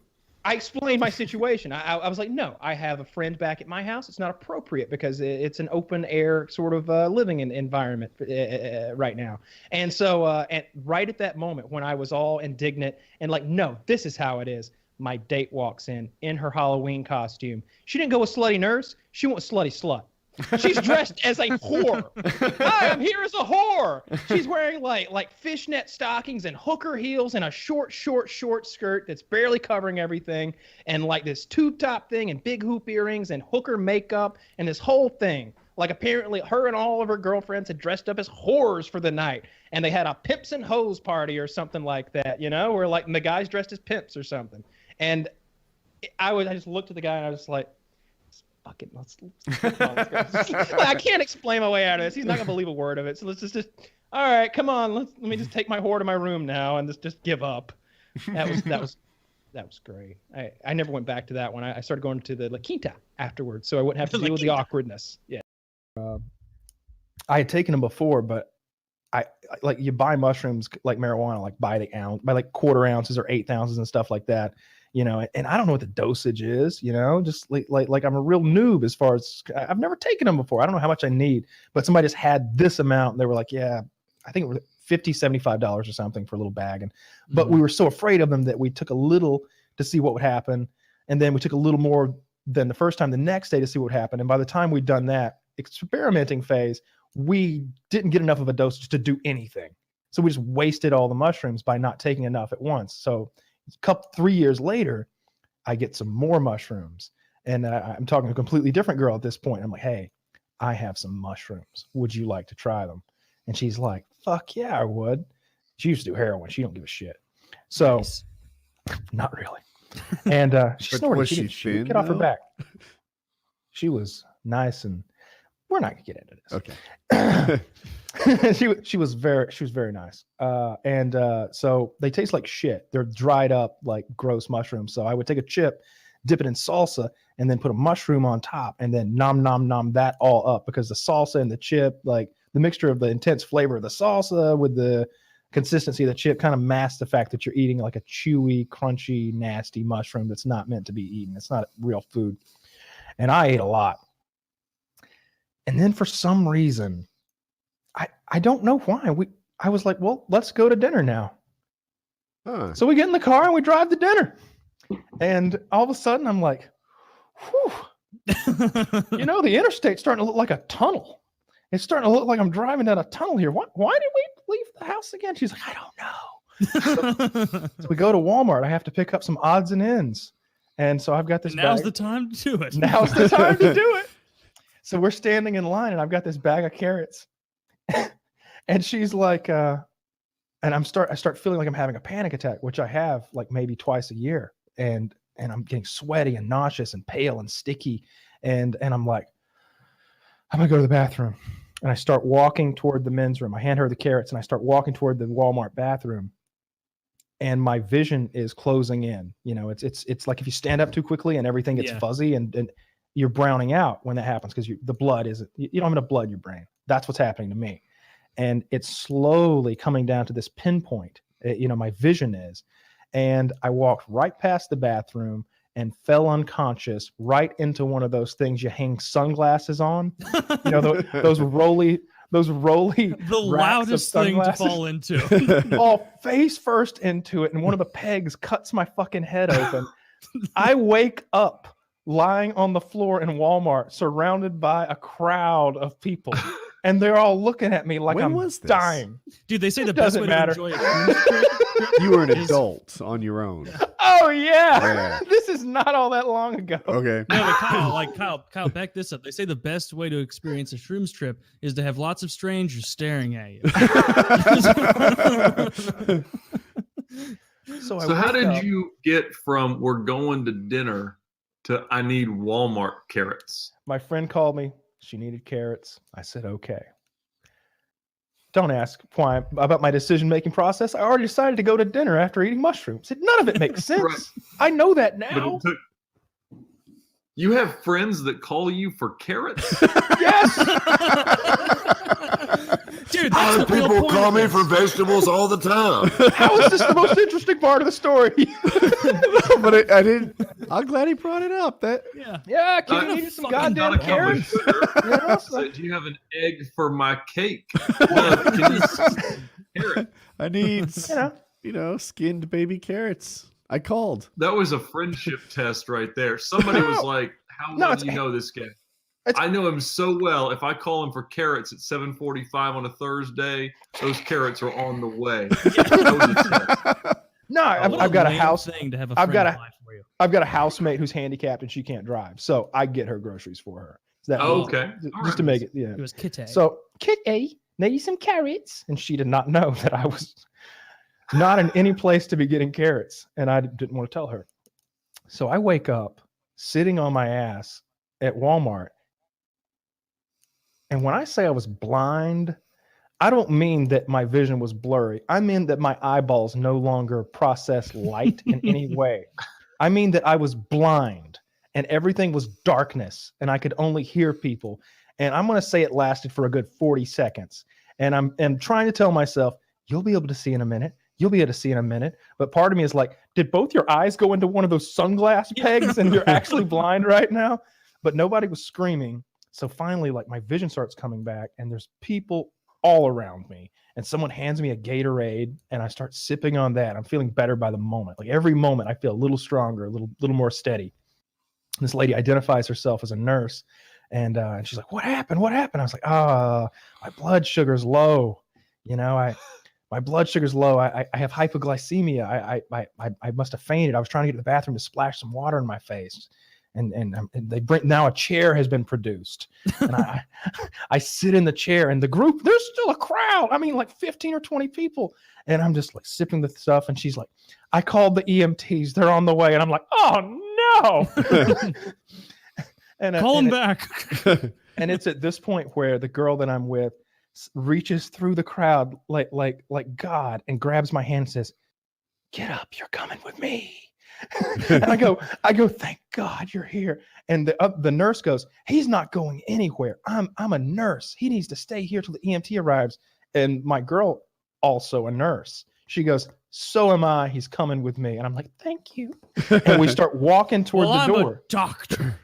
A: I explained my situation. I was like, no, I have a friend back at my house. It's not appropriate because it's an open air sort of living environment right now. And so and right at that moment when I was all indignant and like, no, this is how it is. My date walks in her Halloween costume. She didn't go with slutty nurse. She went with slutty slut. She's dressed as a whore. Hi, I'm here as a whore. She's wearing like fishnet stockings and hooker heels and a short skirt that's barely covering everything, and like this tube top thing and big hoop earrings and hooker makeup and this whole thing. Like apparently her and all of her girlfriends had dressed up as whores for the night, and they had a pimps and hoes party or something like that, where like the guys dressed as pimps or something. And I just looked at the guy and I was like, fucking let's go. I can't explain my way out of this. He's not gonna believe a word of it. So let's just all right, come on. Let me just take my whore to my room now and just give up. That was great. I never went back to that one. I started going to the La Quinta afterwards, so I wouldn't have to deal with the awkwardness. Yeah. I had taken them before, but I like you buy mushrooms like marijuana, like by the ounce, by like quarter ounces or 1/8 ounces and stuff like that. And I don't know what the dosage is, just like I'm a real noob as far as I've never taken them before. I don't know how much I need, but somebody just had this amount and they were like, yeah, I think it was $50, $75 or something for a little bag. But we were so afraid of them that we took a little to see what would happen. And then we took a little more than the first time the next day to see what would happen. And by the time we'd done that experimenting phase, we didn't get enough of a dosage to do anything. So we just wasted all the mushrooms by not taking enough at once. So 3 years later, I get some more mushrooms, and I'm talking to a completely different girl at this point. I'm like, hey, I have some mushrooms. Would you like to try them? And she's like, fuck yeah, I would. She used to do heroin. She don't give a shit. So, not really. And she snorted.
R: Was she thin,
A: get off her back. She was nice, and we're not gonna get into this.
R: Okay.
A: she was very nice. So they taste like shit. They're dried up like gross mushrooms. So I would take a chip, dip it in salsa, and then put a mushroom on top, and then nom that all up, because the salsa and the chip, like the mixture of the intense flavor of the salsa with the consistency of the chip, kind of masks the fact that you're eating like a chewy, crunchy, nasty mushroom that's not meant to be eaten. It's not real food. And I ate a lot. And then for some reason, I don't know why. I was like, well, let's go to dinner now.
R: Huh.
A: So we get in the car and we drive to dinner. And all of a sudden I'm like, whew, the interstate's starting to look like a tunnel. It's starting to look like I'm driving down a tunnel here. Why did we leave the house again? She's like, I don't know. So we go to Walmart. I have to pick up some odds and ends. And so I've got this
S: Now's
A: bag.
S: the time to do it.
A: Now's the time to do it. So we're standing in line and I've got this bag of carrots. And she's like, and I start feeling like I'm having a panic attack, which I have like maybe twice a year. And I'm getting sweaty and nauseous and pale and sticky. And I'm like, I'm gonna go to the bathroom. And I start walking toward the men's room. I hand her the carrots and I start walking toward the Walmart bathroom. And my vision is closing in. It's like if you stand up too quickly and everything gets fuzzy and you're browning out when that happens, because the blood isn't, you don't have enough blood in your brain. That's what's happening to me. And it's slowly coming down to this pinpoint, my vision is. And I walked right past the bathroom and fell unconscious right into one of those things you hang sunglasses on. Those rolly
S: the loudest thing to fall into.
A: All face first into it, and one of the pegs cuts my fucking head open. I wake up lying on the floor in Walmart, surrounded by a crowd of people. And they're all looking at me like I'm dying.
S: Dude, they say the best way to enjoy a cruise trip.
R: You were an adult on your own.
A: Oh yeah. This is not all that long ago.
R: Okay.
S: No, but Kyle, back this up. They say the best way to experience a shrooms trip is to have lots of strangers staring at you.
D: So how did you get from we're going to dinner to I need Walmart carrots?
A: My friend called me. She needed carrots. I said, okay. Don't ask why about my decision-making process. I already decided to go to dinner after eating mushrooms. None of it makes sense. Right. I know that now.
D: You have friends that call you for carrots?
A: Yes.
N: Dude, that's the real
C: People
N: point
C: call
N: of
C: me
N: this.
C: for vegetables all the time.
A: How is this the most interesting part of the story?
O: But I didn't. I'm glad he brought it up. That
A: Yeah,
D: Not-
A: can you need some
D: not
A: goddamn
D: a cup of
A: carrots?
D: sugar.
A: You know,
D: So, do you have an egg for my cake? No, can you carrot?
O: I need,
A: You know.
O: skinned baby carrots. I called.
D: That was a friendship test right there. Somebody was like, "How well do you know this guy?" I know him so well. If I call him for carrots at 7:45 on a Thursday, those carrots are on the way. That was a test.
A: No, I've got a house.
S: thing to have a
A: I've got
S: friend
A: a
S: lie for you.
A: I've got a housemate who's handicapped and she can't drive, so I get her groceries for her. So that
D: Oh,
A: means-
D: okay.
A: just
D: All
A: to
D: right.
A: make it, yeah.
S: It was Kitty.
A: So Kitty, need some carrots, and she did not know that I was not in any place to be getting carrots, and I didn't want to tell her. So I wake up sitting on my ass at Walmart, and when I say I was blind, I don't mean that my vision was blurry. I mean that my eyeballs no longer process light in any way. I mean that I was blind and everything was darkness and I could only hear people. And I'm going to say it lasted for a good 40 seconds. And I'm trying to tell myself, you'll be able to see in a minute. You'll be able to see in a minute. But part of me is like, did both your eyes go into one of those sunglass pegs and you're actually blind right now? But nobody was screaming. So finally, like my vision starts coming back and there's people all around me. And someone hands me a Gatorade and I start sipping on that. I'm feeling better by the moment. Like every moment I feel a little stronger, a little more steady. And this lady identifies herself as a nurse. And she's like, what happened? What happened? I was like, my blood sugar's low. You know, my blood sugar's low. I have hypoglycemia. I must have fainted. I was trying to get to the bathroom to splash some water in my face. And they bring, now a chair has been produced. And I sit in the chair and the group, there's still a crowd. I mean, like 15 or 20 people. And I'm just like sipping the stuff. And she's like, I called the EMTs. They're on the way. And I'm like, oh no. And
S: Call him back.
A: And it's at this point where the girl that I'm with reaches through the crowd like God and grabs my hand and says, get up, you're coming with me. And I go, thank God you're here. And the nurse goes, he's not going anywhere. I'm a nurse. He needs to stay here till the EMT arrives. And my girl, also a nurse, she goes, so am I. He's coming with me. And I'm like, thank you. And we start walking toward the door.
S: I'm a doctor.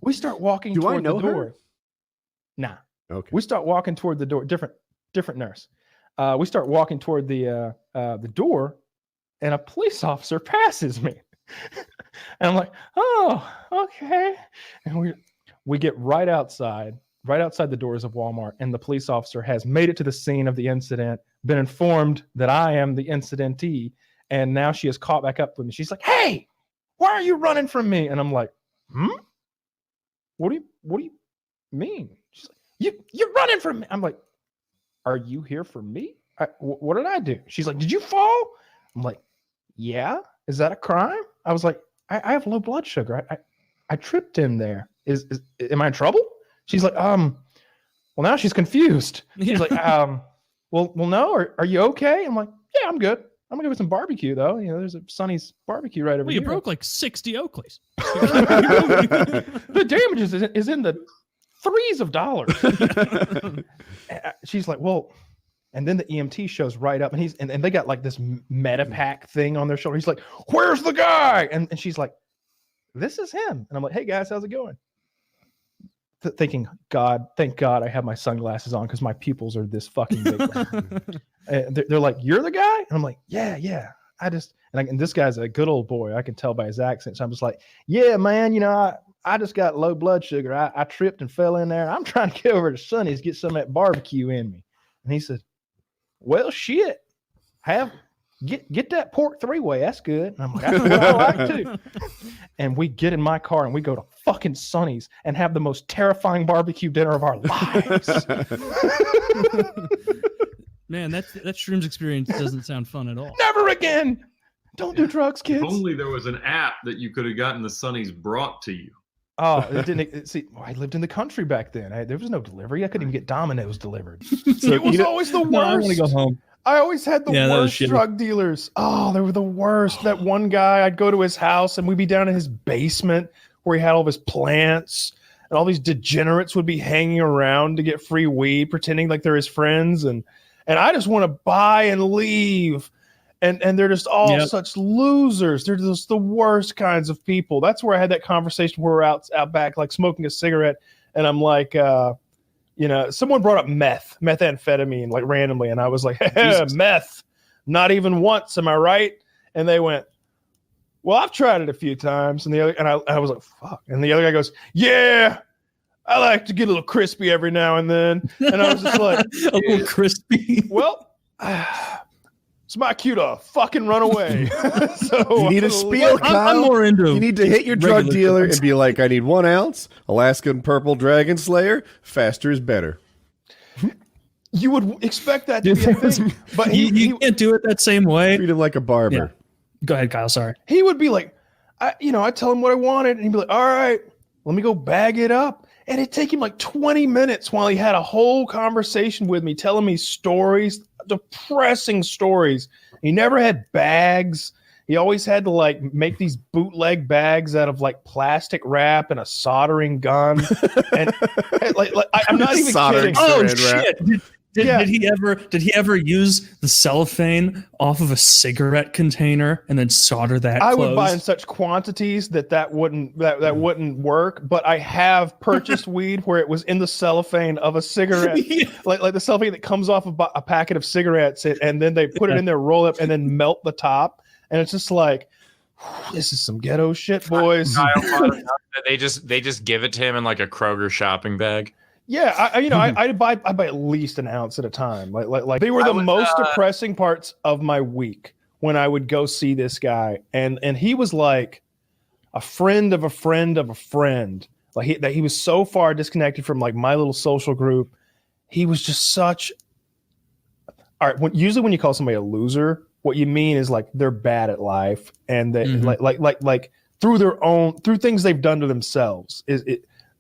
A: We start walking
O: Do I
A: toward
O: know
A: the
O: her?
A: door. Nah.
O: Okay.
A: We start walking toward the door. Different nurse. We start walking toward the door, and a police officer passes me. And I'm like, oh, okay. And we get right outside the doors of Walmart, and the police officer has made it to the scene of the incident, been informed that I am the incidentee, and now she has caught back up with me. She's like, hey, why are you running from me? And I'm like, what do you mean? She's like, you're running from me. I'm like, are you here for me? What did I do? She's like, did you fall? I'm like, yeah. Is that a crime? I was like, I have low blood sugar. I tripped in there. Am I in trouble? She's like, well, now she's confused. She's like, well, no. Are you okay? I'm like, yeah, I'm good. I'm gonna go with some barbecue though. You know, there's a Sonny's barbecue right over
S: Well,
A: here.
S: you broke like 60 Oakleys.
A: The damage is in the threes of dollars. She's like, well, and then the EMT shows right up, and and they got like this Medipack thing on their shoulder. He's like, where's the guy? And she's like, this is him. And I'm like, hey guys, how's it going? Thinking, thank God I have my sunglasses on because my pupils are this fucking big. And they're like, you're the guy? And I'm like, yeah. And this guy's a good old boy. I can tell by his accent. So I'm just like, yeah, man, you know, I just got low blood sugar. I tripped and fell in there. I'm trying to get over to Sonny's, get some of that barbecue in me. And he said, well, shit, get that pork three-way. That's good. And I'm like, that's what I like too. And we get in my car and we go to fucking Sonny's and have the most terrifying barbecue dinner of our lives.
S: Man, that shrooms experience doesn't sound fun at all.
A: Never again. Don't do drugs, kids.
D: If only there was an app that you could have gotten the Sonny's brought to you.
A: Oh, it didn't. See, I lived in the country back then. There was no delivery. I couldn't even get Domino's delivered. It was always the worst.
Q: No, I want to go home.
G: I always had the
S: Yeah, that was
G: worst
S: shitty.
G: drug dealers. Oh, they were the worst. That one guy, I'd go to his house and we'd be down in his basement where he had all of his plants, and all these degenerates would be hanging around to get free weed, pretending like they're his friends, and I just want to buy and leave. And they're just all such losers. They're just the worst kinds of people. That's where I had that conversation where we're out back, like smoking a cigarette, and I'm like, someone brought up methamphetamine, like randomly, and I was like, meth, not even once, am I right? And they went, well, I've tried it a few times, and I was like, fuck. And the other guy goes, yeah, I like to get a little crispy every now and then. And I was just like,
S: a little crispy.
G: Well, it's my cue to fucking run away. So
R: You need a spiel, Kyle.
S: I'm more into
R: You need to hit your drug
S: regular
R: dealer
S: drugs.
R: and be like, I need 1 ounce, Alaskan Purple Dragon Slayer, faster is better.
G: You would expect that to be a thing, but
S: you can't do it that same way.
R: Treat him like a barber.
S: Yeah. Go ahead, Kyle. Sorry.
G: he would be like, I tell him what I wanted, and he'd be like, all right, let me go bag it up. And it'd take him like 20 minutes while he had a whole conversation with me, telling me stories, depressing stories. He never had bags. He always had to like make these bootleg bags out of like plastic wrap and a soldering gun. And I'm not even
R: Soldering
G: kidding.
S: Oh
R: Saran wrap.
S: shit! Did he ever use the cellophane off of a cigarette container and then solder that?
G: I
S: closed?
G: would buy in such quantities that wouldn't work. But I have purchased weed where it was in the cellophane of a cigarette, like the cellophane that comes off a packet of cigarettes, and then they put it in there, roll it, and then melt the top, and it's just like, this is some ghetto shit, boys.
M: They just give it to him in like a Kroger shopping bag.
G: Yeah, I buy at least an ounce at a time. Like they were the most depressing parts of my week when I would go see this guy, and he was like a friend of a friend of a friend. Like he was so far disconnected from like my little social group. He was just such. All right, usually when you call somebody a loser, what you mean is like they're bad at life, and they like through things they've done to themselves.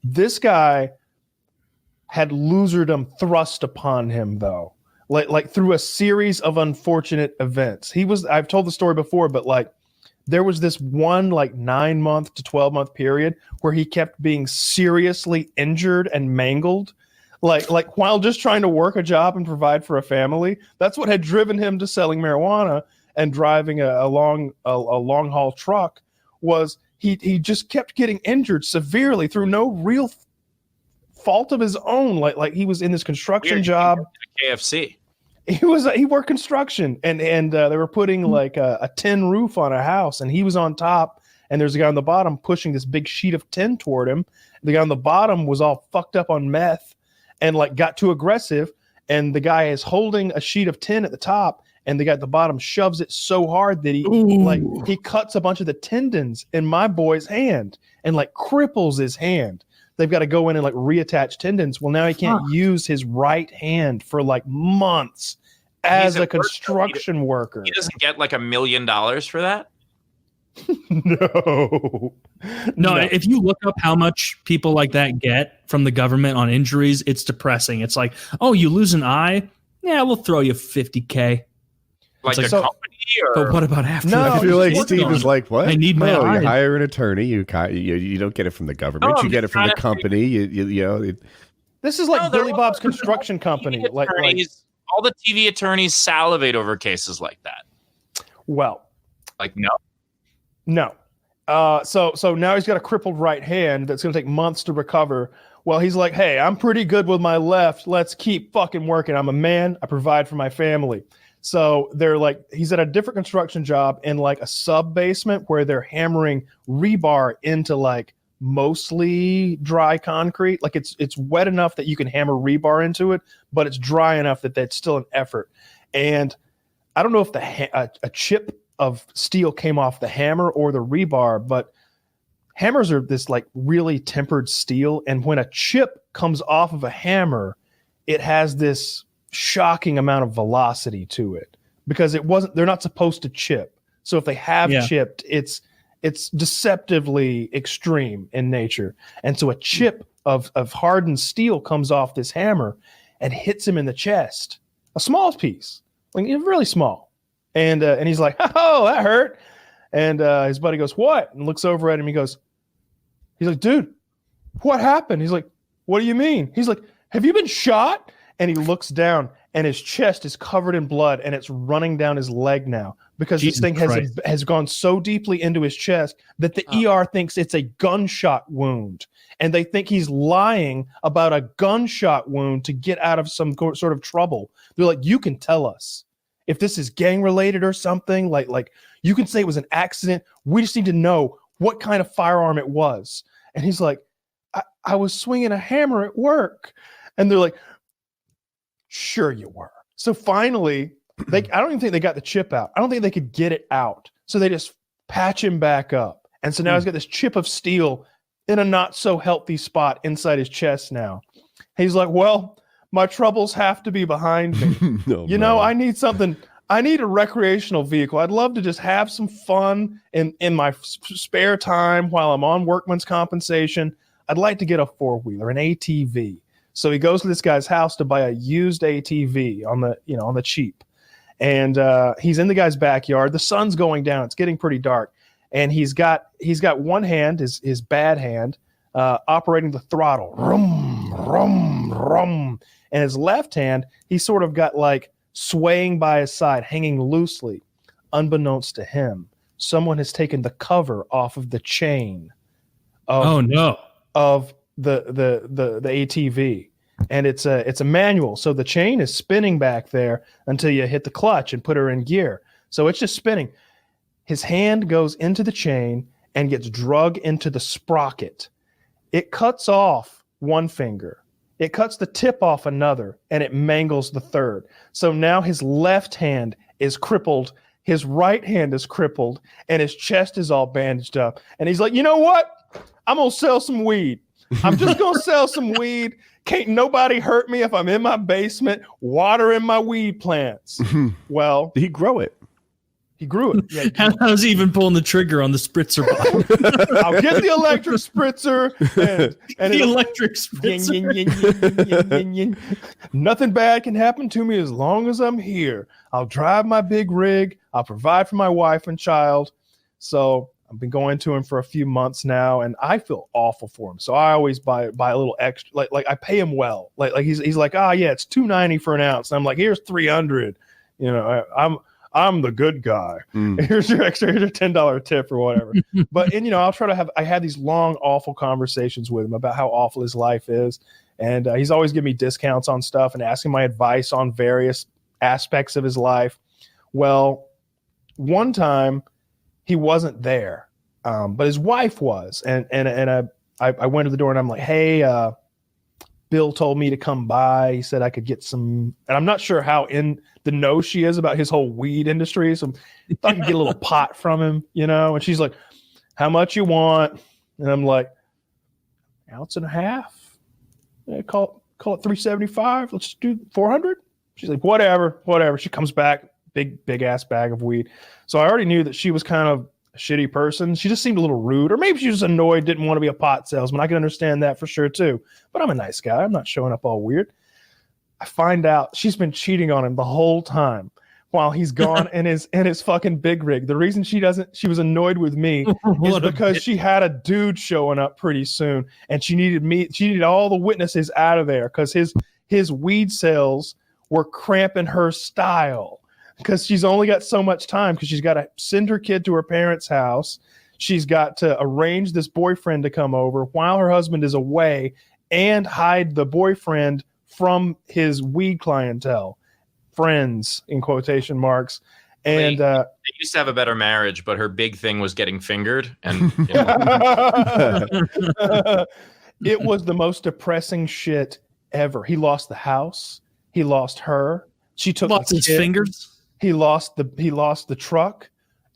G: This guy had loserdom thrust upon him, though, like through a series of unfortunate events. I've told the story before, but like there was this one like 9-month to 12-month period where he kept being seriously injured and mangled, like while just trying to work a job and provide for a family. That's what had driven him to selling marijuana and driving a long haul truck. Was he just kept getting injured severely through no real fault of his own. Like he was in this construction job.
M: KFC.
G: He worked construction, and they were putting like a tin roof on a house, and he was on top, and there's a guy on the bottom pushing this big sheet of tin toward him. The guy on the bottom was all fucked up on meth and like got too aggressive, and the guy is holding a sheet of tin at the top, and the guy at the bottom shoves it so hard that he cuts a bunch of the tendons in my boy's hand and like cripples his hand. They've got to go in and like reattach tendons. Well, now he can't use his right hand for like months as a construction worker.
M: He doesn't get like $1 million for that.
S: No, if you look up how much people like that get from the government on injuries, it's depressing. It's like, oh, you lose an eye? Yeah, we'll throw you $50K.
M: Like a company, or
S: but what about after?
R: I feel like Steve is like, what?
S: I need my eye.
R: You hire an attorney. You don't get it from the government. You get it from the company.
G: This is like Billy Bob's construction company. Like
M: all the TV attorneys salivate over cases like that.
G: Well,
M: like
G: no. So now he's got a crippled right hand that's going to take months to recover. Well, he's like, hey, I'm pretty good with my left. Let's keep fucking working. I'm a man. I provide for my family. So they're like, he's at a different construction job in like a sub basement where they're hammering rebar into like mostly dry concrete. Like it's wet enough that you can hammer rebar into it, but it's dry enough that that's still an effort. And I don't know if a chip of steel came off the hammer or the rebar, but hammers are this like really tempered steel. And when a chip comes off of a hammer, it has this shocking amount of velocity to it because they're not supposed to chip. So if they have chipped, it's deceptively extreme in nature. And so a chip of hardened steel comes off this hammer and hits him in the chest, a small piece, like really small. And he's like, oh, that hurt. And his buddy goes, what? And looks over at him. He's like, dude, what happened? He's like, what do you mean? He's like, have you been shot? And he looks down, and his chest is covered in blood, and it's running down his leg now because
S: Jesus
G: this thing has gone so deeply into his chest that the ER thinks it's a gunshot wound. And they think he's lying about a gunshot wound to get out of some sort of trouble. They're like, you can tell us if this is gang related or something. Like you can say it was an accident. We just need to know what kind of firearm it was. And he's like, I was swinging a hammer at work. And they're like, sure you were. So finally, I don't even think they got the chip out. I don't think they could get it out. So they just patch him back up. And so now he's got this chip of steel in a not so healthy spot inside his chest now. He's like, well, my troubles have to be behind me. I need something. I need a recreational vehicle. I'd love to just have some fun in my spare time while I'm on workman's compensation. I'd like to get a four-wheeler, an ATV. So he goes to this guy's house to buy a used ATV on the cheap. And he's in the guy's backyard. The sun's going down. It's getting pretty dark. And he's got one hand, his bad hand, operating the throttle. Rum, rum, rum. And his left hand, he's sort of got like swaying by his side, hanging loosely. Unbeknownst to him, someone has taken the cover off of the chain of the ATV. And it's a manual. So the chain is spinning back there until you hit the clutch and put her in gear. So it's just spinning. His hand goes into the chain and gets drug into the sprocket. It cuts off one finger. It cuts the tip off another, and it mangles the third. So now his left hand is crippled, his right hand is crippled, and his chest is all bandaged up. And he's like, you know what? I'm going to sell some weed. I'm just going to sell some weed. Can't nobody hurt me if I'm in my basement watering my weed plants. Well,
R: did he grow it?
G: He grew it. Yeah,
S: How's he even pulling the trigger on the spritzer bottle?
G: I'll get the electric spritzer. And
S: the electric spritzer.
G: Yin, yin, yin. Nothing bad can happen to me as long as I'm here. I'll drive my big rig. I'll provide for my wife and child. So I've been going to him for a few months now, and I feel awful for him. So I always buy a little extra. Like I pay him well. Like he's like, yeah, it's $2.90 for an ounce. And I'm like, here's $300. I'm the good guy. Here's your $10 tip or whatever. But I'll try to I had these long, awful conversations with him about how awful his life is. And he's always giving me discounts on stuff and asking my advice on various aspects of his life. Well, one time he wasn't there, but his wife was. And I went to the door and I'm like, hey, Bill told me to come by. He said I could get some, and I'm not sure how in the know she is about his whole weed industry. So I thought I could get a little pot from him, and she's like, how much you want? And I'm like, ounce and a half. Yeah, call it 375. Let's do 400. She's like, whatever. She comes back, big ass bag of weed. So I already knew that she was kind of a shitty person. She just seemed a little rude, or maybe she was annoyed, didn't want to be a pot salesman. I can understand that for sure too. But I'm a nice guy. I'm not showing up all weird. I find out she's been cheating on him the whole time while he's gone in his fucking big rig. The reason she was annoyed with me is because she had a dude showing up pretty soon, and she needed all the witnesses out of there because his weed sales were cramping her style. Because she's only got so much time, because she's got to send her kid to her parents' house. She's got to arrange this boyfriend to come over while her husband is away and hide the boyfriend from his weed clientele. Friends, in quotation marks. And
M: they used to have a better marriage, but her big thing was getting fingered. And
G: it was the most depressing shit ever. He lost the house. He lost her. She took
S: his fingers.
G: He lost the truck,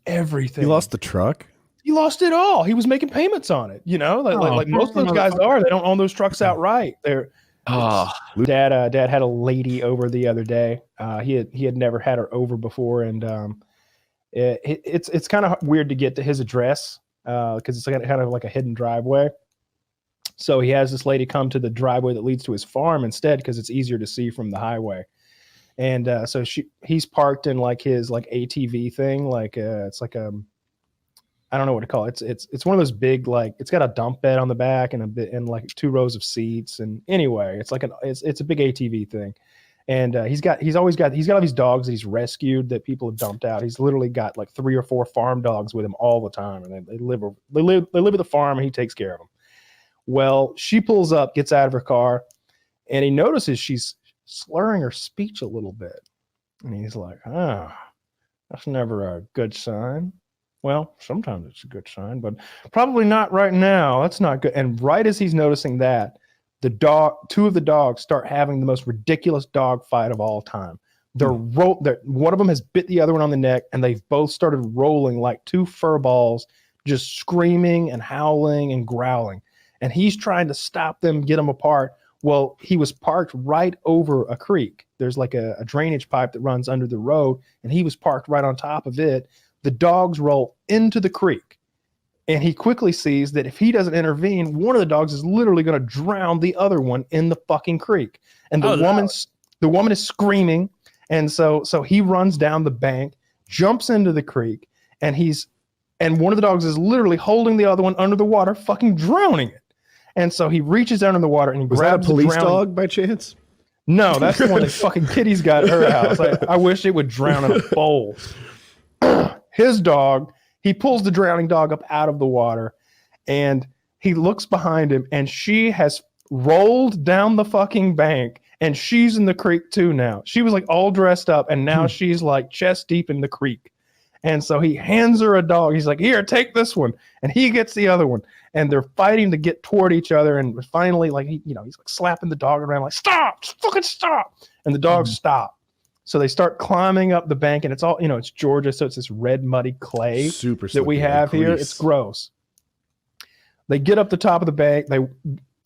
G: everything.
R: He lost the truck?
G: He lost it all. He was making payments on it, like most of those guys are. They don't own those trucks outright. Dad had a lady over the other day. He had never had her over before, and it's kind of weird to get to his address because it's kind of like a hidden driveway. So he has this lady come to the driveway that leads to his farm instead because it's easier to see from the highway. And so he's parked in like his like ATV thing, like it's like I don't know what to call it. It's one of those big, like, it's got a dump bed on the back and and like 2 rows of seats. And anyway, it's like it's a big ATV thing. And he's got all these dogs that he's rescued that people have dumped out. He's literally got like 3 or 4 farm dogs with him all the time, and they live at the farm, and he takes care of them. Well, she pulls up, gets out of her car, and he notices she's slurring her speech a little bit. And he's like, that's never a good sign. Well, sometimes it's a good sign, but probably not right now. That's not good. And right as he's noticing that, 2 of the dogs start having the most ridiculous dog fight of all time. One of them has bit the other one on the neck, and they've both started rolling like 2 fur balls, just screaming and howling and growling. And he's trying to stop them, get them apart. Well, he was parked right over a creek. There's like a drainage pipe that runs under the road, and he was parked right on top of it. The dogs roll into the creek, and he quickly sees that if he doesn't intervene, one of the dogs is literally going to drown the other one in the fucking creek. And the woman is screaming, and so he runs down the bank, jumps into the creek, and one of the dogs is literally holding the other one under the water, fucking drowning it. And so he reaches down in the water and he grabs
R: that a police dog by chance?
G: No, that's the one that fucking Kitty's got at her house. I wish it would drown in a bowl. His dog, he pulls the drowning dog up out of the water, and he looks behind him, and she has rolled down the fucking bank, and she's in the creek too now. She was like all dressed up, and now she's like chest deep in the creek. And so he hands her a dog. He's like, here, take this one. And he gets the other one. And they're fighting to get toward each other. And finally, like, he's like slapping the dog around, like, stop, fucking stop. And the dogs stop. So they start climbing up the bank, and it's all, it's Georgia. So it's this red, muddy clay that we have here. It's gross. They get up the top of the bank.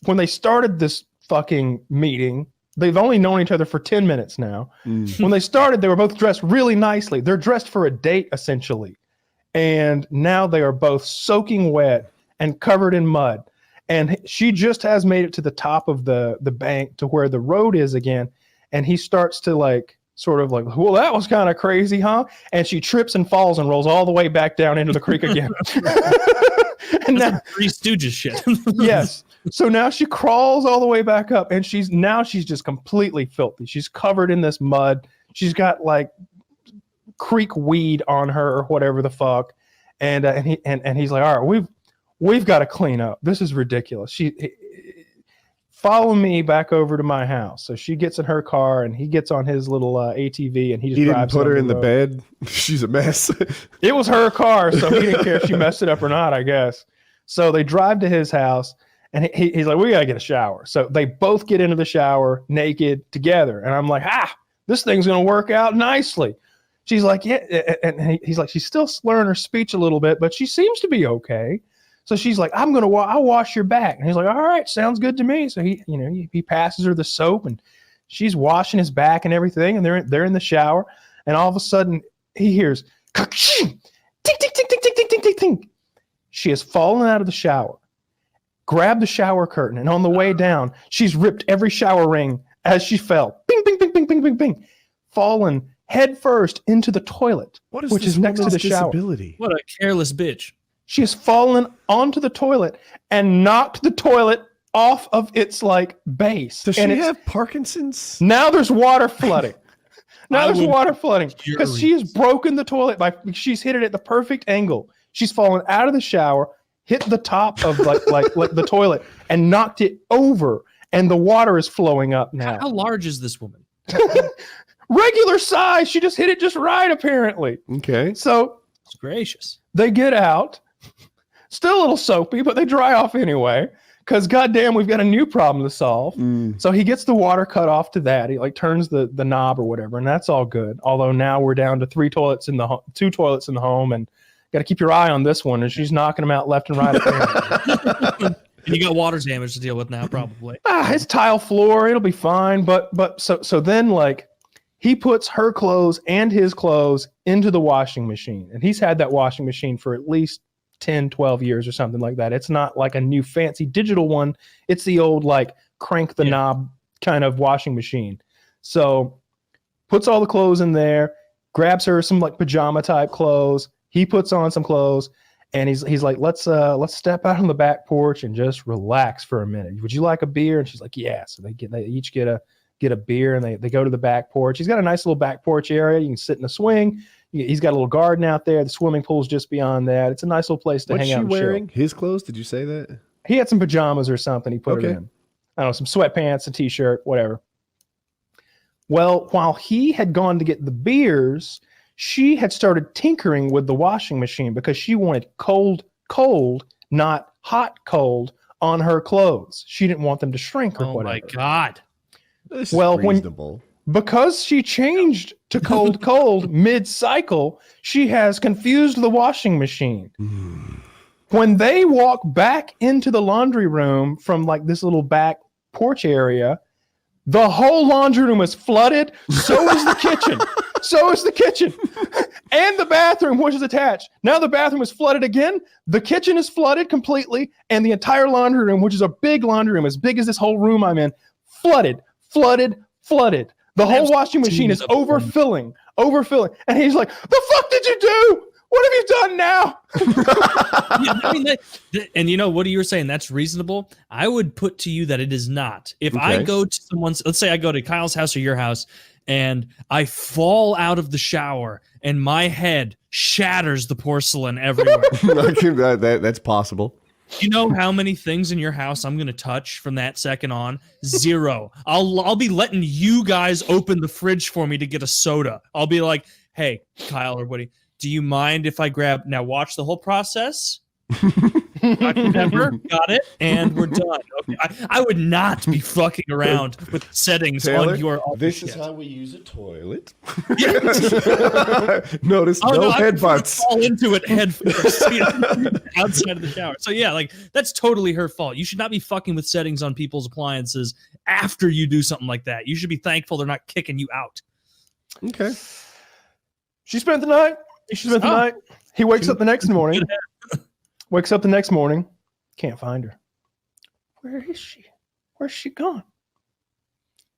G: When they started this fucking meeting, they've only known each other for 10 minutes now. When they started, they were both dressed really nicely. They're dressed for a date, essentially. And now they are both soaking wet and covered in mud. And she just has made it to the top of the bank to where the road is again. And he starts to sort of like, well, that was kind of crazy, huh? And she trips and falls and rolls all the way back down into the creek again. And now,
S: Three Stooges shit.
G: Yes. So now she crawls all the way back up, and she's just completely filthy. She's covered in this mud. She's got like creek weed on her or whatever the fuck. And he's like, all right, we've got to clean up. This is ridiculous. Follow me back over to my house. So she gets in her car, and he gets on his little ATV, and he drives.
R: Didn't put her in the bed. She's a mess.
G: It was her car, so he didn't care if she messed it up or not, I guess. So they drive to his house, and he's like, we got to get a shower. So they both get into the shower naked together. And I'm like, this thing's going to work out nicely. She's like, yeah. And he's like, she's still slurring her speech a little bit, but she seems to be okay. So she's like, I'll wash your back. And he's like, all right, sounds good to me. So he passes her the soap, and she's washing his back and everything. And they're in the shower. And all of a sudden he hears, tick, tick, tick, tick, tick, tick, tick, tick, tick. She has fallen out of the shower, grabbed the shower curtain, and on the way down, she's ripped every shower ring as she fell. Bing, bing, bing, bing, bing, bing, bing. Fallen head first into the toilet, which is next to the shower.
S: What a careless bitch.
G: She has fallen onto the toilet and knocked the toilet off of its base.
R: Does she have Parkinson's?
G: Now there's water flooding. Because she has broken the toilet she's hit it at the perfect angle. She's fallen out of the shower, hit the top of like the toilet, and knocked it over, and the water is flowing up now.
S: How large is this woman?
G: Regular size. She just hit it just right, apparently.
R: Okay.
G: So
S: it's gracious.
G: They get out, still a little soapy, but they dry off anyway. Because goddamn, we've got a new problem to solve. So he gets the water cut off to that. He turns the knob or whatever, and that's all good. Although now we're down to 2 toilets in the home, and got to keep your eye on this one, and she's knocking them out left and right.
S: And you got water damage to deal with now, probably.
G: It's tile floor. It'll be fine. But so then he puts her clothes and his clothes into the washing machine, and he's had that washing machine for at least 10, 12 years or something like that. It's not like a new fancy digital one. It's the old crank the knob kind of washing machine. So puts all the clothes in there, grabs her some like pajama type clothes. He puts on some clothes, and he's like, let's step out on the back porch and just relax for a minute. Would you like a beer? And she's like, yeah. So they each get a beer, and they go to the back porch. He's got a nice little back porch area. You can sit in the swing. He's got a little garden out there. The swimming pool's just beyond that. It's a nice little place to hang out. What's she wearing?
R: His clothes? Did you say that?
G: He had some pajamas or something. He put it in. I don't know, some sweatpants, a t-shirt, whatever. Well, while he had gone to get the beers, she had started tinkering with the washing machine because she wanted cold, not hot, cold on her clothes. She didn't want them to shrink or whatever.
S: Oh, my God.
R: This is reasonable.
G: Because she changed to cold mid-cycle, she has confused the washing machine. When they walk back into the laundry room from like this little back porch area, the whole laundry room is flooded. So is the kitchen. And the bathroom, which is attached. Now the bathroom is flooded again. The kitchen is flooded completely. And the entire laundry room, which is a big laundry room, as big as this whole room I'm in, flooded. The whole washing machine is overfilling. And he's like, the fuck did you do? What have you done now?
S: Yeah, I mean, and you know what you were saying, that's reasonable. I would put to you that it is not. If I go to someone's, let's say I go to Kyle's house or your house, and I fall out of the shower and my head shatters the porcelain everywhere.
R: That's possible.
S: You know how many things in your house I'm going to touch from that second on? 0. I'll be letting you guys open the fridge for me to get a soda. I'll be like, hey, Kyle or Woody, do you mind if I grab... Now watch the whole process. Remember, got it, and we're done. Okay. I would not be fucking around with settings
R: Taylor,
S: on your...
R: This is how we use a toilet. Notice
S: no
R: headbutts.
S: Fall into it head first, outside of the shower. So yeah, like that's totally her fault. You should not be fucking with settings on people's appliances after you do something like that. You should be thankful they're not kicking you out.
R: Okay.
G: She spent the night. He wakes up the next morning. Can't find her. Where is she? Where's she gone?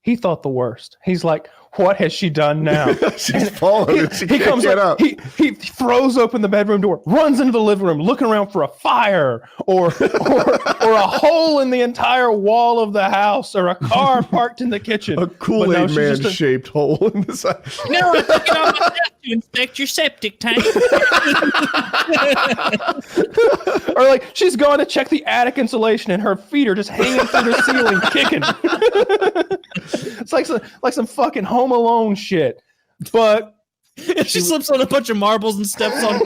G: He thought the worst. He's like, what has she done now?
R: She's fallen. She can't get up.
G: He throws open the bedroom door, runs into the living room, looking around for a fire or a hole in the entire wall of the house or a car parked in the kitchen.
R: A Kool-Aid Man-shaped hole in the side.
N: No, I took it on myself to inspect your septic tank.
G: Or like she's gone to check the attic insulation and her feet are just hanging through the ceiling kicking. It's like some fucking Home Alone shit. But
S: she slips on a bunch of marbles and steps on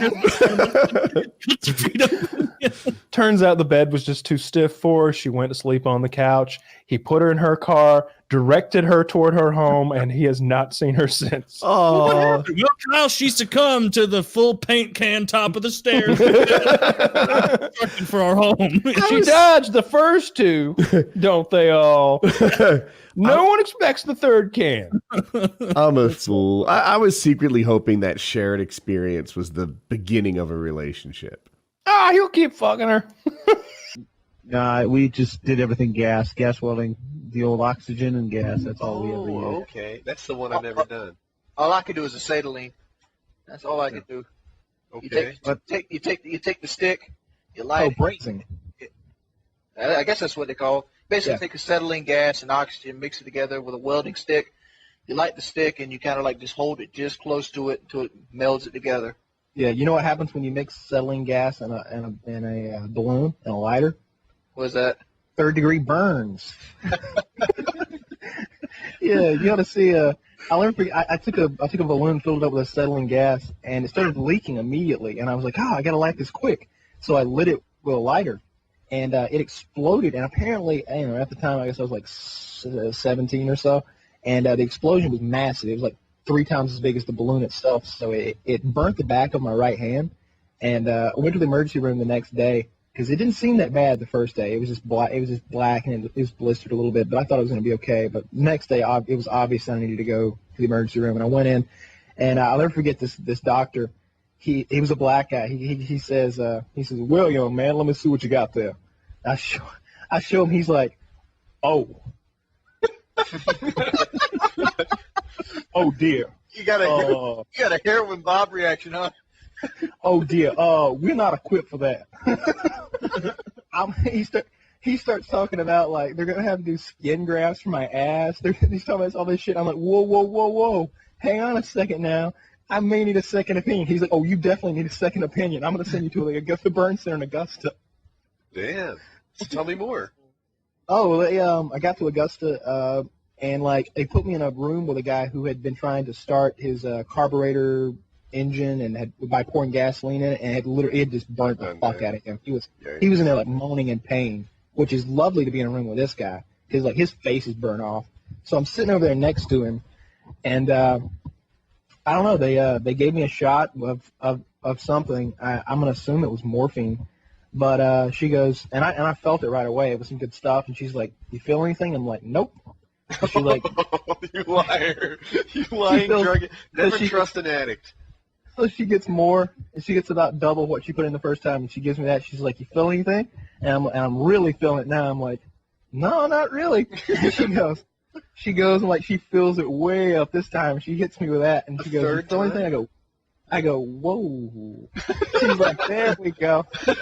G: turns out the bed was just too stiff for her. She went to sleep on the couch. He put her in her car, directed her toward her home, and he has not seen her since.
S: Oh, well, Kyle, she succumbed to the full paint can top of the stairs for our home.
G: She dodged the first two, don't they all? No one expects the third can.
R: I'm a fool. I was secretly hoping that shared experience was the beginning of a relationship.
G: He'll keep fucking her.
P: We just did everything gas welding, the old oxygen and gas. That's all we ever used.
E: Okay, that's the one I've never done.
K: All I could do is acetylene. That's all I could do.
E: Okay.
K: You take the stick, you light it.
P: Brazing.
K: I guess that's what they call it. Basically, take acetylene gas and oxygen, mix it together with a welding stick. You light the stick and you kind of like just hold it just close to it until it melds it together.
X: Yeah, you know what happens when you mix acetylene gas and a balloon and a lighter?
K: What is that?
X: 3rd-degree burns. Yeah, you ought to see. I'll never forget. I took a balloon filled up with acetylene gas and it started leaking immediately. And I was like, I got to light this quick. So I lit it with a lighter. And it exploded, and apparently, at the time, I guess I was like 17 or so, and the explosion was massive. It was like 3 times as big as the balloon itself, so it burnt the back of my right hand, and I went to the emergency room the next day, because it didn't seem that bad the first day. It was just black, and it was blistered a little bit, but I thought it was going to be okay. But the next day, it was obvious that I needed to go to the emergency room, and I went in, and I'll never forget this doctor. He was a black guy. He says, well, young man, let me see what you got there. I show him. He's like, oh.
P: Oh dear.
K: You got a heroin Bob reaction, huh?
P: Oh dear. We're not equipped for that. He starts talking about like they're gonna have to do skin grafts for my ass. He's talking about all this shit. I'm like, whoa. Hang on a second now. I may need a second opinion. He's like, oh, you definitely need a second opinion. I'm gonna send you to like Augusta Burn Center in Augusta.
E: Damn. Tell me more.
P: Oh, I got to Augusta, and like they put me in a room with a guy who had been trying to start his carburetor engine and by pouring gasoline in it, and it had just burnt the fuck out of him. He was in there like moaning in pain, which is lovely to be in a room with this guy because like his face is burnt off. So I'm sitting over there next to him, and I don't know. They gave me a shot of something. I'm gonna assume it was morphine. But she goes, and I felt it right away. It was some good stuff. And she's like, "You feel anything?" I'm like, "Nope." She's like,
E: "You liar! You lying drug! Never trust an addict."
P: So she gets more, and she gets about double what she put in the first time. And she gives me that. She's like, "You feel anything?" And I'm really feeling it now. I'm like, "No, not really." And she goes, and like she feels it way up this time. She hits me with that, and she goes, "You feel anything?" I go, whoa. She's like, there we go. Dude,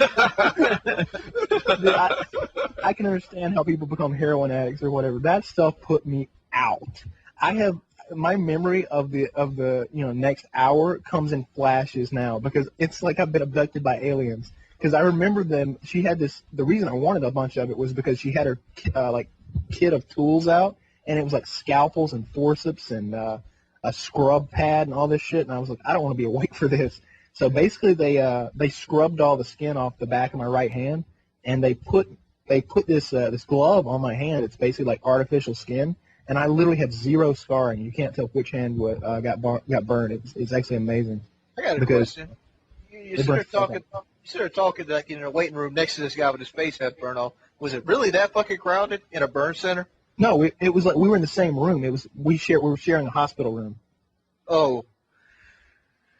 P: I can understand how people become heroin addicts or whatever. That stuff put me out. I have my memory of the next hour comes in flashes now because it's like I've been abducted by aliens. Because I remember them. She had this. The reason I wanted a bunch of it was because she had her kit of tools out, and it was like scalpels and forceps and a scrub pad and all this shit, and I was like, I don't want to be awake for this. So basically, they scrubbed all the skin off the back of my right hand, and they put this glove on my hand. It's basically like artificial skin, and I literally have zero scarring. You can't tell which hand got burned. It's actually amazing.
K: I got a question. You started talking like in a waiting room next to this guy with his face had burned off. Was it really that fucking crowded in a burn center?
P: No, it was like we were in the same room. We were sharing a hospital room.
K: Oh.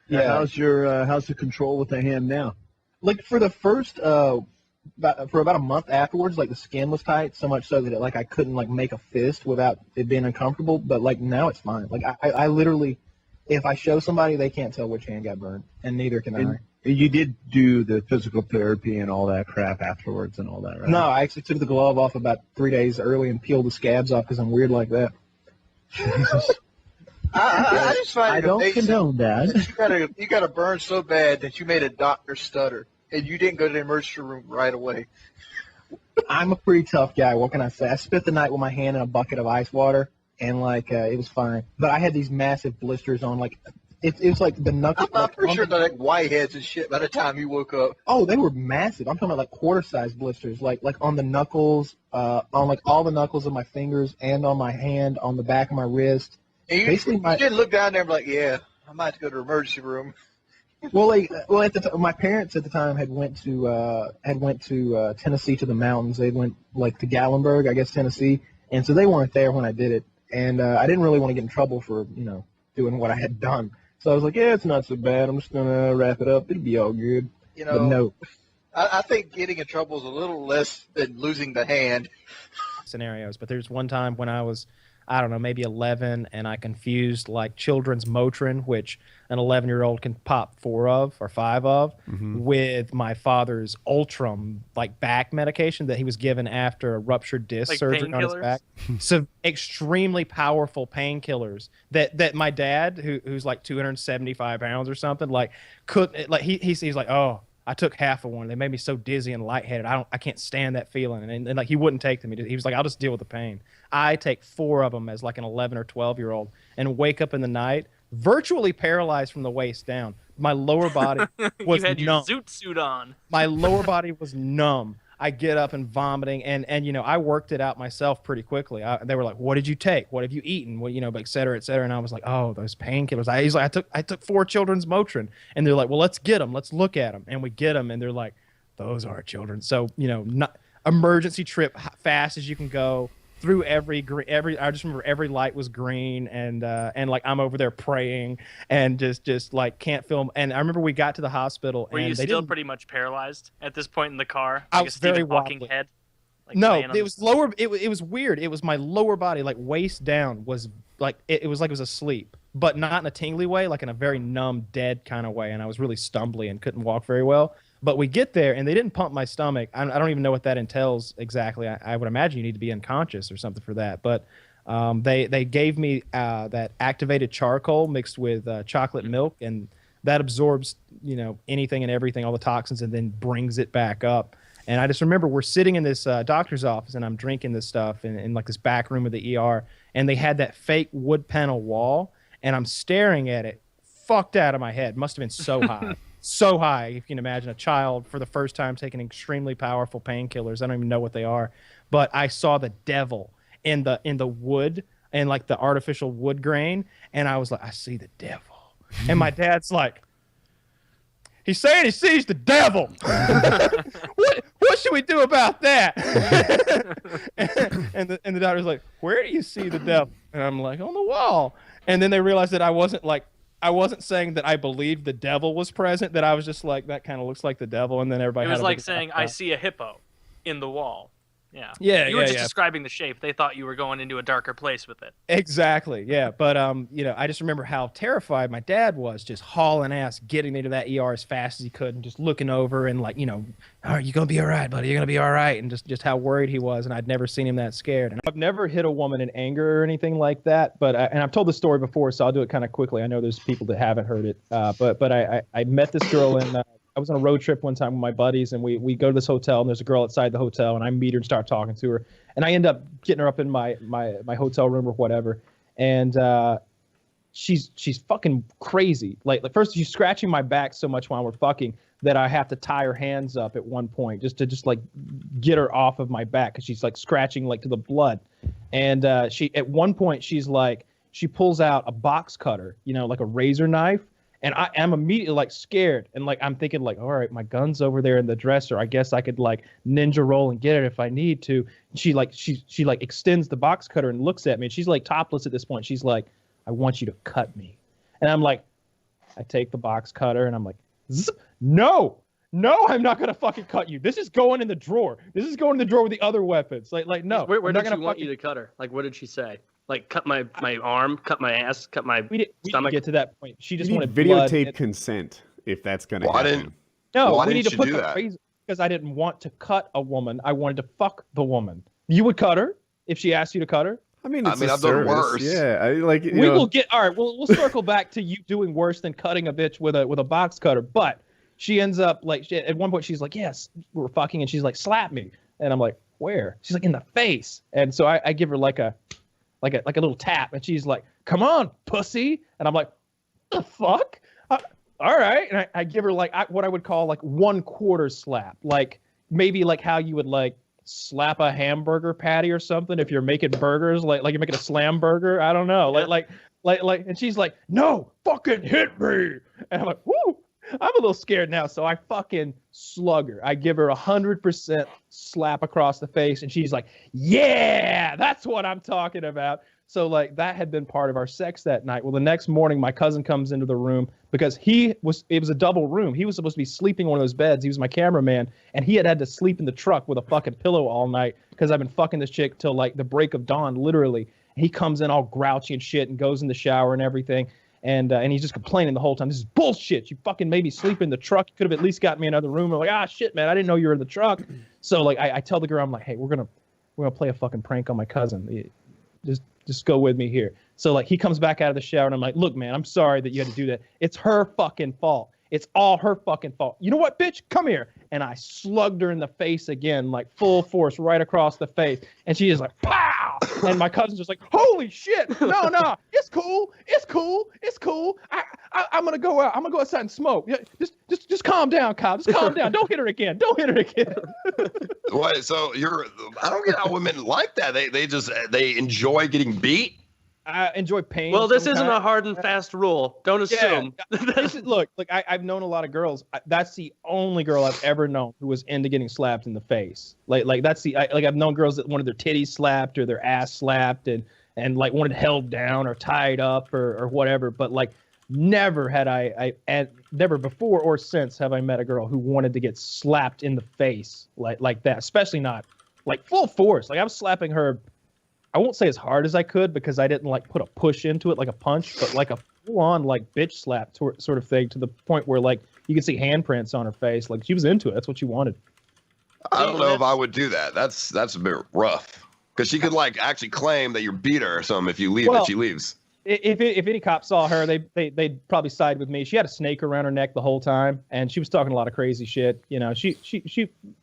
P: Yeah. How's the control with the hand now? Like for the first for about a month afterwards, like the skin was tight so much so that like I couldn't like make a fist without it being uncomfortable. But like now it's fine. Like I literally, if I show somebody, they can't tell which hand got burned, and neither can I.
B: You did do the physical therapy and all that crap afterwards and all that, right?
P: No, I actually took the glove off about 3 days early and peeled the scabs off because I'm weird like that.
B: Jesus.
K: I just find
B: I
K: it
B: don't
K: amazing
B: condone that.
K: You got a burn so bad that you made a doctor stutter, and you didn't go to the emergency room right away.
P: I'm a pretty tough guy. What can I say? I spent the night with my hand in a bucket of ice water, and like it was fine. But I had these massive blisters on, like. It was like the knuckles.
K: I'm pretty sure they're like whiteheads and shit by the time you woke up.
P: Oh, they were massive. I'm talking about like quarter-sized blisters, like on the knuckles, on like all the knuckles of my fingers and on my hand, on the back of my wrist.
K: And you didn't look down there and be like, yeah, I might have to go to the emergency room.
P: Well, at the my parents at the time had went to Tennessee to the mountains. They went like to Gatlinburg, I guess, Tennessee, and so they weren't there when I did it. And I didn't really want to get in trouble for doing what I had done. So I was like, yeah, it's not so bad. I'm just going to wrap it up. It'll be all good. But no.
K: I think getting in trouble is a little less than losing the hand.
A: Scenarios. But there's one time when I was, I don't know, maybe 11, and I confused like children's Motrin, which an 11-year-old can pop 4 of or 5 of, with my father's Ultram like back medication that he was given after a ruptured disc
I: like
A: surgery on his back. So extremely powerful painkillers that my dad, who's like 275 pounds or something, like couldn't like he's like, oh, I took half of one. They made me so dizzy and lightheaded. I can't stand that feeling. And like he wouldn't take them. He was like, I'll just deal with the pain. I take 4 of them as like an 11 or 12-year-old and wake up in the night virtually paralyzed from the waist down. My lower body was
I: you had
A: numb.
I: your zoot suit on.
A: My lower body was numb. I get up and vomiting, and I worked it out myself pretty quickly. They were like, "What did you take? What have you eaten? What et cetera, et cetera." And I was like, "Oh, those painkillers." I took 4 children's Motrin, and they're like, "Well, let's get them. Let's look at them." And we get them, and they're like, "Those are children." So not emergency trip fast as you can go. Through every I just remember every light was green, and like I'm over there praying and just like can't film. And I remember we got to the hospital.
I: Were
A: and
I: you
A: they
I: still
A: didn't...
I: pretty much paralyzed at this point in the car?
A: I
I: Like
A: was
I: a Stephen
A: very
I: Hawking
A: wobbly.
I: head? Like
A: No,
I: laying on
A: it was lower. It was weird. It was my lower body, like waist down, was like it was asleep.
X: but not in a tingly way, like in a very numb, dead kind of way. And I was really stumbly and couldn't walk very well. But we get there, and they didn't pump my stomach. I don't even know what that entails exactly. I would imagine you need to be unconscious or something for that. But they gave me that activated charcoal mixed with chocolate milk, and that absorbs, you know, anything and everything, all the toxins, and then brings it back up. And I just remember we're sitting in this doctor's office, and I'm drinking this stuff in like this back room of the ER, and they had that fake wood panel wall, and I'm staring at it, fucked out of my head. Must have been so high. So high, if you can imagine a child for the first time taking extremely powerful painkillers. I don't even know what they are, but I saw the devil in the wood and like the artificial wood grain, and I was like, I see the devil. And my dad's like, he's saying he sees the devil. What should we do about that? and the doctor's like, where do you see the devil? And I'm like, on the wall. And then they realized that I wasn't saying that I believed the devil was present, that I was just like, that kind of looks like the devil, and then everybody
I: It was
X: had a
I: like
X: big
I: saying, I see a hippo in the wall. Yeah.
X: Yeah,
I: You were just
X: yeah.
I: describing the shape. They thought you were going into a darker place with it.
X: Exactly, yeah. But you know, I just remember how terrified my dad was, just hauling ass, getting into that ER as fast as he could, and just looking over and like, you know, all right, you're gonna be all right, buddy, you're gonna be all right, and just how worried he was, and I'd never seen him that scared. And I've never hit a woman in anger or anything like that, but and I've told the story before, so I'll do it kind of quickly. I know there's people that haven't heard it, but I met this girl in. I was on a road trip one time with my buddies, and we go to this hotel, and there's a girl outside the hotel, and I meet her and start talking to her, and I end up getting her up in my hotel room or whatever, and she's fucking crazy. Like first she's scratching my back so much while we're fucking that I have to tie her hands up at one point just to like get her off of my back because she's like scratching like to the blood, and she at one point she's like she pulls out a box cutter, you know, like a razor knife. And I am immediately like scared, and like I'm thinking like, all right, my gun's over there in the dresser. I guess I could like ninja roll and get it if I need to. And she like extends the box cutter and looks at me, and she's like topless at this point. She's like, I want you to cut me, and I'm like, I take the box cutter and I'm like, zip, no, I'm not gonna fucking cut you. This is going in the drawer. This is going in the drawer with the other weapons. Like no.
F: Where did she want you to cut her? Like, what did she say? Like, cut my arm, cut my ass, cut my
X: we
F: stomach.
X: didn't get to that point. She just
O: You
X: wanted
O: need
X: blood
O: videotape
X: and-
O: consent if that's going to
C: Why
O: happen.
C: didn't-
X: No,
C: Why
X: we need
C: didn't
X: to
C: you
X: put
C: do
X: the
C: that?
X: razor because I didn't want to cut a woman. I wanted to fuck the woman. You would cut her if she asked you to cut her?
O: I mean,
C: I mean, I've done worse.
O: Yeah, I like.
X: We will get all right. We'll circle back to you doing worse than cutting a bitch with a box cutter. But she ends up like at one point she's like, yes, we're fucking, and she's like, slap me, and I'm like, where? She's like, in the face, and so I give her like a little tap, and she's like, come on, pussy, and I'm like, the fuck? All right, and I give her like what I would call like 1/4 slap, like maybe like how you would like slap a hamburger patty or something if you're making burgers, like you're making a slam burger. I don't know, like, and she's like, no, fucking hit me, and I'm like, whoo. I'm a little scared now, so I fucking slug her. I give her 100% slap across the face, and she's like, yeah, that's what I'm talking about. So, like, that had been part of our sex that night. Well, the next morning, my cousin comes into the room because it was a double room. He was supposed to be sleeping in one of those beds. He was my cameraman, and he had to sleep in the truck with a fucking pillow all night because I've been fucking this chick till, like, the break of dawn, literally. He comes in all grouchy and shit and goes in the shower and everything. And he's just complaining the whole time. This is bullshit. You fucking made me sleep in the truck. You could have at least got me another room. I'm like, shit, man, I didn't know you were in the truck. So like, I tell the girl, I'm like, hey, we're gonna play a fucking prank on my cousin. Just go with me here. So like, he comes back out of the shower, and I'm like, look, man, I'm sorry that you had to do that. It's her fucking fault. It's all her fucking fault. You know what, bitch? Come here. And I slugged her in the face again, like full force, right across the face. And she is like, pow! And my cousin's just like, holy shit! No, it's cool. I'm gonna go out. I'm gonna go outside and smoke. Yeah, just calm down, Kyle. Just calm down. Don't hit her again.
C: What? So I don't get how women like that. They enjoy getting beat.
X: I enjoy pain.
F: Well, this isn't
X: sometimes.
F: a hard and fast rule. Don't assume.
X: Look, I've known a lot of girls. That's the only girl I've ever known who was into getting slapped in the face. I've known girls that wanted their titties slapped or their ass slapped and like wanted held down or tied up or whatever. But like, never had never before or since have I met a girl who wanted to get slapped in the face like that. Especially not like full force. Like I was slapping her.
A: I won't say as hard as I could because I didn't like put a push into it like a punch, but like a full on like bitch slap sort of thing to the point where like you could see handprints on her face. Like she was into it. That's what she wanted.
C: I don't know if I would do that. That's a bit rough because she could like actually claim that you beat her or something if you leave and she leaves.
A: If any cop saw her, they'd probably side with me. She had a snake around her neck the whole time, and she was talking a lot of crazy shit. You know, she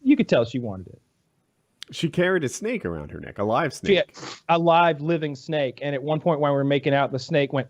A: you could tell she wanted it.
O: She carried a snake around her neck, a live snake.
A: A live living snake. And at one point when we were making out, the snake went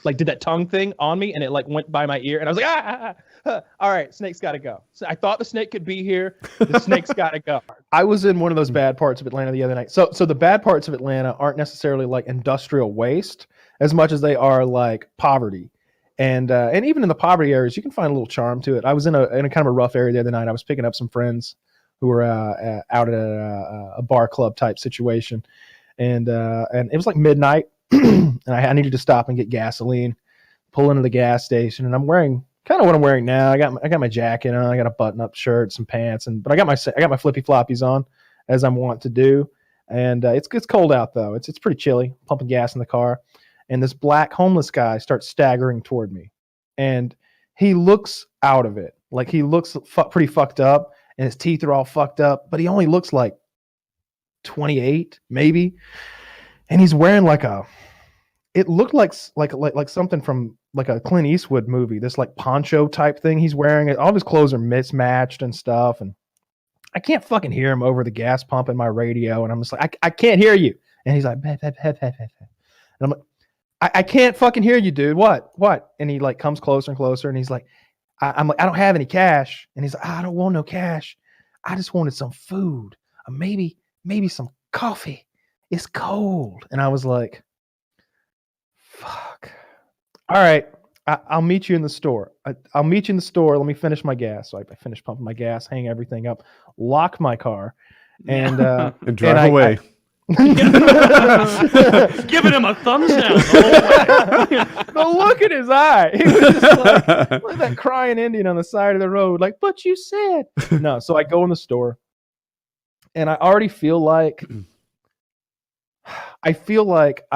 A: like did that tongue thing on me, and it like went by my ear, and I was like, all right, snake's got to go. So I thought the snake could be here. The snake's got to go.
G: I was in one of those bad parts of Atlanta the other night. So the bad parts of Atlanta aren't necessarily like industrial waste as much as they are like poverty. And even in the poverty areas, you can find a little charm to it. I was in a kind of a rough area the other night. I was picking up some friends who were out at a bar club type situation, and it was like midnight, and I needed to stop and get gasoline. Pull into the gas station, and I'm wearing kind of what I'm wearing now. I got my jacket on, I got a button up shirt, some pants, but I got my flippy floppies on as I'm wont to do. And it's cold out though. It's pretty chilly. Pumping gas in the car, and this black homeless guy starts staggering toward me, and he looks out of it, like he looks pretty fucked up. And his teeth are all fucked up, but he only looks like 28, maybe. And he's wearing it looked like something from like a Clint Eastwood movie, this like poncho type thing he's wearing. All of his clothes are mismatched and stuff. And I can't fucking hear him over the gas pump in my radio. And I'm just like, I can't hear you. And he's like, and I'm like, I can't fucking hear you, dude. What? And he like comes closer and closer, and he's like, I'm like, I don't have any cash. And he's like, I don't want no cash. I just wanted some food. Maybe some coffee. It's cold. And I was like, fuck. All right. I'll meet you in the store. I'll meet you in the store. Let me finish my gas. So I finished pumping my gas, hang everything up, lock my car, and
O: drive away.
N: Giving him a thumbs down the whole way.
G: The look in his eye. He was just like that crying Indian on the side of the road, like, but you said. No, so I go in the store, and I already feel like I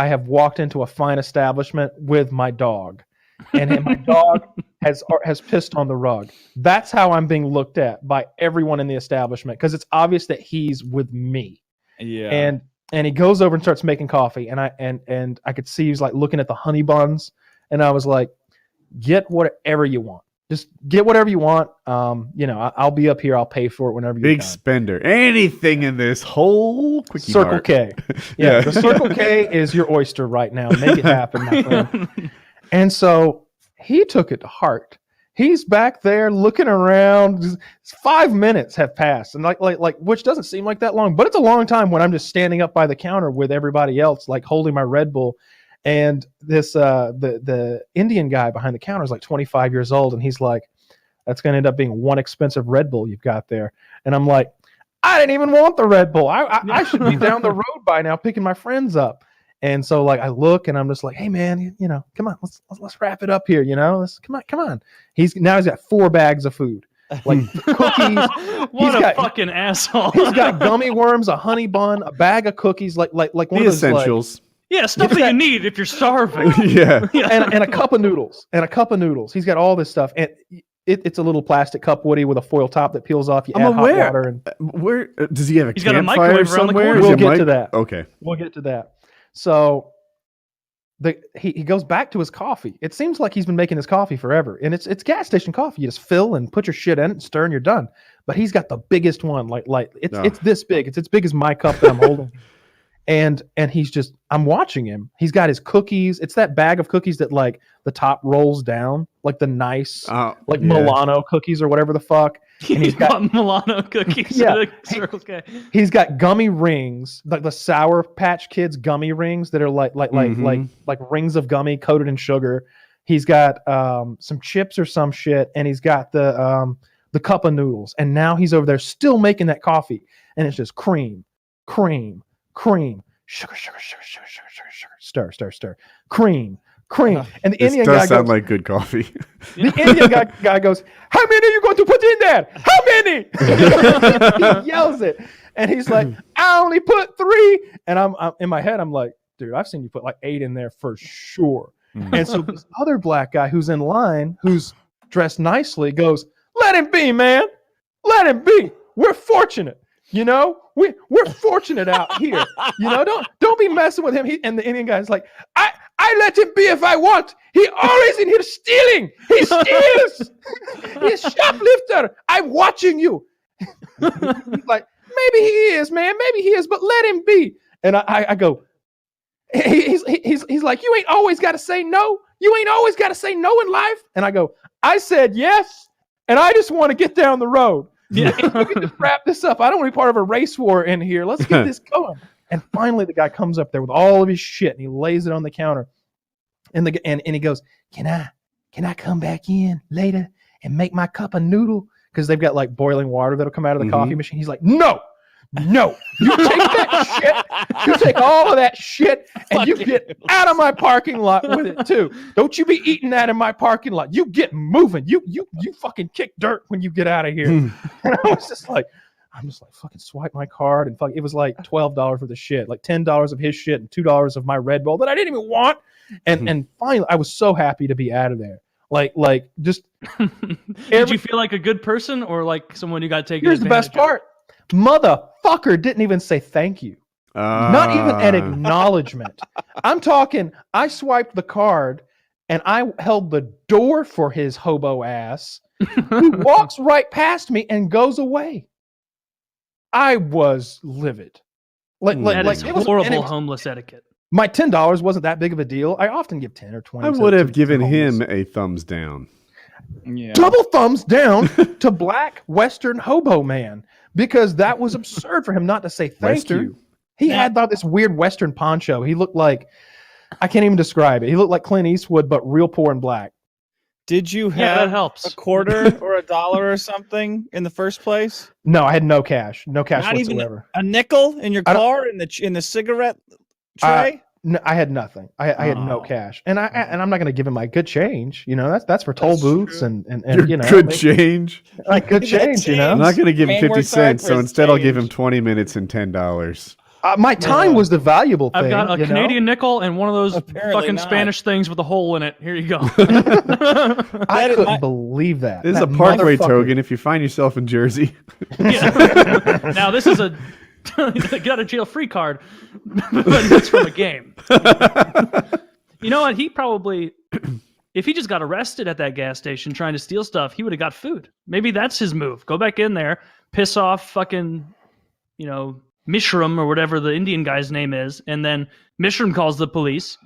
G: have walked into a fine establishment with my dog, and my dog has pissed on the rug. That's how I'm being looked at by everyone in the establishment, because it's obvious that he's with me.
H: Yeah.
G: And he goes over and starts making coffee, and I could see he's like looking at the honey buns, and I was like, get whatever you want. Just get whatever you want. I'll be up here. I'll pay for it whenever you
O: Big spender. Anything in this whole quickie
G: Circle
O: mart.
G: K. Yeah, the Circle K is your oyster right now. Make it happen, my friend. And so he took it to heart. He's back there looking around. 5 minutes have passed, and like which doesn't seem like that long, but it's a long time when I'm just standing up by the counter with everybody else, like holding my Red Bull. And this the Indian guy behind the counter is like 25 years old, and he's like, "That's going to end up being one expensive Red Bull you've got there." And I'm like, "I didn't even want the Red Bull. I should be down the road by now picking my friends up." And so like I look, and I'm just like, "Hey man, come on, let's wrap it up here, come on." He's got 4 bags of food, like cookies.
N: What a fucking asshole!
G: He's got gummy worms, a honey bun, a bag of cookies, like one
O: The
G: of those
O: essentials.
N: Yeah, stuff that you need if you're starving.
O: Yeah.
G: and a cup of noodles. He's got all this stuff, and it's a little plastic cup, Woody, with a foil top that peels off. You add hot water, and
O: where does he have a
N: He's got a
O: campfire
N: microwave around the
O: somewhere?
N: corner.
O: Is
G: we'll
O: it
G: get to that.
O: Okay.
G: We'll get to that. So he goes back to his coffee. It seems like he's been making his coffee forever, and it's gas station coffee. You just fill and put your shit in it and stir, and you're done. But he's got the biggest one, like it's this big. It's as big as my cup that I'm holding. And I'm watching him. He's got his cookies. It's that bag of cookies that like the top rolls down, like the nice, Milano cookies or whatever the fuck. And he's got
N: Milano cookies.
G: Yeah.
N: Circle K.
G: He's got gummy rings, like the Sour Patch Kids gummy rings that are like rings of gummy coated in sugar. He's got some chips or some shit, and he's got the cup of noodles. And now he's over there still making that coffee, and it's just cream, sugar, stir, cream. And the Indian guy
O: sound
G: goes,
O: like good coffee.
G: The Indian guy goes, "How many are you going to put in there? How many?" He yells it, And he's like, I only put 3. And I'm in my head, I'm like, dude, I've seen you put like 8 in there for sure. And so this other black guy who's in line, who's dressed nicely, goes, let him be, man. Let him be. We're fortunate. You know, we're fortunate out here. You know, don't be messing with him. And the Indian guy's like, I let him be if I want. He always in here stealing. He steals. He's a shoplifter. I'm watching you. He's like, maybe he is, man. Maybe he is, but let him be. And I go, he's like, you ain't always got to say no. You ain't always got to say no in life. And I go, I said yes, and I just want to get down the road. Yeah, we can just wrap this up. I don't want to be part of a race war in here. Let's get this going. And finally, the guy comes up there with all of his shit, and he lays it on the counter. And he goes, "Can I come back in later and make my cup of noodle?" Because they've got like boiling water that'll come out of the coffee machine. He's like, "No, you take that shit. You take all of that shit, and you get out of my parking lot with it too. Don't you be eating that in my parking lot. You get moving. You fucking kick dirt when you get out of here." And I'm just like, fucking swipe my card and fuck. It was like $12 for the shit, like $10 of his shit and $2 of my Red Bull that I didn't even want. And finally, I was so happy to be out of there. Like just.
N: Did you feel like a good person or like someone who got taken?
G: Here's the best part. Motherfucker didn't even say thank you. Not even an acknowledgement. I'm talking, I swiped the card and I held the door for his hobo ass. He walks right past me and goes away. I was livid.
N: That is horrible homeless etiquette.
G: My $10 wasn't that big of a deal. I often give 10 or 20.
R: I would have given him a thumbs down.
G: Yeah. Double thumbs down to black Western hobo man, because that was absurd for him not to say thank you. He had this weird Western poncho. He looked like, I can't even describe it. He looked like Clint Eastwood, but real poor and black.
H: Did you have a quarter or $1 or something in the first place?
G: No, I had no cash. No cash
H: Not
G: whatsoever.
H: Even a nickel in your car in the cigarette tray?
G: No, I had nothing. I had no cash, and I'm not going to give him my good change. You know, that's for toll booths and
R: your
G: you know,
R: good change.
G: Like good change, you know.
R: I'm not going to give him 50 cents, so instead I'll give him 20 minutes and $10.
G: My time was the valuable thing.
N: I've got a Canadian nickel and one of those fucking Spanish things with a hole in it. Here you go.
G: I couldn't believe that.
R: This is a Parkway token if you find yourself in Jersey.
N: Now this is a get out of jail free card, but that's from a game. You know what? He probably, if he just got arrested at that gas station trying to steal stuff, he would have got food. Maybe that's his move. Go back in there, piss off fucking, Mishram or whatever the Indian guy's name is, and then Mishram calls the police.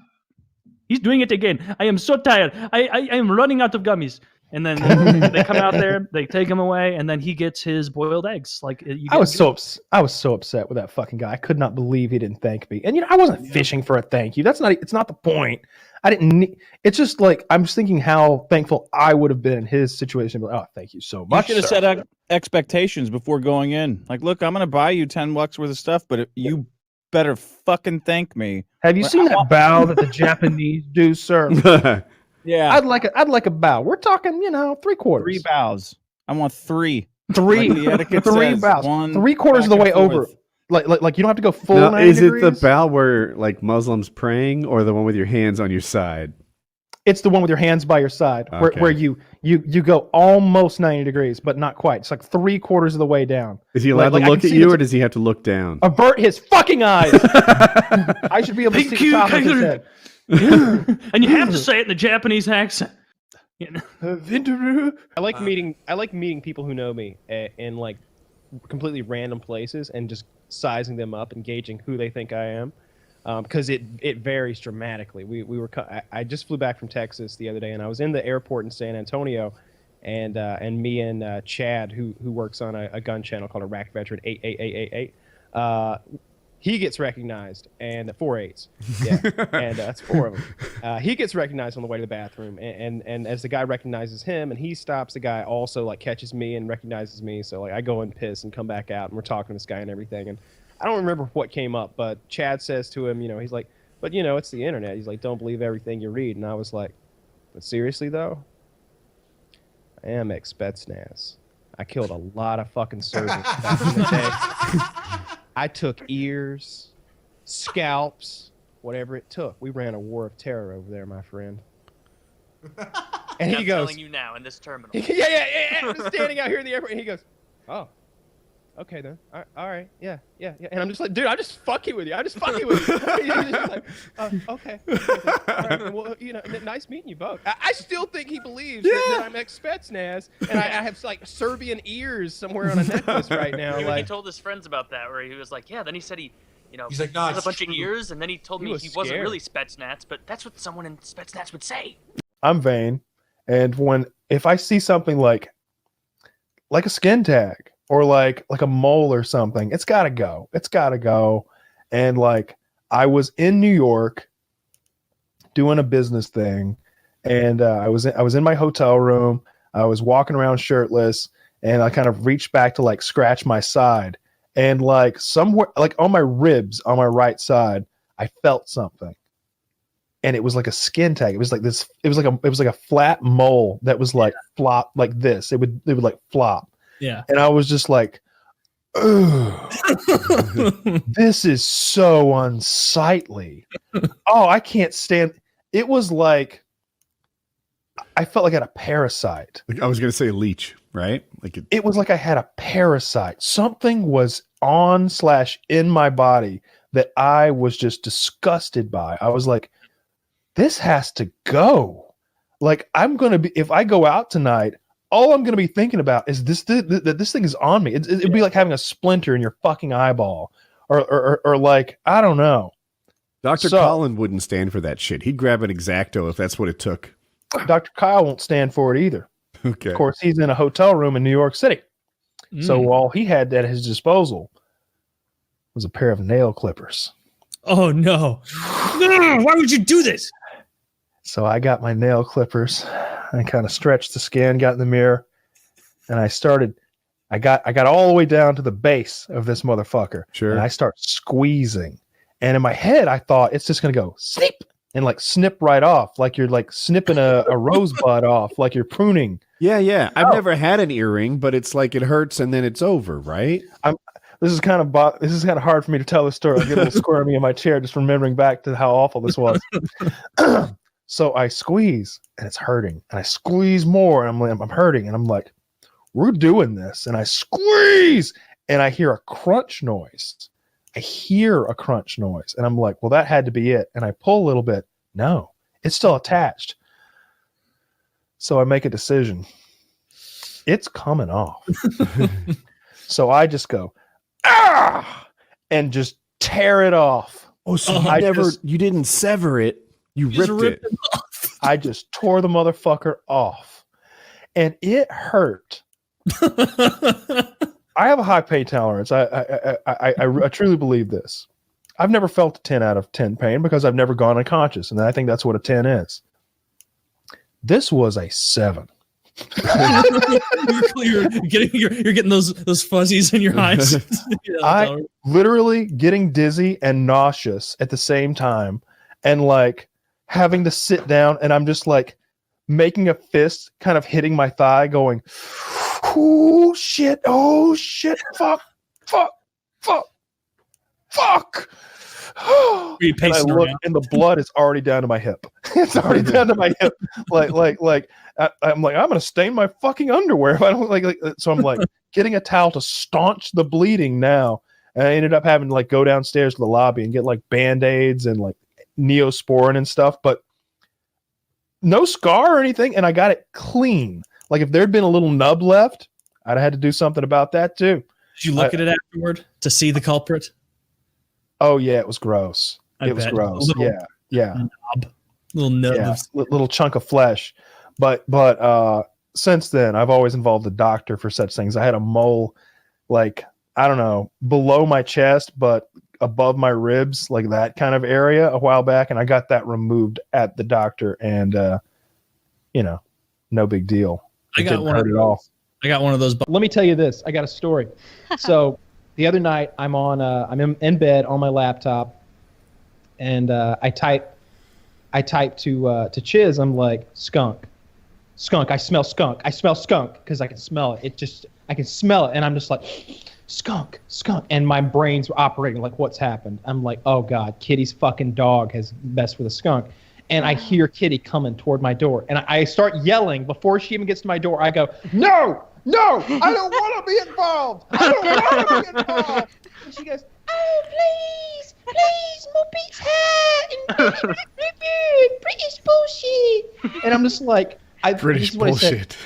N: He's doing it again. I am so tired. I am running out of gummies. And then they come out there, they take him away, and then he gets his boiled eggs.
G: I was so upset with that fucking guy. I could not believe he didn't thank me. And I wasn't fishing for a thank you. It's not the point. I didn't need, it's just like I'm just thinking how thankful I would have been in his situation. But, thank you so much.
H: You should have set expectations before going in. Like, look, I'm going to buy you $10 worth of stuff, but you better fucking thank me.
G: Have you seen that bow that the Japanese do, sir?
H: Yeah,
G: I'd like a bow. We're talking, 3/4.
H: 3 bows. I want 3.
G: 3.
H: Like the etiquette
G: 3
H: says,
G: bows. 3/4 of the way over. Like you don't have to go full.
R: Now,
G: 90
R: is
G: degrees.
R: it the bow where like Muslims praying, or the one with your hands on your side?
G: It's the one with your hands by your side, where you go almost 90 degrees, but not quite. It's like 3/4 of the way down.
R: Is he allowed to look at you, or does he have to look down?
G: Avert his fucking eyes. I should be able to see the top of his head.
N: And you have to say it in the Japanese accent.
T: I like meeting people who know me in like completely random places and just sizing them up and gauging who they think I am, because it varies dramatically. I just flew back from Texas the other day, and I was in the airport in San Antonio, and me and Chad, who works on a gun channel called Iraq Veteran 88888. He gets recognized, and 4 8s, yeah, and that's 4 of them. He gets recognized on the way to the bathroom, and as the guy recognizes him, and he stops, the guy also like catches me and recognizes me. So like I go and piss and come back out, and we're talking to this guy and everything. And I don't remember what came up, but Chad says to him, he's like, "But it's the internet." He's like, "Don't believe everything you read." And I was like, "But seriously though, I am ex-Spetsnaz. I killed a lot of fucking servants back in the day." I took ears, scalps, whatever it took. We ran a war of terror over there, my friend. And
I: I'm
T: he goes,
I: telling you now in this terminal.
T: yeah. I'm standing out here in the airport, and he goes, oh, okay then. All right, yeah. And I'm just like, dude, I'm just fucking with you. I'm just fucking with you. He's just like, okay. All right, well, nice meeting you both. I still think he believes that I'm ex-Spetsnaz, and I have like Serbian ears somewhere on a necklace right now.
I: He told his friends about that, where he was like, yeah. Then he said he's like,
T: nah,
I: has a
T: it's
I: bunch of
T: true.
I: ears, and then he told
T: He
I: me
T: was
I: he wasn't
T: scared.
I: really Spetsnaz, but that's what someone in Spetsnaz would say.
G: I'm vain, and if I see something like a skin tag or like a mole or something, it's gotta go. And like, I was in New York doing a business thing, and I was in my hotel room. I was walking around shirtless, and I kind of reached back to like scratch my side, and like somewhere like on my ribs on my right side, I felt something. And it was like a skin tag. It was like this. It was like a flat mole that was like flop like this. It would like flop.
S: Yeah.
G: And I was just like, ugh, this is so unsightly. Oh, I can't stand. It was like I felt like I had a parasite.
L: I was gonna say a leech, right? Like
G: it was like I had a parasite. Something was on/in my body that I was just disgusted by. I was like, this has to go. Like, I'm going to be, if I go out tonight, all I'm going to be thinking about is that this thing is on me. It'd be like having a splinter in your fucking eyeball or like, I don't know.
L: Dr. Colin wouldn't stand for that shit. He'd grab an X-Acto if that's what it took.
G: Dr. Kyle won't stand for it either.
L: Okay.
G: Of course, he's in a hotel room in New York City. So all he had at his disposal was a pair of nail clippers.
S: Oh, no. No, why would you do this?
G: So I got my nail clippers. I kind of stretched the skin, got in the mirror, and I got all the way down to the base of this motherfucker.
L: Sure.
G: And I start squeezing. And in my head, I thought it's just going to go snip and like snip right off, like you're like snipping a rosebud off, like you're pruning.
L: Yeah. I've never had an earring, but it's like it hurts and then it's over, right?
G: This is kind of hard for me to tell this story. I get a little squirmy in my chair just remembering back to how awful this was. So I squeeze and it's hurting, and I squeeze more and I'm hurting, and I'm like, we're doing this, and I squeeze and I hear a crunch noise. And I'm like, well, that had to be it. And I pull a little bit. No, it's still attached. So I make a decision. It's coming off. So I just go, and just tear it off.
L: Oh, so you didn't sever it. You ripped it
S: off.
G: I just tore the motherfucker off, and it hurt. I have a high pain tolerance. I truly believe this. I've never felt a 10 out of 10 pain because I've never gone unconscious, and I think that's what a 10 is. This was a 7.
S: you're getting those fuzzies in your eyes.
G: I literally getting dizzy and nauseous at the same time, and like having to sit down, and I'm just like making a fist, kind of hitting my thigh, going, oh shit, fuck. And I look, and the blood is already down to my hip. It's already down to my hip. I'm gonna stain my fucking underwear if I don't like. So I'm like getting a towel to staunch the bleeding now. And I ended up having to like go downstairs to the lobby and get like Band-Aids and like Neosporin and stuff, but no scar or anything. And I got it clean. Like if there'd been a little nub left, I'd have had to do something about that too.
S: Did you look at it afterward to see the culprit?
G: Oh yeah, it was gross. It was gross. Yeah.
S: Little nub.
G: Little chunk of flesh. But since then, I've always involved a doctor for such things. I had a mole, like, I don't know, below my chest, but above my ribs, like that kind of area a while back. And I got that removed at the doctor, and, no big deal. It didn't hurt at all.
S: I got one of those.
A: Let me tell you this. I got a story. So the other night I'm in bed on my laptop, and I type to Chiz. I'm like, skunk. I smell skunk. Because I can smell it. I can smell it. And I'm just like, skunk, skunk. And my brain's operating like, what's happened? I'm like, oh God, Kitty's fucking dog has messed with a skunk. And I hear Kitty coming toward my door. And I start yelling before she even gets to my door. I go, no, no, I don't want to be involved. I don't want to be involved. And she goes, oh, please, Muppet's hat and British bullshit. And I'm just like,
L: British bullshit.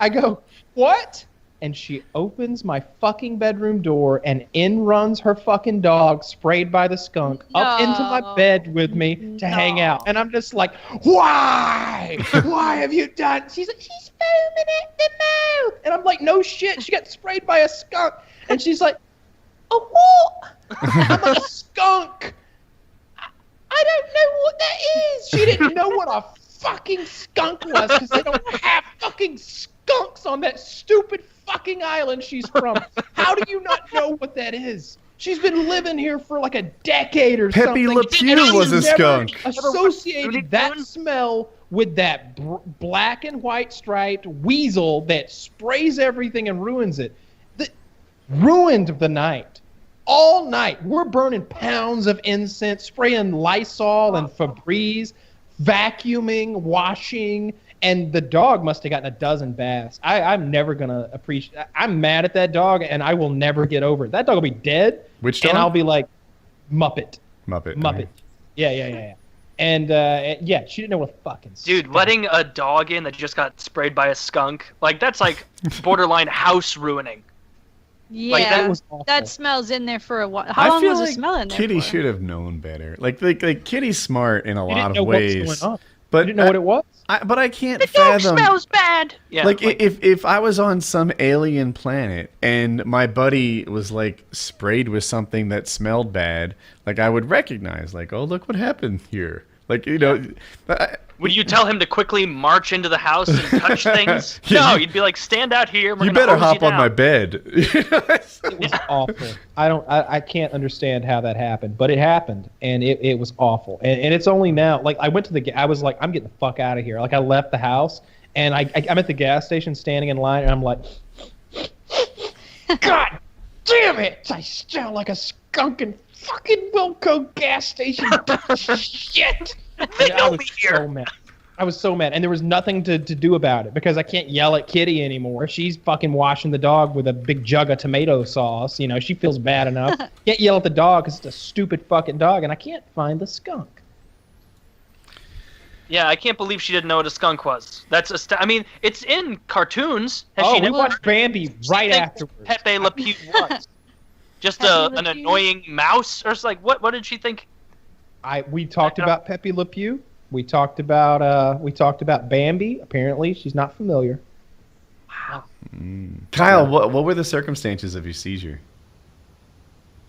A: I go, what? And she opens my fucking bedroom door and in runs her fucking dog, sprayed by the skunk, up into my bed with me to hang out. And I'm just like, why? Why have you done? She's like, she's foaming at the mouth. And I'm like, no shit, she got sprayed by a skunk. And she's like, a what? I'm a skunk. I don't know what that is. She didn't know what a fucking skunk was because they don't have fucking skunks on that stupid fucking island she's from. How do you not know what that is? She's been living here for like a decade or something.
L: Pepe Le Pew was a skunk.
A: Associated that smell with that black and white striped weasel that sprays everything and ruins it. Ruined the night. All night. We're burning pounds of incense, spraying Lysol and Febreze, vacuuming, washing, and the dog must have gotten a dozen baths. I'm never going to appreciate. I'm mad at that dog, and I will never get over it. That dog will be dead.
L: Which dog?
A: And I'll be like, Muppet.
L: Muppet.
A: Yeah. And yeah, she didn't know what fucking
I: Dude, letting a dog in that just got sprayed by a skunk, like that's like borderline house ruining.
J: Yeah, that smells in there for a while. How long was it smelling there
L: Kitty
J: for?
L: should have known better. Like Kitty's smart in a
A: You
L: lot
A: didn't
L: of
A: know what was
L: ways.
A: going on.
L: But
A: You didn't know what it was?
L: But I can't
I: The dog
L: fathom.
I: smells bad. Yeah,
L: like if I was on some alien planet and my buddy was like sprayed with something that smelled bad, like I would recognize, like, oh, look what happened here. Like, you know,
I: would you tell him to quickly march into the house and touch things?
L: Yeah,
I: No, you'd be like, stand out here. We're
L: you
I: gonna
L: better
I: hose
L: hop on
I: down.
L: my bed.
A: It was awful. I can't understand how that happened, but it happened, and it was awful. And it's only now, like, I went to I was like, I'm getting the fuck out of here. Like, I left the house, and I'm at the gas station standing in line, and I'm like, God damn it! I smell like a skunk in fucking Wilco gas station. Shit! And I was so mad. I was so mad, and there was nothing to do about it because I can't yell at Kitty anymore. She's fucking washing the dog with a big jug of tomato sauce. You know, she feels bad enough. Can't yell at the dog because it's a stupid fucking dog, and I can't find the skunk.
I: Yeah, I can't believe she didn't know what a skunk was. That's I mean, it's in cartoons. Has
A: Oh,
I: she
A: we
I: never
A: watched Bambi right afterwards.
I: Pepe Le Pew was just an annoying mouse, or like what did she think?
A: We talked about Pepe Le Pew. We talked about Bambi. Apparently, she's not familiar.
I: Wow.
L: Kyle, what were the circumstances of your seizure?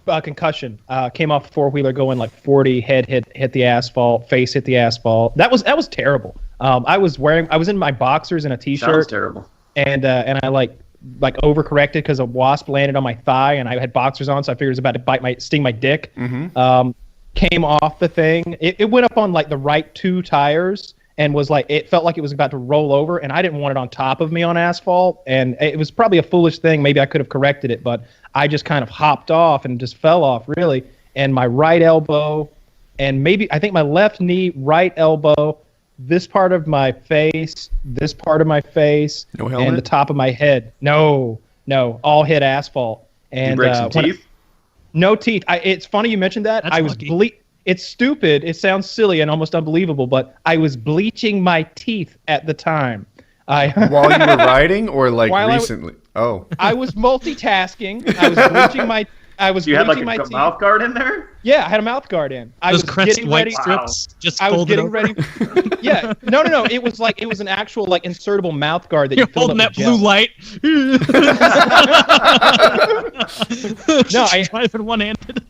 A: Concussion. Came off a four-wheeler going like 40. Head hit the asphalt. Face hit the asphalt. That was terrible. I was in my boxers and a t-shirt.
F: Sounds terrible.
A: And I like overcorrected because a wasp landed on my thigh, and I had boxers on, so I figured it was about to sting my dick.
L: Mm-hmm.
A: Came off the thing. It went up on like the right two tires and was like, it felt like it was about to roll over, and I didn't want it on top of me on asphalt. And it was probably a foolish thing. Maybe I could have corrected it, but I just kind of hopped off and just fell off really. And my right elbow and I think my left knee, right elbow, this part of my face, this part of my face,
L: no helmet?
A: and the top of my head. No, all hit asphalt. And
F: you break some teeth?
A: No teeth. It's funny you mentioned that.
F: That's
A: I was
F: lucky.
A: It's stupid. It sounds silly and almost unbelievable, but I was bleaching my teeth at the time.
L: While you were riding, or like recently?
A: I was multitasking. I was bleaching my.
F: You had like a
A: my teeth.
F: mouth guard in there?
A: Yeah, I had a mouth guard in. I
S: Those
A: was
S: Crest
A: getting
S: white
A: ready.
S: strips just
A: I was
S: folded
A: getting
S: over.
A: ready. Yeah, no. It was an actual like insertable mouth guard that
S: You're
A: you filled
S: holding
A: up
S: that
A: with
S: blue
A: gel.
S: light.
A: No, I
S: driving one-handed.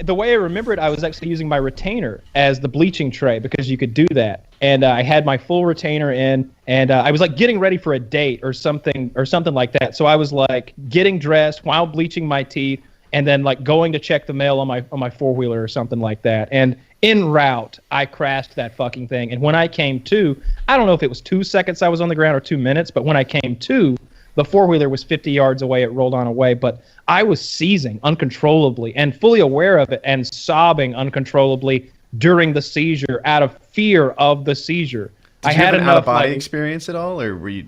A: The way I remember it, I was actually using my retainer as the bleaching tray because you could do that. And I had my full retainer in, and I was like getting ready for a date or something like that. So I was like getting dressed while bleaching my teeth, and then like going to check the mail on my four-wheeler or something like that. And en route, I crashed that fucking thing. And when I came to, I don't know if it was 2 seconds I was on the ground or 2 minutes, but when I came to, The four-wheeler was 50 yards away. It rolled on away, but I was seizing uncontrollably and fully aware of it and sobbing uncontrollably during the seizure out of fear of the seizure.
L: Did you have an out-of-body experience at all, or were you?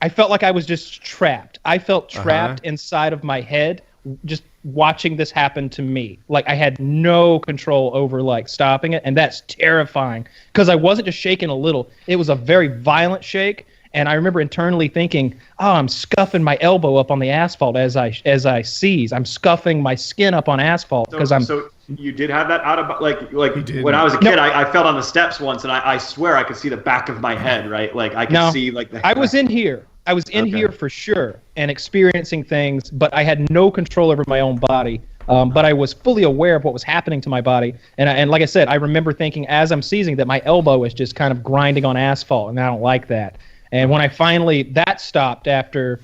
A: I felt like I was just trapped. I felt trapped inside of my head, just watching this happen to me. Like I had no control over like stopping it, and that's terrifying because I wasn't just shaking a little. It was a very violent shake, and I remember internally thinking, "Oh, I'm scuffing my elbow up on the asphalt as I seize. I'm scuffing my skin up on asphalt because I'm."
D: So you did have that out of like when I was a kid, no. I fell down the steps once, and I swear I could see the back of my head, right? Like I could see like the.
A: I was in here. I was in here for sure and experiencing things, but I had no control over my own body. But I was fully aware of what was happening to my body. And like I said, I remember thinking as I'm seizing that my elbow is just kind of grinding on asphalt, and I don't like that. And when that stopped after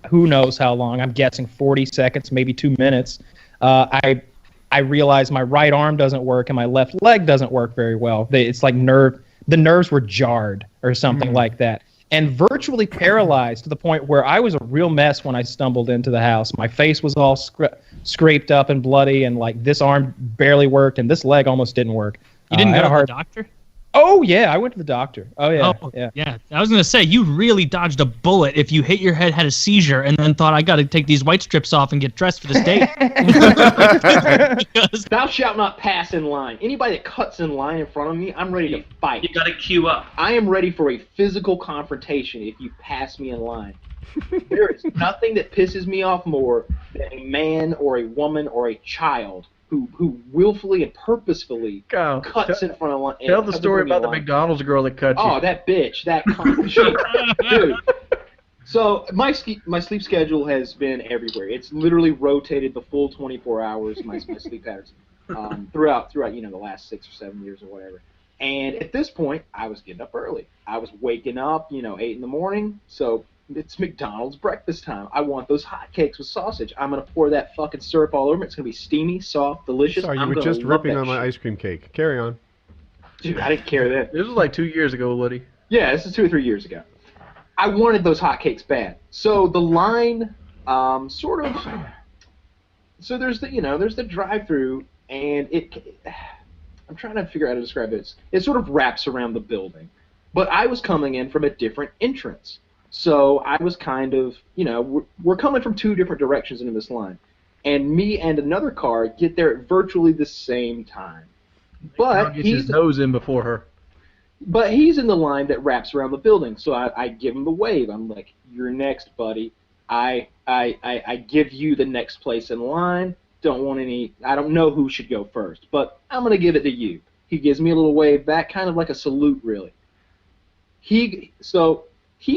A: who knows how long, I'm guessing 40 seconds, maybe 2 minutes, I realized my right arm doesn't work and my left leg doesn't work very well. It's like the nerves were jarred or something like that. And virtually paralyzed to the point where I was a real mess when I stumbled into the house. My face was all scraped up and bloody, and like this arm barely worked, and this leg almost didn't work.
S: You didn't go to the doctor?
A: Oh yeah, I went to the doctor. Oh yeah,
S: yeah. I was gonna say you really dodged a bullet if you hit your head, had a seizure, and then thought I got to take these white strips off and get dressed for this date.
X: Thou shalt not pass in line. Anybody that cuts in line in front of me, I'm ready to fight.
F: You gotta queue up.
X: I am ready for a physical confrontation if you pass me in line. There is nothing that pisses me off more than a man or a woman or a child who willfully and purposefully cuts in front of line.
P: Tell the story about the McDonald's girl that cut you.
X: Oh, that bitch, that cunt. Dude. So my sleep schedule has been everywhere. It's literally rotated the full 24 hours. My sleep patterns throughout the last 6 or 7 years or whatever. And at this point, I was getting up early. I was waking up, 8 in the morning. So it's McDonald's breakfast time. I want those hotcakes with sausage. I'm going to pour that fucking syrup all over it. It's going to be steamy, soft, delicious.
R: Sorry, you were just ripping on my ice cream cake. Carry on.
X: Dude, I didn't care then.
P: This was like 2 years ago, Woody.
X: Yeah, this is 2 or 3 years ago. I wanted those hotcakes bad. So the line so there's the drive-through, and I'm trying to figure out how to describe it. It sort of wraps around the building. But I was coming in from a different entrance. So I was kind of, we're coming from 2 different directions into this line. And me and another car get there at virtually the same time. But
P: he's his nose in before her.
X: But he's in the line that wraps around the building. So I give him the wave. I'm like, you're next, buddy. I give you the next place in line. I don't know who should go first, but I'm going to give it to you. He gives me a little wave back, kind of like a salute, really. He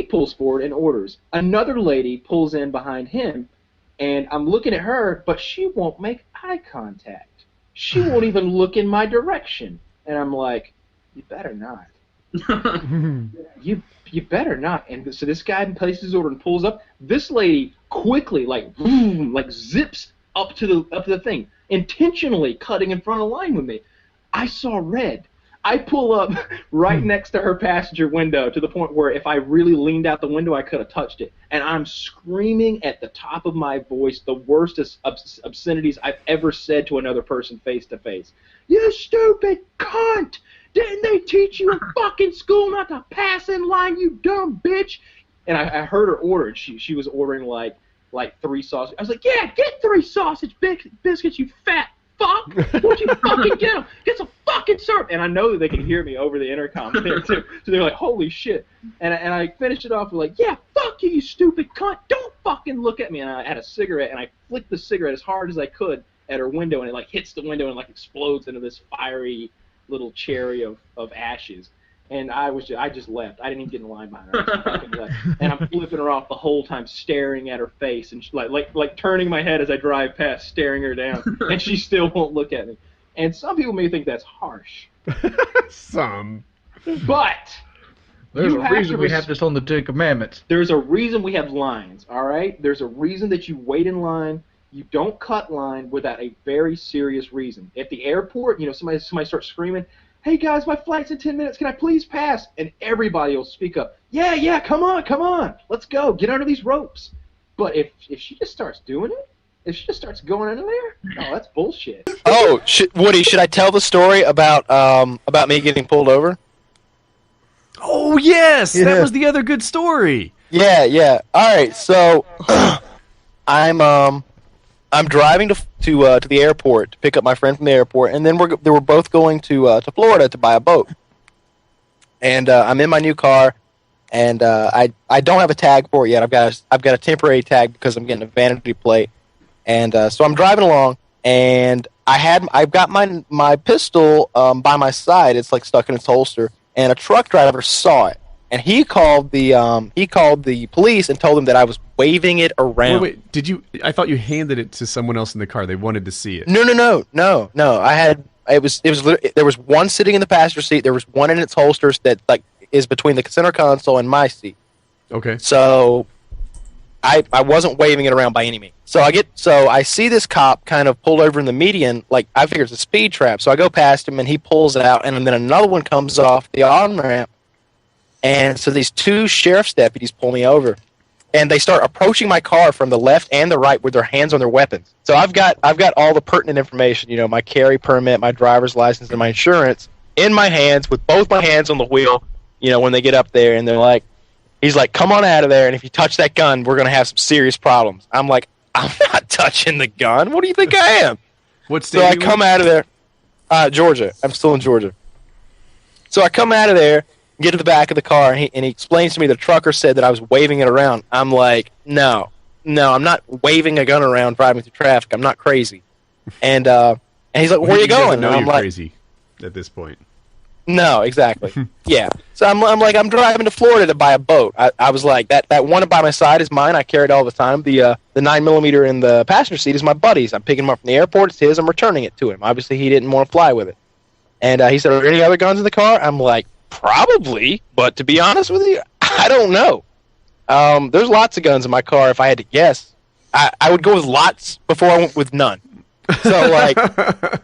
X: pulls forward and orders. Another lady pulls in behind him, and I'm looking at her, but she won't make eye contact. She won't even look in my direction. And I'm like, you better not. You better not. And so this guy places his order and pulls up. This lady quickly, like zips up to the thing, intentionally cutting in front of the line with me. I saw red. I pull up right next to her passenger window to the point where if I really leaned out the window, I could have touched it. And I'm screaming at the top of my voice the worst obscenities I've ever said to another person face to face. You stupid cunt! Didn't they teach you in fucking school not to pass in line, you dumb bitch? And I heard her order, and she was ordering like 3 sausages. I was like, yeah, get 3 sausage biscuits, you fat fuck! Won't you fucking get them? Get some fucking syrup! And I know that they can hear me over the intercom there too. So they're like, holy shit! And I finished it off with like, yeah, fuck you, you stupid cunt! Don't fucking look at me! And I had a cigarette, and I flicked the cigarette as hard as I could at her window, and it like hits the window and like explodes into this fiery little cherry of ashes. And I just left. I didn't even get in line behind her. I just fucking left. And I'm flipping her off the whole time, staring at her face, and she, like turning my head as I drive past, staring her down, and she still won't look at me. And some people may think that's harsh.
R: Some.
X: But
P: there's a reason we have this on the 10 Commandments.
X: There's a reason we have lines, all right? There's a reason that you wait in line. You don't cut line without a very serious reason. At the airport, somebody starts screaming,
P: hey guys, my flight's in 10 minutes. Can I please pass? And everybody will speak up. Yeah, come on. Let's go. Get under these ropes. But if she just starts doing it, if she just starts going under there, no, that's bullshit.
Q: Oh, Woody, should I tell the story about me getting pulled over?
O: Oh yes, that was the other good story.
Q: Yeah. All right, so I'm driving to the airport to pick up my friend from the airport, and then they were both going to Florida to buy a boat. And I'm in my new car, and I don't have a tag for it yet. I've got a temporary tag because I'm getting a vanity plate. And so I'm driving along, and I've got my pistol by my side. It's like stuck in its holster, and a truck driver saw it, and he called the police and told them that I was waving it around.
O: Wait, did you? I thought you handed it to someone else in the car. They wanted to see it.
Q: No. There was one sitting in the passenger seat. There was one in its holsters that like is between the center console and my seat.
O: Okay.
Q: So I wasn't waving it around by any means. So I see this cop kind of pulled over in the median, like I figure it's a speed trap. So I go past him and he pulls it out, and then another one comes off the on-ramp. And so these two sheriff's deputies pull me over, and they start approaching my car from the left and the right with their hands on their weapons. So I've got all the pertinent information, my carry permit, my driver's license, and my insurance in my hands with both my hands on the wheel, when they get up there, and they're like, he's like, come on out of there, and if you touch that gun, we're going to have some serious problems. I'm like, I'm not touching the gun. What do you think I am?
O: What state?
Q: So I come out of there. Georgia. I'm still in Georgia. So I come out of there, get to the back of the car, and he explains to me the trucker said that I was waving it around. I'm like, no, I'm not waving a gun around driving through traffic. I'm not crazy. And he's like, where are you going?
O: No,
Q: and I'm
O: you're
Q: like,
O: crazy at this point.
Q: No, exactly. Yeah. So I'm like, I'm driving to Florida to buy a boat. I was like, that one by my side is mine. I carry it all the time. The 9mm in the passenger seat is my buddy's. I'm picking him up from the airport. It's his. I'm returning it to him. Obviously, he didn't want to fly with it. And he said, are there any other guns in the car? I'm like, probably. But to be honest with you, I don't know. There's lots of guns in my car. If I had to guess, I would go with lots before I went with none. So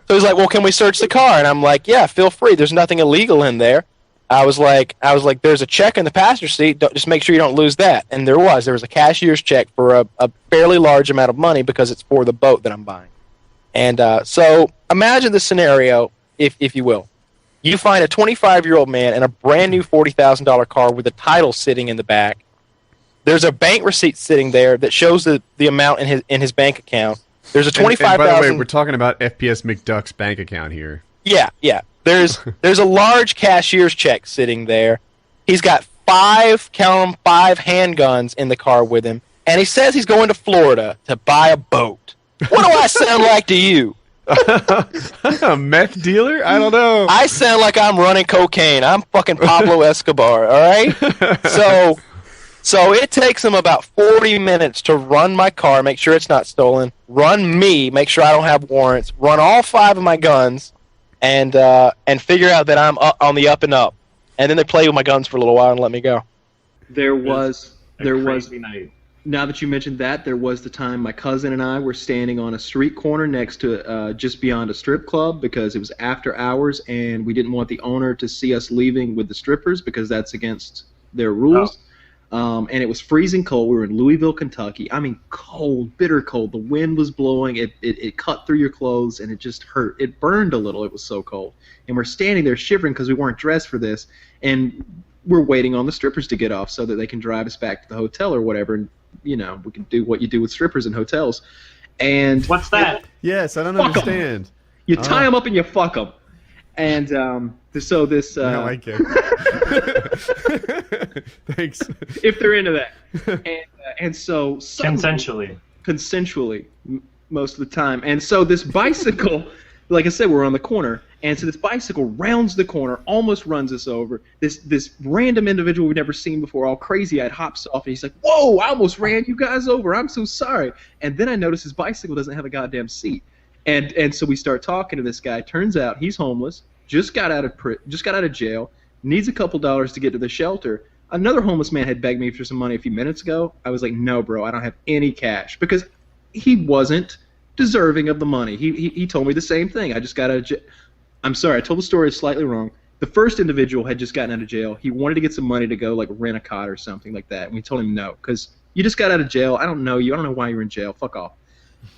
Q: he's like, well, can we search the car? And I'm like, yeah, feel free. There's nothing illegal in there. I was like, there's a check in the passenger seat. Just make sure you don't lose that. And there was a cashier's check for a fairly large amount of money because it's for the boat that I'm buying. And so imagine the scenario, if you will. You find a 25-year-old man in a brand new $40,000 car with a title sitting in the back. There's a bank receipt sitting there that shows the amount in his bank account. There's a $25,000.
O: By the way, we're talking about FPS McDuck's bank account here.
Q: Yeah. There's a large cashier's check sitting there. He's got five handguns in the car with him, and he says he's going to Florida to buy a boat. What do I sound like to you?
O: A meth dealer? I don't know.
Q: I sound like I'm running cocaine. I'm fucking Pablo Escobar, all right? So it takes him about 40 minutes to run my car, make sure it's not stolen, run me, make sure I don't have warrants, run all five of my guns, and figure out that I'm on the up and up. And then they play with my guns for a little while and let me go.
D: There was night. Now that you mentioned that, there was the time my cousin and I were standing on a street corner next to just beyond a strip club because it was after hours and we didn't want the owner to see us leaving with the strippers because that's against their rules. And it was freezing cold. We were in Louisville, Kentucky. I mean, cold, bitter cold. The wind was blowing. It cut through your clothes and it just hurt. It burned a little. It was so cold. And we're standing there shivering because we weren't dressed for this. And we're waiting on the strippers to get off so that they can drive us back to the hotel or whatever. And we can do what you do with strippers in hotels. And
N: what's that?
O: Yes, I don't understand.
D: You tie them up and you fuck them. And so this.
O: No, I care. Thanks.
D: If they're into that, and so
N: consensually,
D: most of the time. And so this bicycle, like I said, we're on the corner, and so this bicycle rounds the corner, almost runs us over. This random individual we've never seen before, all crazy-eyed, hops off, and he's like, "Whoa! I almost ran you guys over. I'm so sorry." And then I notice his bicycle doesn't have a goddamn seat, and so we start talking to this guy. Turns out he's homeless, just got out of jail, needs a couple dollars to get to the shelter. Another homeless man had begged me for some money a few minutes ago. I was like, "No, bro, I don't have any cash," because he wasn't deserving of the money. He told me the same thing. I just got out of jail. I'm sorry, I told the story slightly wrong. The first individual had just gotten out of jail. He wanted to get some money to go like rent a cot or something like that, and we told him no, because you just got out of jail. I don't know you. I don't know why you're in jail. Fuck off.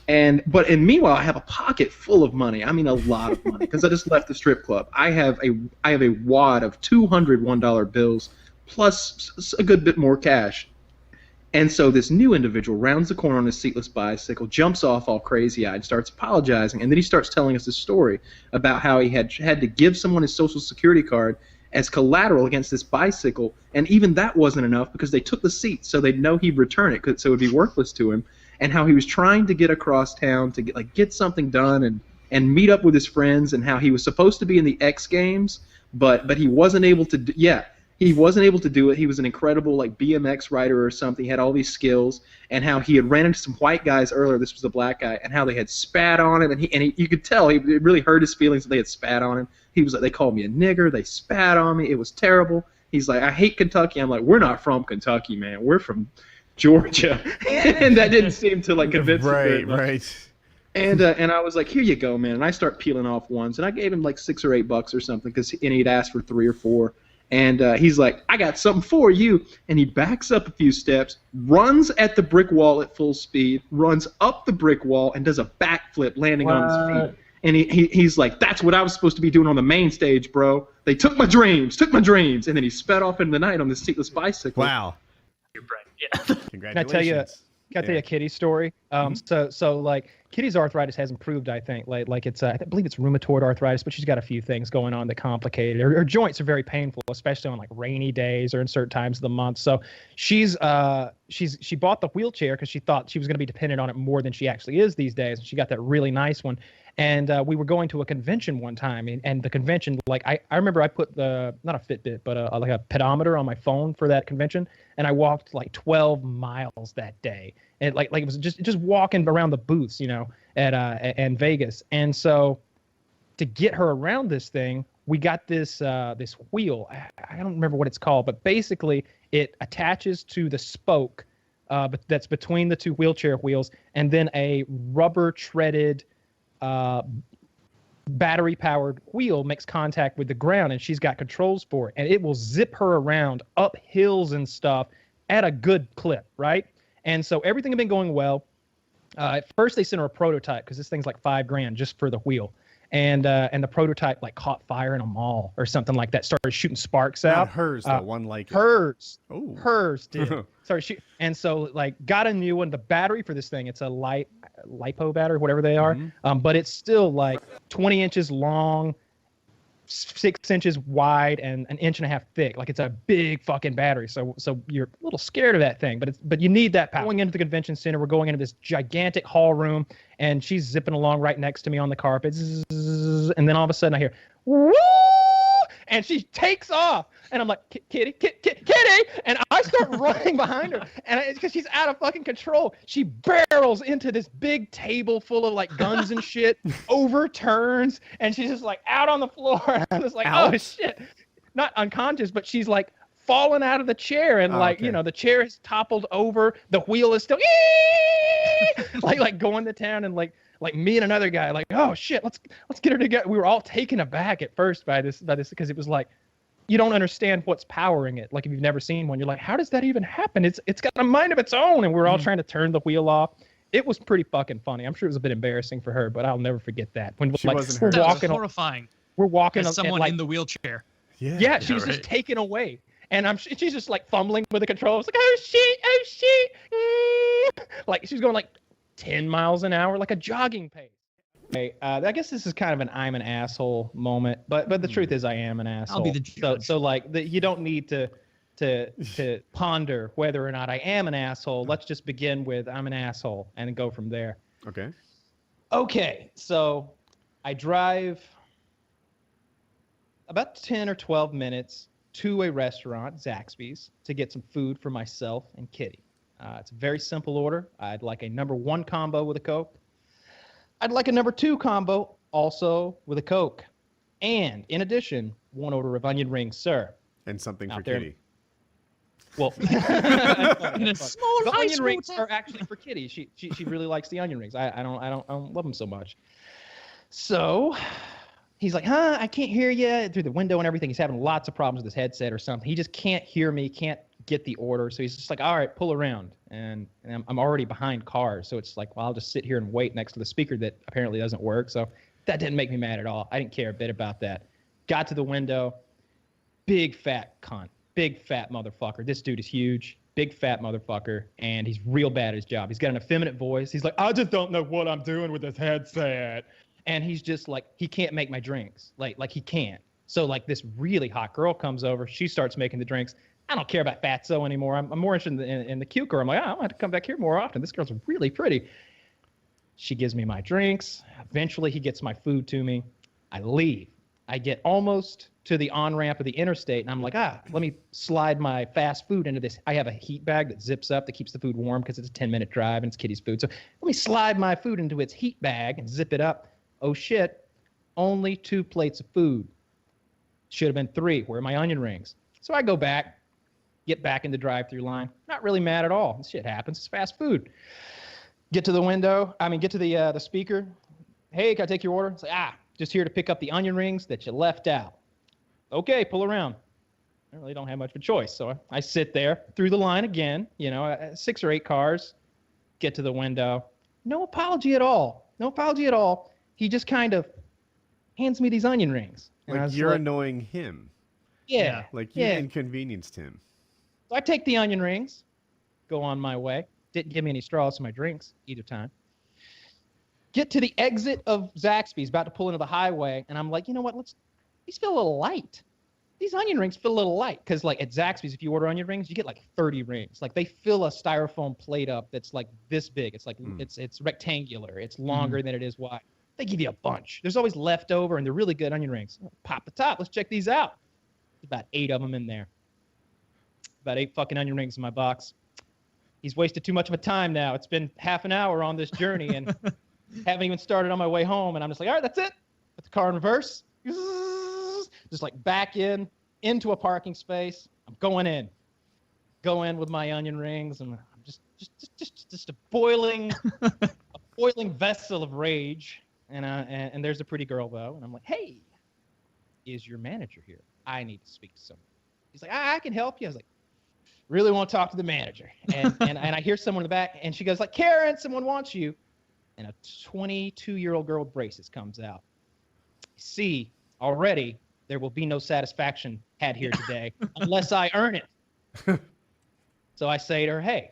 D: And meanwhile, I have a pocket full of money. I mean, a lot of money, because I just left the strip club. I have a wad of $201 bills plus a good bit more cash. And so this new individual rounds the corner on his seatless bicycle, jumps off all crazy-eyed, starts apologizing, and then he starts telling us this story about how he had to give someone his social security card as collateral against this bicycle, and even that wasn't enough because they took the seat so they'd know he'd return it, so it would be worthless to him, and how he was trying to get across town to get something done and meet up with his friends, and how he was supposed to be in the X Games, but he wasn't able to he wasn't able to do it. He was an incredible BMX rider or something. He had all these skills, and how he had ran into some white guys earlier. This was a black guy, and how they had spat on him, and you could tell it really hurt his feelings that they had spat on him. He was like, they called me a nigger. They spat on me. It was terrible. He's like, I hate Kentucky. I'm like, we're not from Kentucky, man. We're from Georgia, and that didn't seem to convince him.
R: Right.
D: And I was like, here you go, man. And I start peeling off ones, and I gave him $6 or $8 or something, and he'd asked for 3 or 4. And he's like, I got something for you. And he backs up a few steps, runs at the brick wall at full speed, runs up the brick wall, and does a backflip landing on his feet. And he's like, that's what I was supposed to be doing on the main stage, bro. They took my dreams. And then he sped off into the night on this seatless bicycle.
R: Wow.
A: Can I tell you a Kitty story? So Kitty's arthritis has improved, I think. It's I believe it's rheumatoid arthritis, but she's got a few things going on that complicate it. Her joints are very painful, especially on rainy days or in certain times of the month. So she bought the wheelchair because she thought she was going to be dependent on it more than she actually is these days. She got that really nice one. And we were going to a convention one time, and the convention, I remember I put not a Fitbit, but a pedometer on my phone for that convention, and I walked 12 miles that day, and it was just walking around the booths, at Vegas. And so to get her around this thing, we got this wheel. I don't remember what it's called, but basically it attaches to the spoke, but that's between the two wheelchair wheels, and then a rubber treaded battery powered wheel makes contact with the ground, and she's got controls for it, and it will zip her around up hills and stuff at a good clip, right? And so everything had been going well. At first they sent her a prototype because this thing's $5,000 just for the wheel, and the prototype caught fire in a mall or something like that, started shooting sparks out.
R: Not hers, the one
A: hers.
R: Oh,
A: hers did. And so got a new one. The battery for this thing, it's a lipo battery, whatever they are, but it's still 20 inches long, 6 inches wide, and 1.5 inches thick. It's a big fucking battery. So you're a little scared of that thing, but you need that power. Going into the convention center, we're going into this gigantic hall room, and she's zipping along right next to me on the carpet, and then all of a sudden I hear, woo! And she takes off, and I'm like, Kitty, and I start running behind her, and because she's out of fucking control, she barrels into this big table full of guns and shit, overturns, and she's just out on the floor, and I'm just like, oh shit, not unconscious, but she's falling out of the chair, and the chair is toppled over, the wheel is still going to town, and me and another guy, oh shit, let's get her together. We were all taken aback at first by this because it was you don't understand what's powering it. If you've never seen one, you're how does that even happen? It's got a mind of its own, and we're all trying to turn the wheel off. It was pretty fucking funny. I'm sure it was a bit embarrassing for her, but I'll never forget that. When
S: we're walking, horrifying.
A: We're walking
S: as someone in the wheelchair.
A: Yeah, she was just taken away. And she's just fumbling with the controls, oh shit, she's going 10 miles an hour, like a jogging pace. Okay, I guess this is kind of an I'm an asshole moment, but the truth is I am an asshole.
S: I'll be the judge.
A: So you don't need to ponder whether or not I am an asshole. Let's just begin with I'm an asshole and go from there. Okay, so I drive about 10 or 12 minutes to a restaurant, Zaxby's, to get some food for myself and Kitty. It's a very simple order. I'd like a number 1 combo with a Coke. I'd like a number 2 combo also with a Coke. And in addition, 1 order of onion rings, sir.
R: And something for
A: there.
R: Kitty.
A: Well, the onion rings are actually for Kitty. She really likes the onion rings. I don't love them so much. So he's like, huh, I can't hear you through the window and everything. He's having lots of problems with his headset or something. He just can't hear me, can't get the order. So he's just like, all right, pull around. And I'm already behind cars. So it's like, well, I'll just sit here and wait next to the speaker that apparently doesn't work. So that didn't make me mad at all. I didn't care a bit about that. Got to the window. Big fat cunt. Big fat motherfucker. This dude is huge. Big fat motherfucker. And he's real bad at his job. He's got an effeminate voice. He's like, I just don't know what I'm doing with this headset. And he's just like, he can't make my drinks. Like he can't. So like this really hot girl comes over. She starts making the drinks. I don't care about Fatso anymore. I'm more interested in the cute girl. I'm like, I'm going to have to come back here more often. This girl's really pretty. She gives me my drinks. Eventually, he gets my food to me. I leave. I get almost to the on-ramp of the interstate, and I'm like, let me slide my fast food into this. I have a heat bag that zips up that keeps the food warm because it's a 10-minute drive and it's Kitty's food. So let me slide my food into its heat bag and zip it up. Oh, shit. Only 2 plates of food. Should have been 3. Where are my onion rings? So I go back. Get back in the drive-through line. Not really mad at all. This shit happens. It's fast food. Get to the window. Get to the speaker. Hey, can I take your order? It's like, just here to pick up the onion rings that you left out. Okay, pull around. I really don't have much of a choice. So I sit there through the line again, 6 or 8 cars. Get to the window. No apology at all. No apology at all. He just kind of hands me these onion rings.
R: Like you're annoying him.
A: Yeah.
R: Like you inconvenienced him.
A: So I take the onion rings, go on my way. Didn't give me any straws for my drinks either time. Get to the exit of Zaxby's, about to pull into the highway, and I'm like, you know what? These feel a little light. These onion rings feel a little light because, like at Zaxby's, if you order onion rings, you get like 30 rings. Like they fill a styrofoam plate up that's like this big. It's like it's rectangular. It's longer than it is wide. They give you a bunch. There's always leftover, and they're really good onion rings. Pop the top. Let's check these out. There's about 8 of them in there. About 8 fucking onion rings in my box. He's wasted too much of a time now. It's been half an hour on this journey and haven't even started on my way home. And I'm just like, all right, that's it. Put the car in reverse. Just like back into a parking space. I'm going in. Go in with my onion rings. And I'm just a boiling vessel of rage. And there's a pretty girl, though. And I'm like, hey, is your manager here? I need to speak to someone. He's like, I can help you. I was like, really want to talk to the manager. And I hear someone in the back, and she goes like, Karen, someone wants you. And a 22-year-old girl with braces comes out. See, already there will be no satisfaction had here today unless I earn it. So I say to her, hey,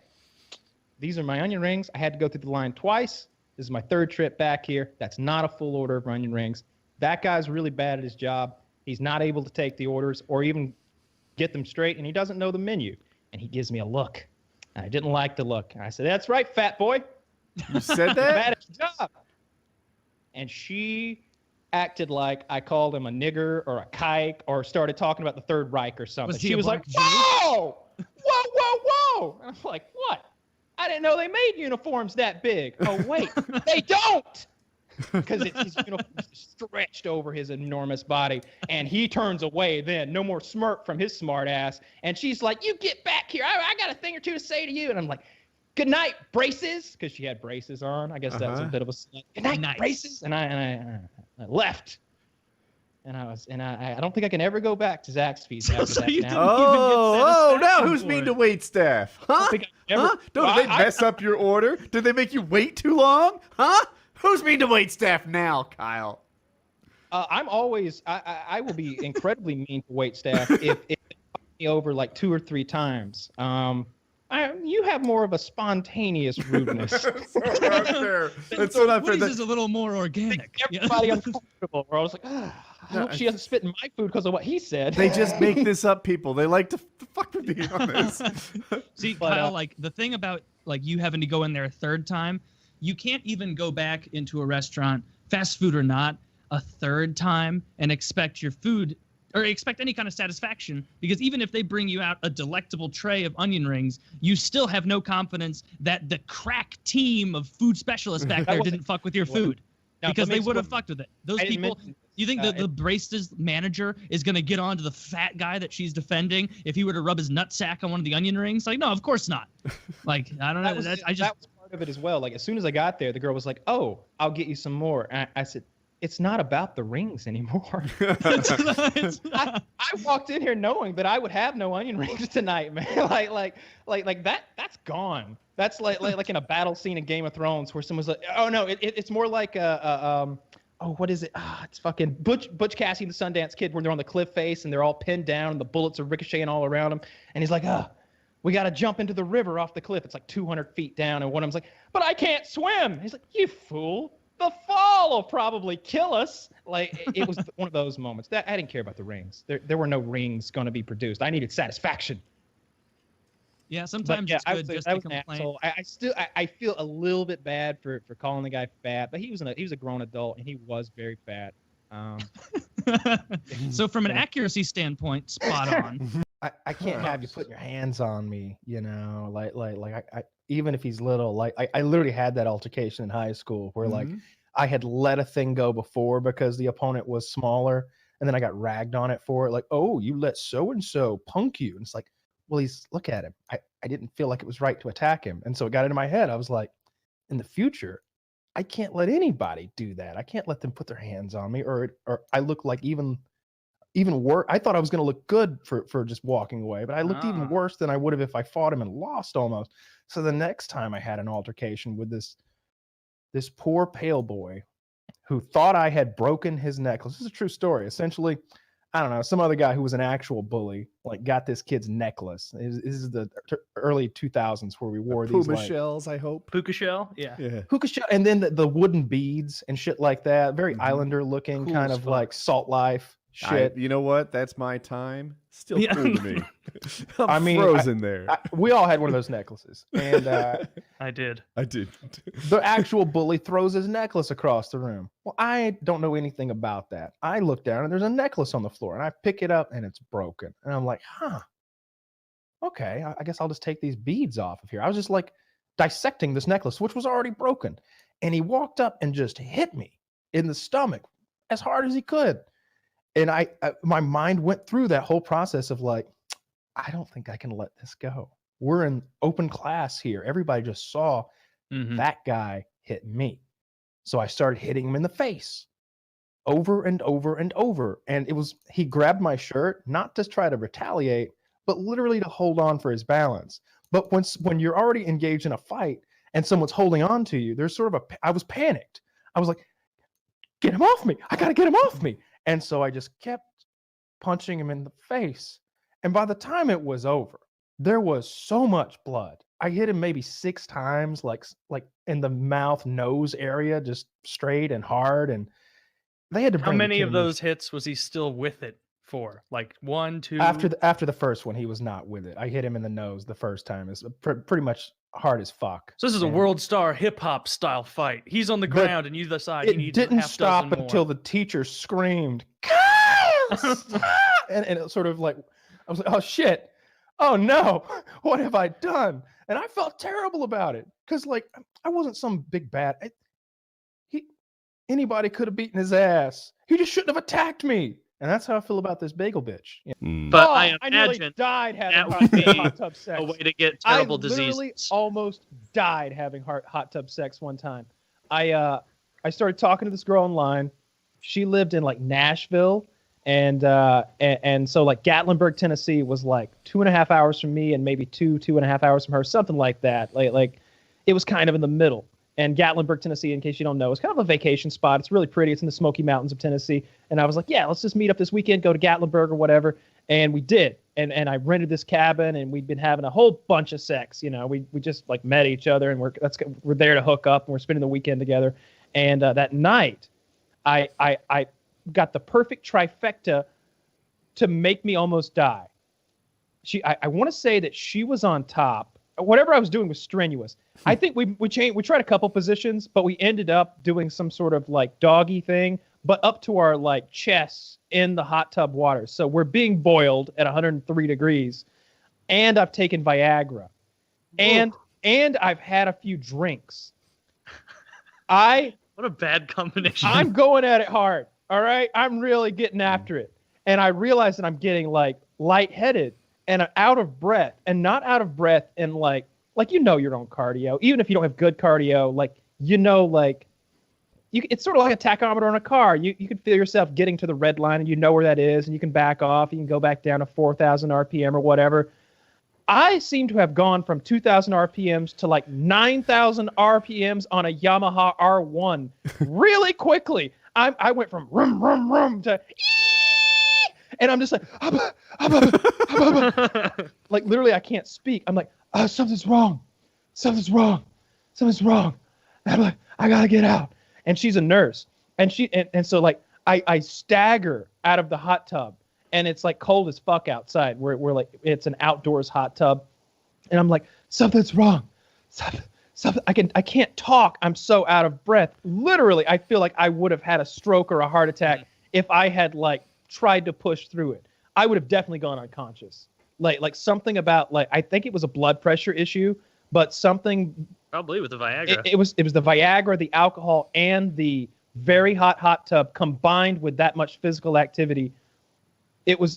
A: these are my onion rings. I had to go through the line twice. This is my 3rd trip back here. That's not a full order of onion rings. That guy's really bad at his job. He's not able to take the orders or even get them straight, and he doesn't know the menu. And he gives me a look. And I didn't like the look. And I said, that's right, fat boy.
R: You said that?
A: Bad at your job. And she acted like I called him a nigger or a kike or started talking about the Third Reich or something. She was like, whoa, whoa, whoa, whoa. And I'm like, what? I didn't know they made uniforms that big. Oh, wait, they don't. Because his uniform is stretched over his enormous body. And he turns away then. No more smirk from his smart ass. And she's like, you get back here. I got a thing or two to say to you. And I'm like, good night, braces. Because she had braces on. I guess that was a bit of a slut. Good night, braces. And I left. And I don't think I can ever go back to Zaxby's after that now.
R: Now who's mean to wait staff? Huh? Don't they mess up your order? Did they make you wait too long? Huh? Who's mean to wait staff now, Kyle?
A: I'm always, I will be incredibly mean to wait staff if they fuck me over like 2 or 3 times. You have more of a spontaneous rudeness.
R: That's so unfair. That's so unfair.
S: This is a little more organic.
A: Everybody uncomfortable. Where I was like, I hope she doesn't spit in my food because of what he said.
R: They just make this up, people. They like to fuck with me on this.
S: See, Kyle, like the thing about like you having to go in there a 3rd time, you can't even go back into a restaurant, fast food or not, a 3rd time and expect your food or expect any kind of satisfaction, because even if they bring you out a delectable tray of onion rings, you still have no confidence that the crack team of food specialists back there didn't fuck with your food. Because they would have fucked with it. Those people, you think that the braces manager is going to get on to the fat guy that she's defending if he were to rub his nutsack on one of the onion rings? Like, no, of course not. Like, I don't know.
A: That was part of it as well. Like, as soon as I got there, the girl was like, oh, I'll get you some more. And I said, it's not about the rings anymore. I walked in here knowing that I would have no onion rings tonight, man. like that's gone. That's like in a battle scene in Game of Thrones where someone's like, oh no, it's more like what is it? It's fucking Butch Cassidy and the Sundance Kid when they're on the cliff face and they're all pinned down and the bullets are ricocheting all around them. And he's like, we got to jump into the river off the cliff. It's like 200 feet down. And one of them's like, but I can't swim. He's like, you fool. The fall will probably kill us. Like, it was one of those moments. That I didn't care about the rings. There were no rings going to be produced. I needed satisfaction.
M: Yeah, sometimes it's good just to complain.
A: I feel a little bit bad for calling the guy fat, but he was a grown adult and he was very fat.
M: So from an accuracy standpoint, spot on.
G: I can't have you put your hands on me, you know, like I even if he's little, like I literally had that altercation in high school where like I had let a thing go before because the opponent was smaller, and then I got ragged on it for it, like, oh, you let so and so punk you, and it's like, well, look at him. I didn't feel like it was right to attack him, and so it got into my head. I was like, in the future, I can't let anybody do that. I can't let them put their hands on me, or I look like even worse. I thought I was going to look good for just walking away, but I looked even worse than I would have if I fought him and lost almost. So the next time I had an altercation with this poor pale boy who thought I had broken his necklace. This is a true story. Essentially, I don't know, some other guy who was an actual bully, like, got this kid's necklace. This is the early 2000s where we wore these
R: Puma shells, I hope.
N: Puka shell? Yeah.
G: Puka shell, and then the wooden beads and shit like that. Very Islander looking,
R: Cool
G: kind
R: as
G: of
R: fuck.
G: like Salt Life shit.
R: You know what? That's my time. Still
G: Yeah.
R: cool to me. I'm
G: I mean,
R: frozen there.
G: We all had one of those necklaces, and
N: I did.
G: the actual bully throws his necklace across the room. Well, I don't know anything about that. I look down and there's a necklace on the floor, and I pick it up and it's broken. And I'm like, okay, I guess I'll just take these beads off of here. I was just like dissecting this necklace, which was already broken. And he walked up and just hit me in the stomach as hard as he could. And my mind went through that whole process of like, I don't think I can let this go. We're in open class here. Everybody just saw that guy hit me. So I started hitting him in the face over and over and over. And he grabbed my shirt, not to try to retaliate, but literally to hold on for his balance. But when you're already engaged in a fight and someone's holding on to you, there's sort of I was panicked. I was like, get him off me. I got to get him off me. And so I just kept punching him in the face. And by the time it was over, there was so much blood. I hit him maybe 6 times, like in the mouth, nose area, just straight and hard. And they had to bring
N: How many
G: the
N: of
G: kid
N: those hits was he still with it for? Like 1, 2?
G: After the first one, he was not with it. I hit him in the nose the first time. It's pretty much hard as fuck.
N: So this is a world star hip hop style fight. He's on the ground and you decide he
G: It
N: needs
G: didn't
N: half
G: stop
N: dozen more.
G: until the teacher screamed, Kyle! and it sort of like, I was like, oh shit, oh no, what have I done? And I felt terrible about it because like I wasn't some big bad. Anybody could have beaten his ass. He just shouldn't have attacked me. And that's how I feel about this bagel bitch. Yeah.
I: But I
A: nearly
I: imagine
A: died having
I: that would be
A: hot tub sex.
I: a way to get terrible
A: I literally
I: diseases.
A: almost died having hot tub sex one time. I started talking to this girl online. She lived in like Nashville, and so like Gatlinburg, Tennessee was like 2.5 hours from me, and maybe 2.5 hours from her, something like that. Like it was kind of in the middle. And Gatlinburg, Tennessee, in case you don't know, is kind of a vacation spot. It's really pretty. It's in the Smoky Mountains of Tennessee. And I was like, yeah, let's just meet up this weekend, go to Gatlinburg or whatever. And we did. And I rented this cabin, and we'd been having a whole bunch of sex. You know, we just like met each other, and we're there to hook up, and we're spending the weekend together. And that night, I got the perfect trifecta to make me almost die. I want to say that she was on top. Whatever I was doing was strenuous. I think we tried a couple positions, but we ended up doing some sort of like doggy thing, but up to our like chests in the hot tub water. So we're being boiled at 103 degrees, and I've taken Viagra, and I've had a few drinks.
I: What a bad combination.
A: I'm going at it hard. All right, I'm really getting after it, and I realize that I'm getting like lightheaded and out of breath, and not out of breath in like you know your own cardio, even if you don't have good cardio, like you it's sort of like a tachometer on a car. You can feel yourself getting to the red line, and you know where that is, and you can back off. You can go back down to 4,000 RPM or whatever. I seem to have gone from 2,000 RPMs to like 9,000 RPMs on a Yamaha R1 really quickly. I went from rum rum rum to and I'm just like like literally I can't speak. I'm like, something's wrong. And I'm like, I gotta get out. And she's a nurse, and so like I stagger out of the hot tub. And it's like cold as fuck outside. We're like, it's an outdoors hot tub. And I'm like, something's wrong. Something. I can't talk. I'm so out of breath. Literally, I feel like I would have had a stroke or a heart attack if I had like tried to push through it. I would have definitely gone unconscious. Like something about like, I think it was a blood pressure issue, but something.
F: Probably with the Viagra.
A: It was the Viagra, the alcohol, and the very hot tub combined with that much physical activity.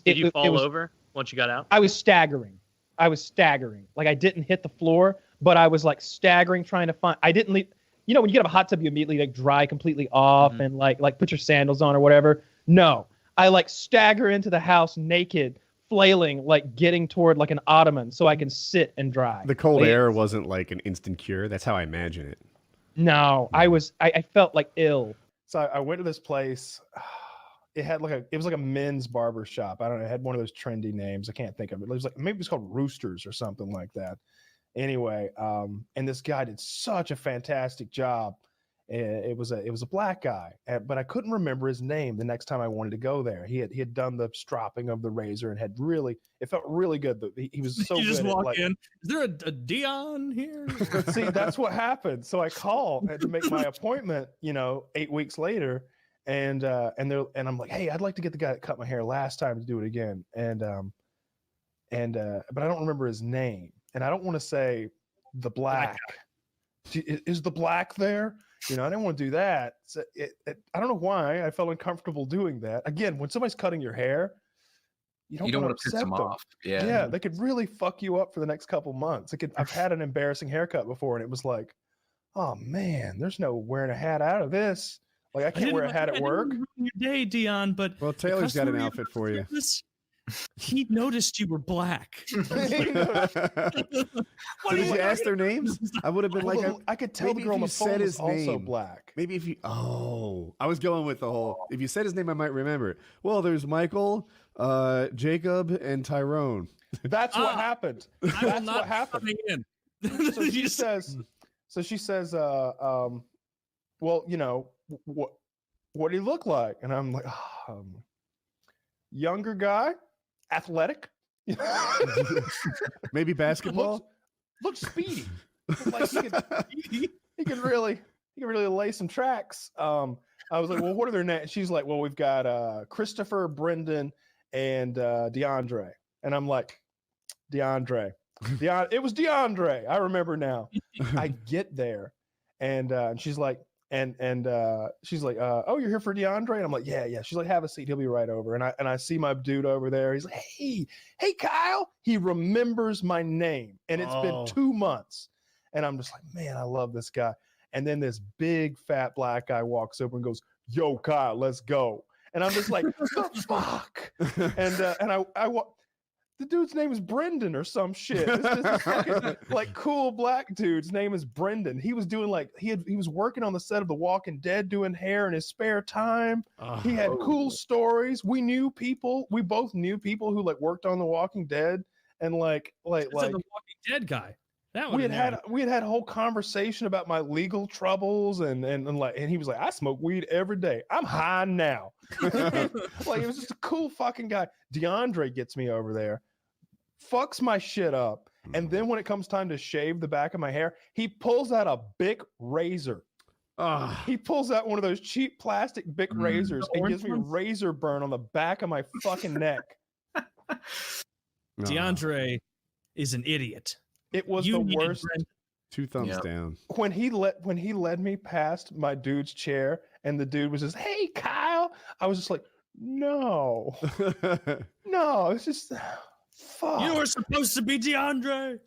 A: Did you fall over once you got out? I was staggering. Like I didn't hit the floor, but I was like staggering, trying to find. I didn't leave. You know, when you get out of a hot tub, you immediately like dry completely off and like put your sandals on or whatever. No, I like stagger into the house naked, flailing, like getting toward like an ottoman so I can sit and dry.
R: The cold air wasn't like an instant cure. That's how I imagine it.
A: No, I felt like ill.
G: So I went to this place. It was like a men's barber shop. I don't know. It had one of those trendy names. I can't think of it. It was like, maybe it's called Roosters or something like that. Anyway, and this guy did such a fantastic job. It was a black guy, but I couldn't remember his name the next time I wanted to go there. He had done the stropping of the razor and it felt really good. He was so good.
S: You just
G: at,
S: walk
G: like,
S: in. Is there a Dion here?
G: See, that's what happened. So I called to make my appointment, 8 weeks later. And I'm like, hey, I'd like to get the guy that cut my hair last time to do it again. But I don't remember his name, and I don't want to say the black. Is the black there? I didn't want to do that. So I don't know why I felt uncomfortable doing that. Again, when somebody's cutting your hair, you don't want to piss them off. Yeah, they could really fuck you up for the next couple months. I've had an embarrassing haircut before, and it was like, oh man, there's no wearing a hat out of this. Like I can't wear a hat at work.
S: Your day, Dion, but
R: well, Taylor's got an outfit for you.
S: He noticed you were black.
R: Did you ask their names? I would have been like,
G: I could tell the girl on the phone was also black.
R: Maybe if you, I was going with the whole. If you said his name, I might remember it. Well, there's Michael, Jacob, and Tyrone.
G: That's what happened. That's what happened. So she says, well, what do he look like? And I'm like, younger guy, athletic,
R: maybe basketball.
G: Looks speedy. Like he could really lay some tracks. I was like, well, what are their names? She's like, well, we've got Christopher, Brendan, and DeAndre. And I'm like, DeAndre. It was DeAndre. I remember now. I get there, and she's like, she's like, oh, you're here for DeAndre? And I'm like, yeah. She's like, have a seat. He'll be right over. And I see my dude over there. He's like, hey, Kyle. He remembers my name. And it's been 2 months. And I'm just like, man, I love this guy. And then this big fat black guy walks over and goes, yo, Kyle, let's go. And I'm just like, the fuck? And I the dude's name is Brendan or some shit. This fucking like cool black dude's name is Brendan. He was doing like he was working on the set of The Walking Dead doing hair in his spare time. He had cool stories. We both knew people who like worked on The Walking Dead and like
S: The Walking Dead guy. That one
G: we had had a whole conversation about my legal troubles and he was like, I smoke weed every day. I'm high now. Like it was just a cool fucking guy. DeAndre gets me over there, fucks my shit up, and then when it comes time to shave the back of my hair, he pulls out a Bic razor. He pulls out one of those cheap plastic Bic razors and gives me a razor burn on the back of my fucking neck.
S: DeAndre is an idiot.
G: It was the worst.
R: 2 thumbs down.
G: When he led me past my dude's chair and the dude was just, hey, Kyle. I was just like, no. No, it's just fuck.
S: You were supposed to be DeAndre.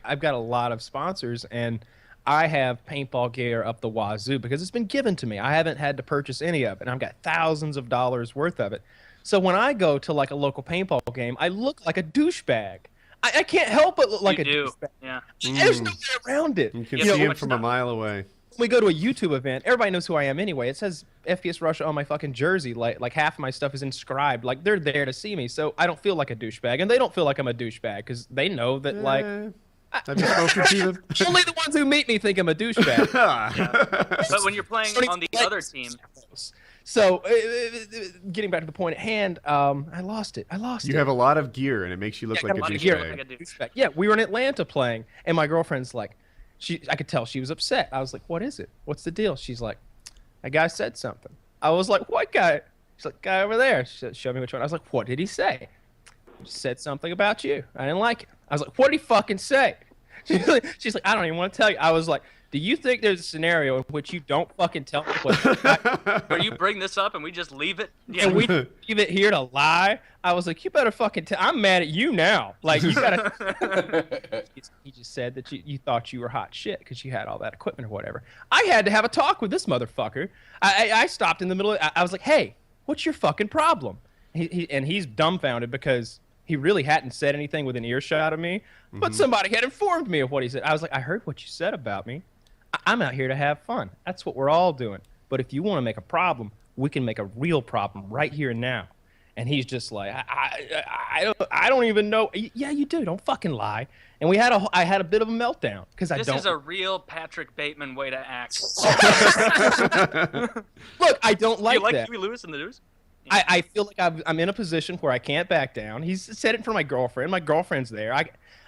E: I've got a lot of sponsors, and
X: I have paintball gear up the wazoo because it's been given to me. I haven't had to purchase any of it, and I've got thousands of dollars worth of it. So when I go to like a local paintball game, I look like a douchebag. I can't help but look like a douchebag.
I: Yeah.
X: There's no way around it.
R: You can see him from a mile away.
X: When we go to a YouTube event, everybody knows who I am anyway. It says FPS Russia on my fucking jersey. Like half of my stuff is inscribed. Like they're there to see me, so I don't feel like a douchebag, and they don't feel like I'm a douchebag because they know that like.
R: Have you spoken to them?
X: Only the ones who meet me think I'm a douchebag.
I: But when you're playing on the other team.
X: So, getting back to the point at hand, I lost it.
R: You have a lot of gear, and it makes you look like a douchebag.
X: Yeah, we were in Atlanta playing, and my girlfriend's like, I could tell she was upset. I was like, what is it? What's the deal? She's like, a guy said something. I was like, what guy? She's like, guy over there. She said, show me which one. I was like, what did he say? He said something about you. I didn't like it. I was like, what did he fucking say? She's like, I don't even want to tell you. I was like, do you think there's a scenario in which you don't fucking tell me what?
I: Where you bring this up and we just leave it? Yeah.
X: And we leave it here to lie? I was like, you better fucking tell. I'm mad at you now. Like, you gotta. He just said that you thought you were hot shit because you had all that equipment or whatever. I had to have a talk with this motherfucker. I stopped in the middle. I was like, hey, what's your fucking problem? And he's dumbfounded because he really hadn't said anything within earshot of me, but somebody had informed me of what he said. I was like, I heard what you said about me. I'm out here to have fun. That's what we're all doing. But if you want to make a problem, we can make a real problem right here and now. And he's just like, I don't even know. Yeah, you do. Don't fucking lie. And I had a bit of a meltdown because I don't.
I: This is a real Patrick Bateman way to act.
X: Look, I don't like that.
I: You like Huey Lewis in the news?
X: I feel like I'm in a position where I can't back down. He's said it for my girlfriend. My girlfriend's there.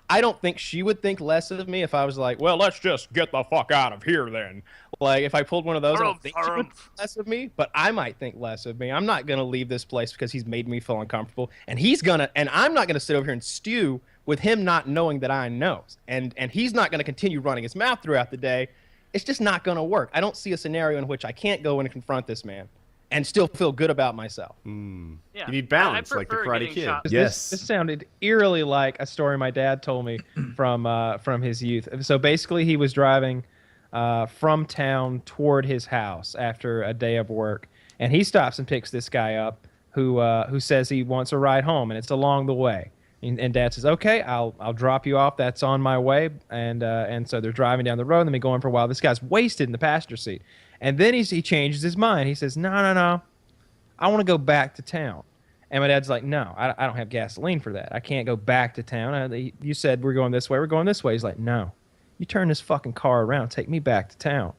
X: I don't think she would think less of me if I was like, well, let's just get the fuck out of here then. Like, if I pulled one of those, I don't think she would think less of me, but I might think less of me. I'm not going to leave this place because he's made me feel uncomfortable. And I'm not going to sit over here and stew with him not knowing that I know. And he's not going to continue running his mouth throughout the day. It's just not going to work. I don't see a scenario in which I can't go in and confront this man and still feel good about myself.
I: Yeah.
R: You need balance, like the Karate Kid.
X: Yes. This sounded eerily like a story my dad told me from his youth. So basically, he was driving from town toward his house after a day of work, and he stops and picks this guy up who says he wants a ride home, and it's along the way. And Dad says, "Okay, I'll drop you off. That's on my way." And so they're driving down the road, and they've been going for a while. This guy's wasted in the passenger seat. And then he changes his mind. He says, no, I want to go back to town. And my dad's like, no, I don't have gasoline for that. I can't go back to town. You said we're going this way. We're going this way. He's like, no, you turn this fucking car around. Take me back to town.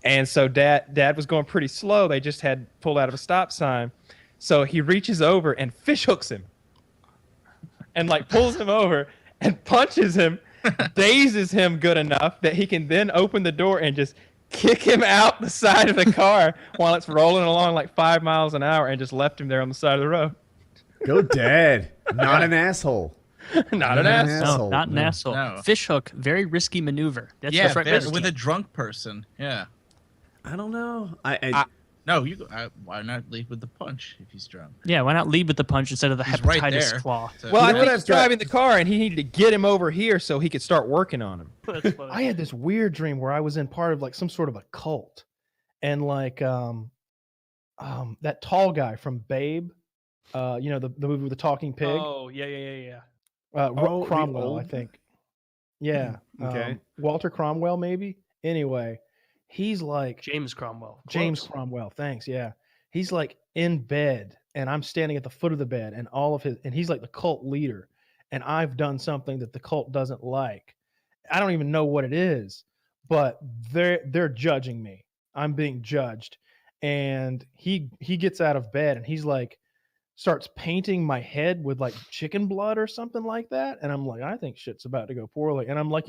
X: And so Dad was going pretty slow. They just had pulled out of a stop sign. So he reaches over and fish hooks him and like pulls him over and punches him, dazes him good enough that he can then open the door and just kick him out the side of the car while it's rolling along like 5 miles an hour and just left him there on the side of the road.
R: Go Dad. Not an asshole.
X: Not an asshole.
N: No, not an asshole.
M: No.
N: Fish hook, very risky maneuver. That's
M: with a drunk person. Yeah.
R: I don't know.
M: No, why not lead with the punch if he's drunk?
N: Yeah, why not lead with the punch instead of the hepatitis claw?
X: Well, I think he was driving the car, and he needed to get him over here so he could start working on him.
G: I had this weird dream where I was in part of like some sort of a cult, and like that tall guy from Babe, the movie with the talking pig.
N: Oh yeah.
G: Cromwell, I think. Yeah.
R: Okay.
G: Walter Cromwell, maybe. Anyway. He's like
N: James Cromwell.
G: James Cromwell, thanks. Yeah. He's like in bed and I'm standing at the foot of the bed and he's like the cult leader. And I've done something that the cult doesn't like. I don't even know what it is, but they're judging me. I'm being judged. And he gets out of bed and he's like starts painting my head with like chicken blood or something like that. And I'm like, I think shit's about to go poorly. And I'm like,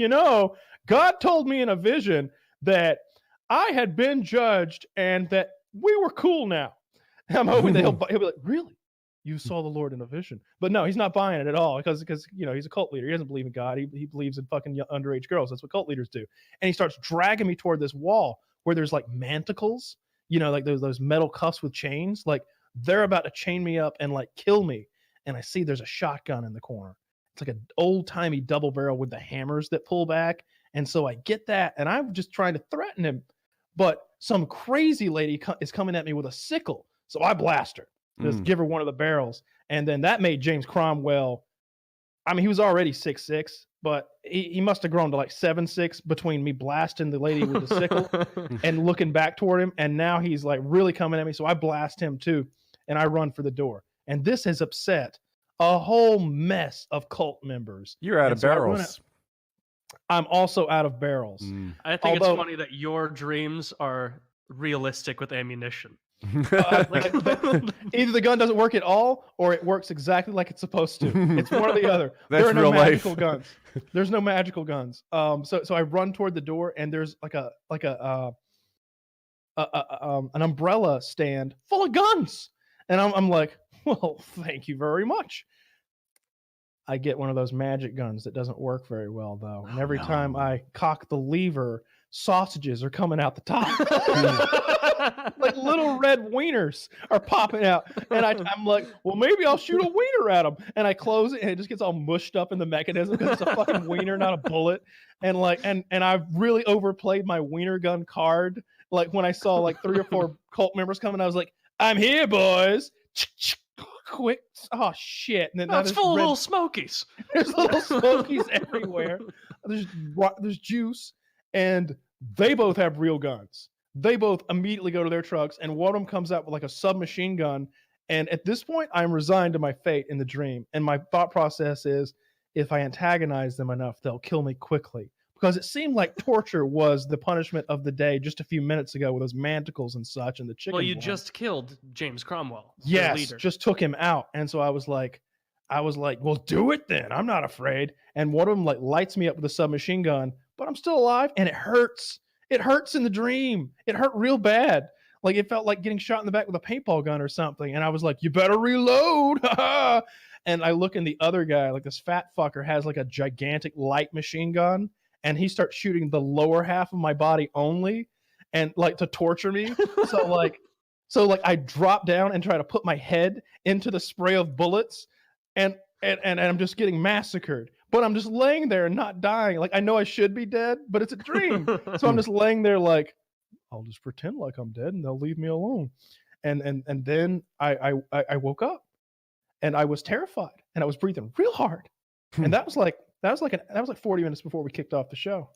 G: God told me in a vision that I had been judged and that we were cool now. I'm hoping that he'll be like, really? You saw the Lord in a vision? But no, he's not buying it at all because he's a cult leader. He doesn't believe in God. He believes in fucking underage girls. That's what cult leaders do. And he starts dragging me toward this wall where there's like manticles, like those metal cuffs with chains. Like they're about to chain me up and like kill me. And I see there's a shotgun in the corner. It's like an old timey double barrel with the hammers that pull back. And so I get that, and I'm just trying to threaten him, but some crazy lady is coming at me with a sickle. So I blast her, just give her one of the barrels. And then that made James Cromwell, I mean, he was already 6'6", but he must have grown to like 7'6" between me blasting the lady with the sickle and looking back toward him. And now he's like really coming at me. So I blast him too. And I run for the door. And this has upset a whole mess of cult members.
L: You're out of barrels.
G: I'm also out of barrels.
N: I think it's funny that your dreams are realistic with ammunition.
G: Either the gun doesn't work at all, or it works exactly like it's supposed to. It's one or the other. There are no magical guns. There's no magical guns. So I run toward the door, and there's an umbrella stand full of guns, and I'm like, well, thank you very much. I get one of those magic guns that doesn't work very well, though. And every time I cock the lever, sausages are coming out the top. Like little red wieners are popping out. And I'm like, well, maybe I'll shoot a wiener at them. And I close it, and it just gets all mushed up in the mechanism because it's a fucking wiener, not a bullet. And like, and I've really overplayed my wiener gun card. Like when I saw like 3 or 4 cult members coming, I was like, I'm here, boys. Quick. Oh shit. And then
N: That's full of little smokies.
G: There's little smokies everywhere. There's juice, and they both have real guns. They both immediately go to their trucks, and one of them comes out with like a submachine gun. And at this point, I'm resigned to my fate in the dream. And my thought process is, if I antagonize them enough, they'll kill me quickly. Because it seemed like torture was the punishment of the day just a few minutes ago with those manticles and such and the chicken.
N: Well, you
G: blood.
N: just killed James Cromwell.
G: Yes,
N: leader.
G: just took him out. And so I was like, well, do it then. I'm not afraid. And one of them like lights me up with a submachine gun, but I'm still alive, and it hurts. It hurts in the dream. It hurt real bad. Like it felt like getting shot in the back with a paintball gun or something. And I was like, you better reload. And I look, and the other guy, like this fat fucker, has like a gigantic light machine gun. And he starts shooting the lower half of my body only, and like to torture me. So I drop down and try to put my head into the spray of bullets, and I'm just getting massacred. But I'm just laying there and not dying. Like I know I should be dead, but it's a dream. So I'm just laying there like, I'll just pretend like I'm dead, and they'll leave me alone. And then I woke up, and I was terrified, and I was breathing real hard, and that was like 40 minutes before we kicked off the show.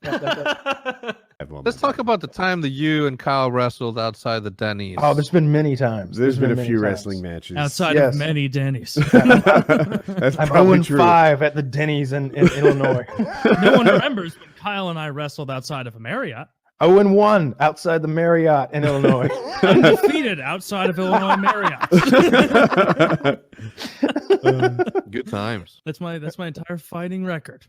E: Let's talk about the time that you and Kyle wrestled outside the Denny's.
G: Oh, there's been many times.
R: There's been a few wrestling matches
S: outside of many Denny's.
R: That's
G: I'm
R: probably
G: 0-5 at the Denny's in Illinois.
S: No one remembers when Kyle and I wrestled outside of a Marriott.
G: 0-1 outside the Marriott in Illinois.
S: Undefeated outside of Illinois Marriott.
E: Good times.
S: That's my entire fighting record.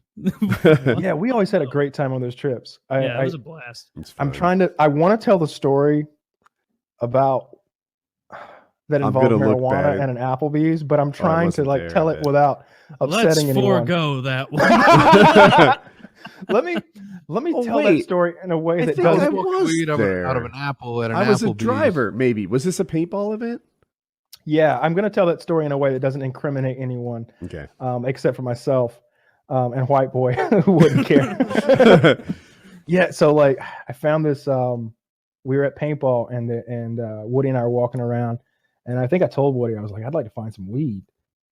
G: Yeah, we always had a great time on those trips.
S: It was a blast.
G: I want to tell the story about that involved marijuana and an Applebee's, but I'm trying to like tell it without upsetting anyone.
S: Let's forego that one.
G: Let me tell that story in a way that doesn't.
E: Out of an apple at an
R: I was
E: Applebee's.
R: a driver, maybe. Was this a paintball event?
G: Yeah, I'm going to tell that story in a way that doesn't incriminate anyone.
R: Okay.
G: Except for myself and White Boy, who wouldn't care. Yeah, so like I found this. We were at paintball, and Woody and I were walking around, and I think I told Woody, I was like, I'd like to find some weed,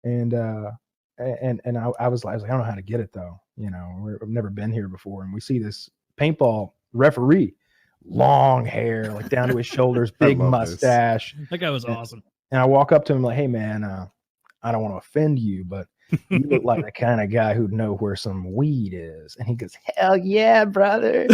G: and I was like, I don't know how to get it though. You know, I've never been here before, and we see this paintball referee, long hair, like down to his shoulders, big mustache.
S: That guy was awesome.
G: And I walk up to him like, hey man, I don't want to offend you, but you look like the kind of guy who'd know where some weed is. And he goes, hell yeah, brother.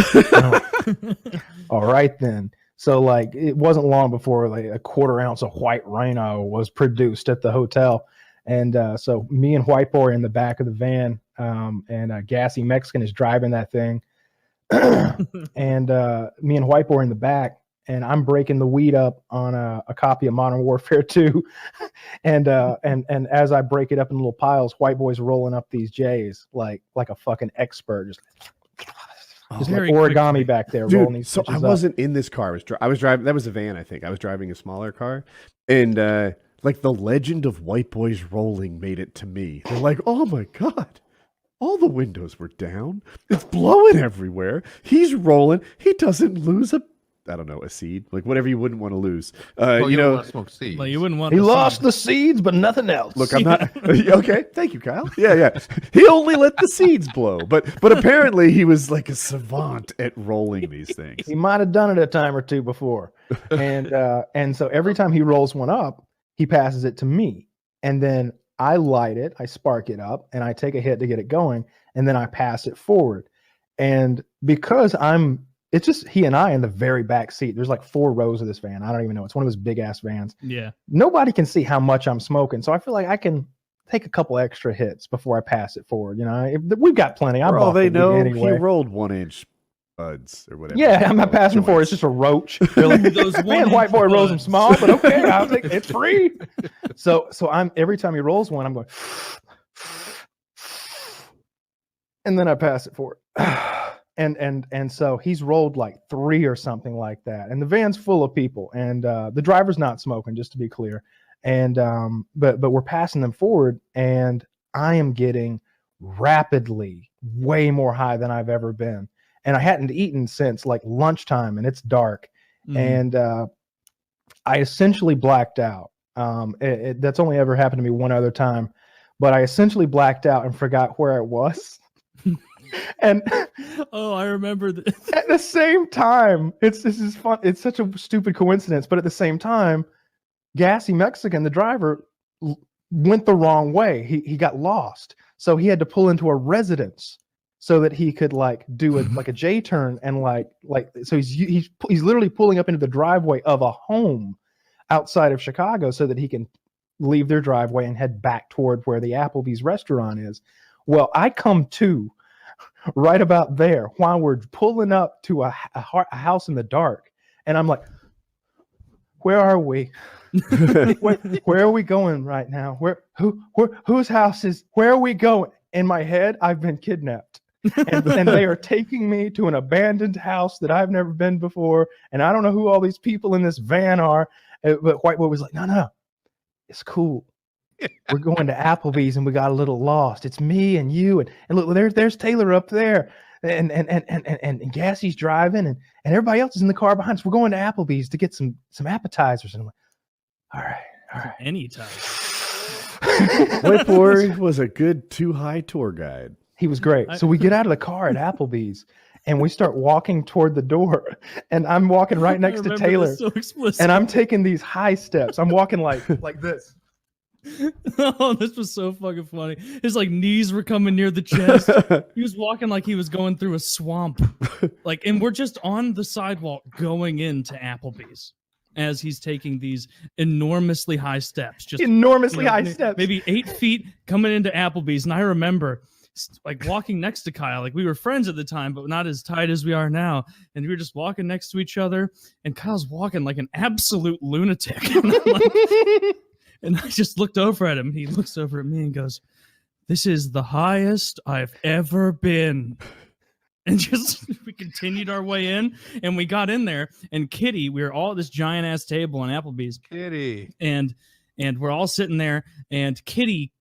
G: All right then. So like it wasn't long before like a 1/4 ounce of White Rhino was produced at the hotel. And so me and White Boy are in the back of the van, and Gassy Mexican is driving that thing. And me and White Boy are in the back, and I'm breaking the weed up on a copy of Modern Warfare 2. And as I break it up in little piles, White Boy's rolling up these J's like a fucking expert, just like origami back there.
R: Dude,
G: rolling these
R: so I
G: bitches
R: wasn't
G: up.
R: in this car. I was driving. That was a van, I think. I was driving a smaller car, and like the legend of White Boys rolling made it to me. They're like, oh my god, All the windows were down. It's blowing everywhere. He's rolling. He doesn't lose a seed, like whatever you wouldn't want to lose.
E: Well, you don't want to smoke seeds.
S: Like you wouldn't want.
G: He lost the seeds, but nothing else.
R: Look, I'm not okay. Thank you, Kyle. Yeah. He only let the seeds blow, but apparently he was like a savant at rolling these things.
G: He might have done it a time or two before, and so every time he rolls one up, he passes it to me, and then I light it, I spark it up, and I take a hit to get it going, and then I pass it forward, and because it's just he and I in the very back seat. There's like 4 rows of this van. I don't even know. It's one of those big ass vans.
S: Yeah.
G: Nobody can see how much I'm smoking. So I feel like I can take a couple extra hits before I pass it forward. You know, we've got plenty.
R: For all they know,
G: anyway.
R: he rolled 1-inch buds or whatever.
G: Yeah, I'm not passing forward. It's just a roach. They're like, man, white boy rolls them small, but okay, I'll take it. It's free. So I'm every time he rolls one, I'm going, and then I pass it forward. And so he's rolled like 3 or something like that. And the van's full of people, and the driver's not smoking, just to be clear. And but we're passing them forward, and I am getting rapidly way more high than I've ever been. And I hadn't eaten since like lunchtime, and it's dark. And I essentially blacked out. That's only ever happened to me one other time, but I essentially blacked out and forgot where I was. And
S: I remember this.
G: At the same time, this is fun. It's such a stupid coincidence, but at the same time, Gassy Mexican, the driver, went the wrong way. He got lost, so he had to pull into a residence so that he could like do a J turn and like so he's literally pulling up into the driveway of a home outside of Chicago so that he can leave their driveway and head back toward where the Applebee's restaurant is. Well, I come to right about there while we're pulling up to a house in the dark, and I'm like, where are we? where are we going right now? Whose house is, where are we going? In my head, I've been kidnapped, and they are taking me to an abandoned house that I've never been before, and I don't know who all these people in this van are. But White Boy was like, no, it's cool. We're going to Applebee's and we got a little lost. It's me and you, and look, there's Taylor up there, and Gassy's driving, and everybody else is in the car behind us. We're going to Applebee's to get some appetizers. And I'm like, all right.
S: Anytime.
R: White Boy was a good too high tour guide.
G: He was great. So we get out of the car at Applebee's and we start walking toward the door, and I'm walking right next to Taylor,
S: so explicit.
G: and I'm taking these high steps. I'm walking like this.
S: Oh, this was so fucking funny. His like knees were coming near the chest. He was walking like he was going through a swamp. Like, and we're just on the sidewalk going into Applebee's as he's taking these enormously high steps. Just
G: enormously high steps.
S: Maybe 8 feet coming into Applebee's. And I remember like walking next to Kyle. Like, we were friends at the time, but not as tight as we are now. And we were just walking next to each other, and Kyle's walking like an absolute lunatic. And I just looked over at him. He looks over at me and goes, "This is the highest I've ever been." And just we continued our way in, and we got in there. And Kitty, we were all at this giant ass table in Applebee's.
E: Kitty,
S: and we're all sitting there. And Kitty,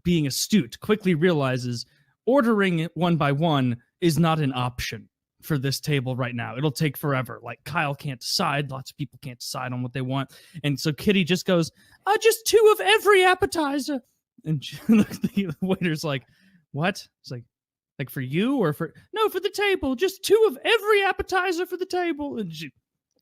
S: being astute, quickly realizes ordering it one by one is not an option for this table right now. It'll take forever. Like, Kyle can't decide. Lots of people can't decide on what they want. And so Kitty just goes, "Just 2 of every appetizer." And the waiter's like, "What?" It's like for you or for... "No, for the table. Just 2 of every appetizer for the table." And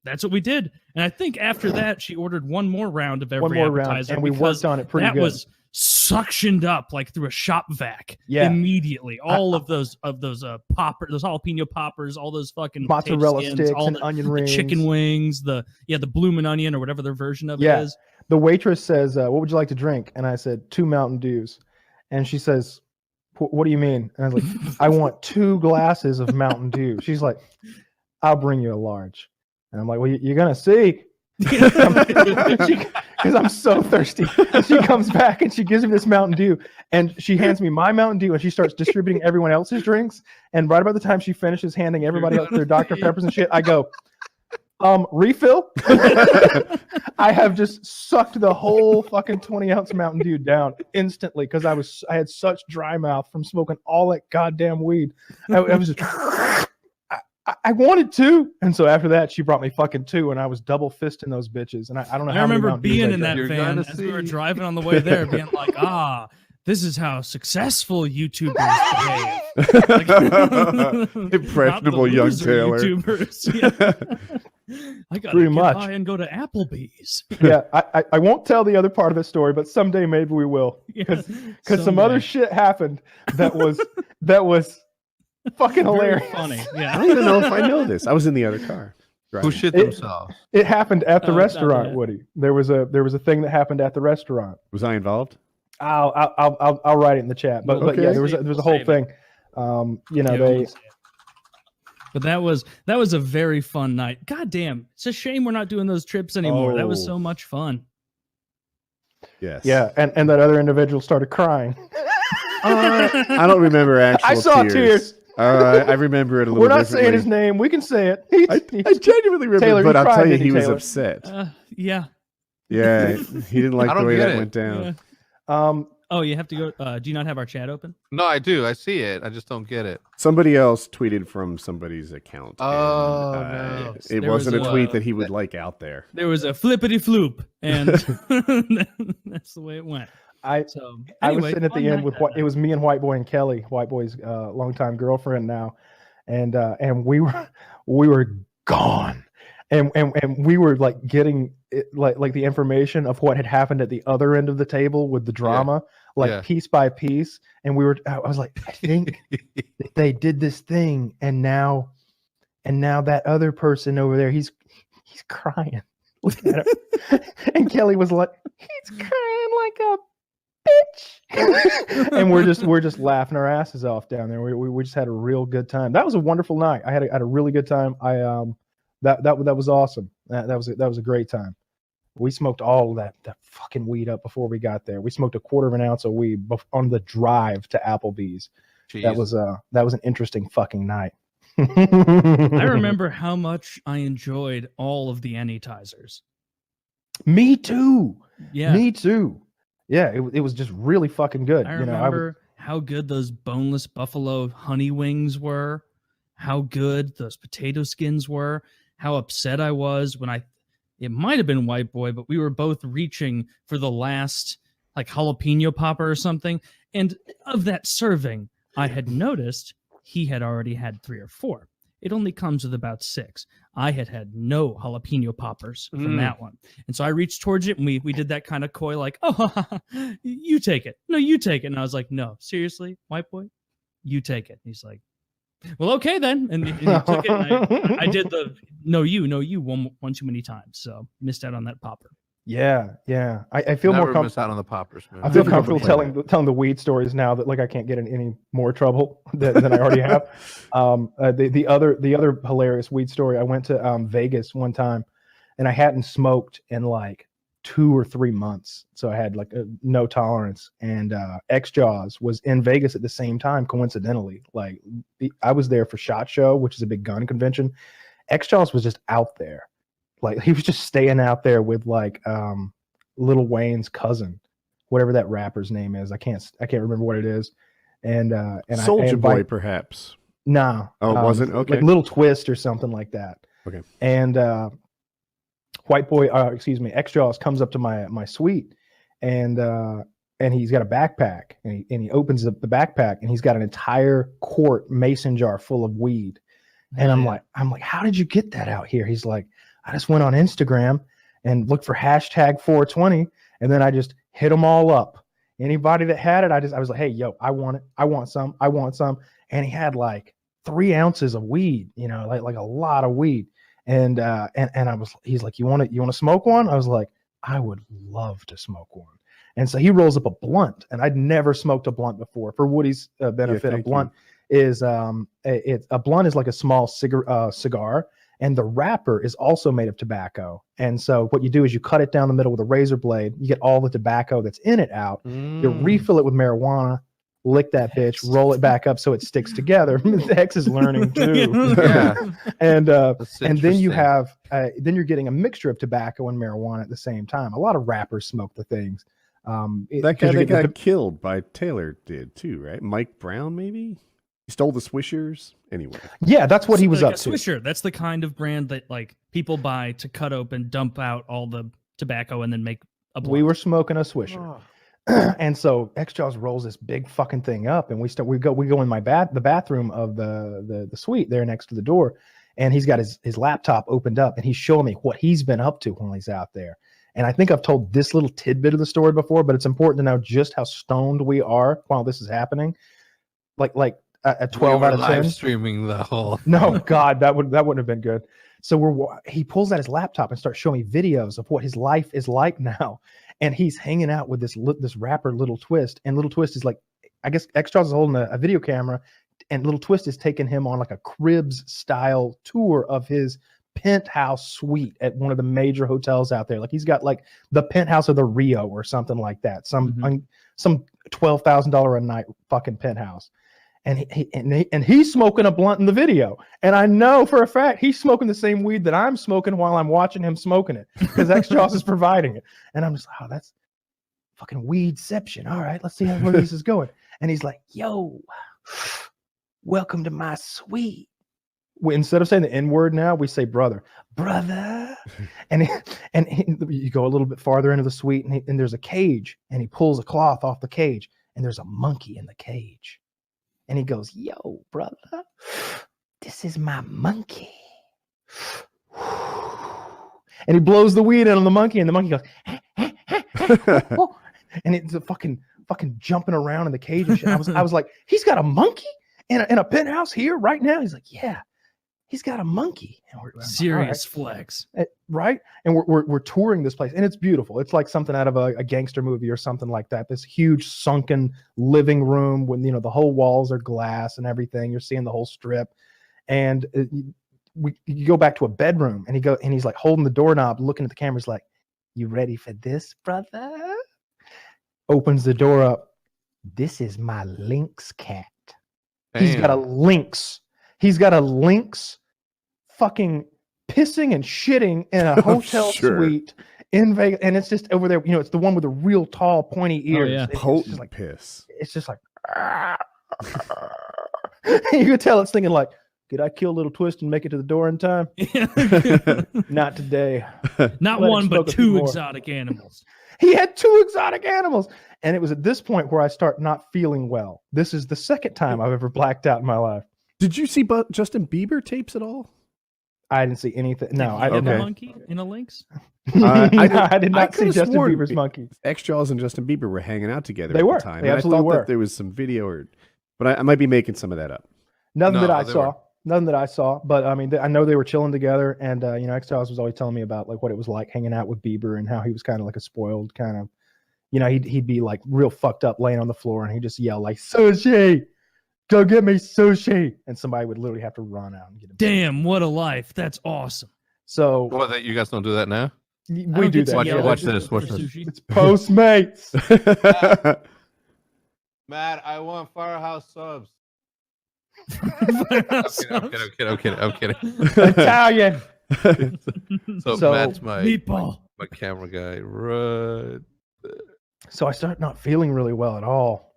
S: that's what we did. And I think after that, she ordered one more round of every appetizer.
G: And we worked on it pretty good.
S: That was suctioned up like through a shop vac immediately. All of those poppers, those jalapeno poppers, all those fucking
G: mozzarella
S: skins,
G: sticks
S: all
G: and onion rings,
S: the chicken wings, the bloomin' onion or whatever their version of it is.
G: The waitress says, "What would you like to drink?" And I said, 2 Mountain Dews. And she says, "What do you mean?" And I was like, "I want 2 glasses of Mountain Dew." She's like, "I'll bring you a large." And I'm like, "Well, you're gonna see." Because I'm so thirsty. And she comes back and she gives me this Mountain Dew, and she hands me my Mountain Dew, and she starts distributing everyone else's drinks. And right about the time she finishes handing everybody else their Dr. Peppers and shit, I go, Refill. I have just sucked the whole fucking 20-ounce Mountain Dew down instantly because I had such dry mouth from smoking all that goddamn weed. I was just, I wanted two, and so after that, she brought me fucking two, and I was double fisting those bitches. And I don't know.
S: I remember being in that van as we were driving on the way there, being like, this is how successful YouTubers behave.
R: Impressionable young Taylor.
S: YouTubers. Yeah. I gotta
G: Pretty
S: get
G: much.
S: by and go to Applebee's.
G: Yeah, I won't tell the other part of the story, but someday maybe we will, because some other shit happened that was fucking hilarious.
S: Very funny. Yeah.
R: I don't even know if I know this. I was in the other car.
E: Who shit themselves?
G: It happened at the
S: Oh,
G: restaurant,
S: not yet.
G: Woody. There was a thing that happened at the restaurant.
R: Was I involved?
G: I'll write it in the chat. But yeah,
R: Okay.
G: there was a whole thing.
S: But that was a very fun night. God damn, it's a shame we're not doing those trips anymore. That was
R: Oh.
S: so much fun.
R: Yes.
G: Yeah, and that other individual started crying.
R: I don't remember actual
G: I saw tears.
R: I remember it a little
G: We're not
R: differently.
G: saying his name. We can say it.
R: I genuinely remember,
G: Taylor,
R: but
G: he
R: I'll
G: cried,
R: tell you,
G: didn't
R: he was
G: Taylor?
R: upset.
S: Yeah.
R: Yeah, he didn't like
E: I
R: the
E: don't
R: way
E: get
R: that
E: it.
R: went down.
S: Oh, you have to go. Do you not have our chat open?
E: No, I do. I see it. I just don't get it.
R: Somebody else tweeted from somebody's account.
E: Oh,
R: and,
E: no.
R: It
S: There
R: wasn't
S: was
R: a
S: a-
R: tweet that he would like out there.
S: There was a flippity floop, and that's the way it went.
G: I
S: So
G: was
S: anyway,
G: sitting at the
S: fun
G: end
S: night
G: with
S: that
G: it was me and White Boy and Kelly, White Boy's longtime girlfriend now, and we were gone, and we were like getting it, like the information of what had happened at the other end of the table with the drama, piece by piece, and I was like, I think that they did this thing, and now that other person over there, he's crying. Look at her. And Kelly was like, he's crying like a bitch. And we're just laughing our asses off down there. We just had a real good time. That was a wonderful night. I had a really good time. That was awesome. That was a great time. We smoked all that fucking weed up before we got there. We smoked a quarter of an ounce of weed on the drive to Applebee's.
E: Jeez.
G: That was an interesting fucking night.
S: I remember how much I enjoyed all of the Anytizers.
G: Me too.
S: Yeah.
G: Me too. Yeah, it was just really fucking good.
S: I remember how good those boneless buffalo honey wings were, how good those potato skins were, how upset I was when it might have been White Boy, but we were both reaching for the last like jalapeno popper or something. And of that serving, I had noticed he had already had 3 or 4. It only comes with about 6. I had no jalapeno poppers from that one. And so I reached towards it and we did that kind of coy, like, oh, you take it. No, you take it. And I was like, no, seriously, White Boy, you take it. And he's like, well, okay then. And he took it. And I did the no, you one too many times. So missed out on that popper.
G: Yeah. I feel
E: Never
G: more
E: miss out on the poppers, man.
G: I feel comfortable telling the weed stories now that like I can't get in any more trouble than I already have. The other hilarious weed story. I went to Vegas one time, and I hadn't smoked in like 2 or 3 months, so I had like no tolerance. And X-Jaws was in Vegas at the same time, coincidentally. Like I was there for SHOT Show, which is a big gun convention. X-Jaws was just out there. Like he was just staying out there with like Lil Wayne's cousin, whatever that rapper's name is. I can't remember what it is. And
R: Soulja Boy, perhaps.
G: No.
R: Oh, it wasn't? Okay.
G: Like Little Twist or something like that.
R: Okay.
G: And White Boy, X-Jaws comes up to my suite, and he's got a backpack, and he opens up the backpack, and he's got an entire quart mason jar full of weed. And I'm like, how did you get that out here? He's like, I just went on Instagram and looked for hashtag 420, and then I just hit them all up. Anybody that had it, I was like, hey, yo, I want it. I want some. And he had like 3 ounces of weed, like a lot of weed. And he's like, you want to smoke one? I was like, I would love to smoke one. And so he rolls up a blunt, and I'd never smoked a blunt before. For Woody's benefit, a blunt is a blunt is like a small cigar. And the wrapper is also made of tobacco. And so what you do is you cut it down the middle with a razor blade. You get all the tobacco that's in it out. You refill it with marijuana, lick that bitch, roll it back up so it sticks together. X is learning too.
E: Yeah.
G: And then you
E: interesting.
G: have then you're getting a mixture of tobacco and marijuana at the same time. A lot of rappers smoke the things.
R: That guy that got killed by Taylor did too, right? Mike Brown, maybe? He stole the Swishers. Anyway.
G: Yeah, that's what he was
S: like
G: up
S: a
G: to.
S: Swisher. That's the kind of brand that like people buy to cut open, dump out all the tobacco, and then make a blunt.
G: We were smoking a Swisher. And so X-Jaws rolls this big fucking thing up, and we go in the bathroom of the suite there next to the door, and he's got his laptop opened up, and he's showing me what he's been up to when he's out there. And I think I've told this little tidbit of the story before, but it's important to know just how stoned we are while this is happening. Like at 12 out of 10.
E: Live streaming the whole.
G: No, God, that wouldn't have been good. So he pulls out his laptop and starts showing me videos of what his life is like now. And he's hanging out with this rapper, Little Twist. And Little Twist is like, I guess X-Jaws is holding a video camera, and Little Twist is taking him on like a Cribs style tour of his penthouse suite at one of the major hotels out there. Like he's got like the penthouse of the Rio or something like that. Some $12,000 a night fucking penthouse. And he's smoking a blunt in the video, and I know for a fact he's smoking the same weed that I'm smoking while I'm watching him smoking it, because X-Jaws is providing it. And I'm just like, oh, that's fucking weedception. All right, let's see where this is going. And he's like, yo, welcome to my suite. Instead of saying the N-word now, we say brother. And you go a little bit farther into the suite, and there's a cage, and he pulls a cloth off the cage, and there's a monkey in the cage. And he goes, yo, brother, this is my monkey. And he blows the weed in on the monkey, and the monkey goes, and it's a fucking jumping around in the cage and shit. I was like, he's got a monkey in a penthouse here right now? He's like, yeah, he's got a monkey.
S: Serious flex.
G: Right? And we're touring this place, and it's beautiful. It's like something out of a gangster movie or something like that. This huge sunken living room when, the whole walls are glass and everything. You're seeing the whole strip. And you go back to a bedroom, and he's like holding the doorknob, looking at the camera. He's like, you ready for this, brother? Opens the door up. This is my lynx cat. Damn. He's got a lynx fucking pissing and shitting in a hotel suite in Vegas, and it's just over there. It's the one with the real tall, pointy ears.
R: Oh, yeah. Potent like
G: piss. It's just like, you could tell it's thinking like, did I kill Little Twist and make it to the door in time? Not today.
S: Not one, but two exotic animals.
G: He had 2 exotic animals, and it was at this point where I start not feeling well. This is the second time I've ever blacked out in my life.
R: Did you see Justin Bieber tapes at all?
G: I didn't see anything. No,
S: I didn't. A monkey in a lynx?
G: I did not see Justin Bieber's monkey.
R: X-Jaws and Justin Bieber were hanging out together
G: at
R: the time.
G: They absolutely
R: I thought
G: were.
R: that there was some video, but I might be making some of that up.
G: Nothing that I saw. But I mean, I know they were chilling together, and X-Jaws was always telling me about like what it was like hanging out with Bieber and how he was kind of like a spoiled kind of, he'd be like real fucked up laying on the floor, and he'd just yell like, sushi, go get me sushi, and somebody would literally have to run out and get him.
S: Damn, what a life! That's awesome.
G: So,
E: That you guys don't do that now?
G: We do that.
E: Watch this.
G: It's Postmates.
E: Matt, I want Firehouse subs. I'm kidding.
G: Italian.
E: So Matt's my
S: meatball.
E: My camera guy. Right.
G: So I start not feeling really well at all.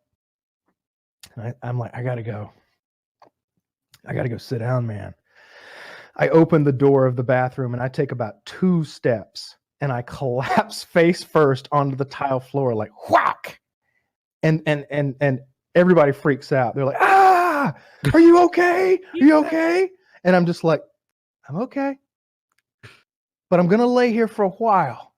G: I'm like, I gotta go sit down, man. I open the door of the bathroom, and I take about 2 steps, and I collapse face first onto the tile floor, like whack. And everybody freaks out. They're like, ah, are you okay? Are you okay? And I'm just like, I'm okay, but I'm gonna lay here for a while.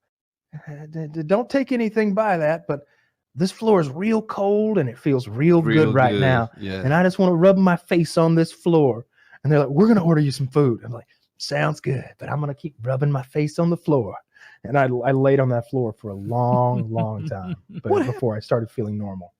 G: Don't take anything by that, but this floor is real cold, and it feels real good right now.
E: Yeah.
G: And I just want to rub my face on this floor. And they're like, we're going to order you some food. I'm like, sounds good, but I'm going to keep rubbing my face on the floor. And I laid on that floor for a long, long time before I started feeling normal.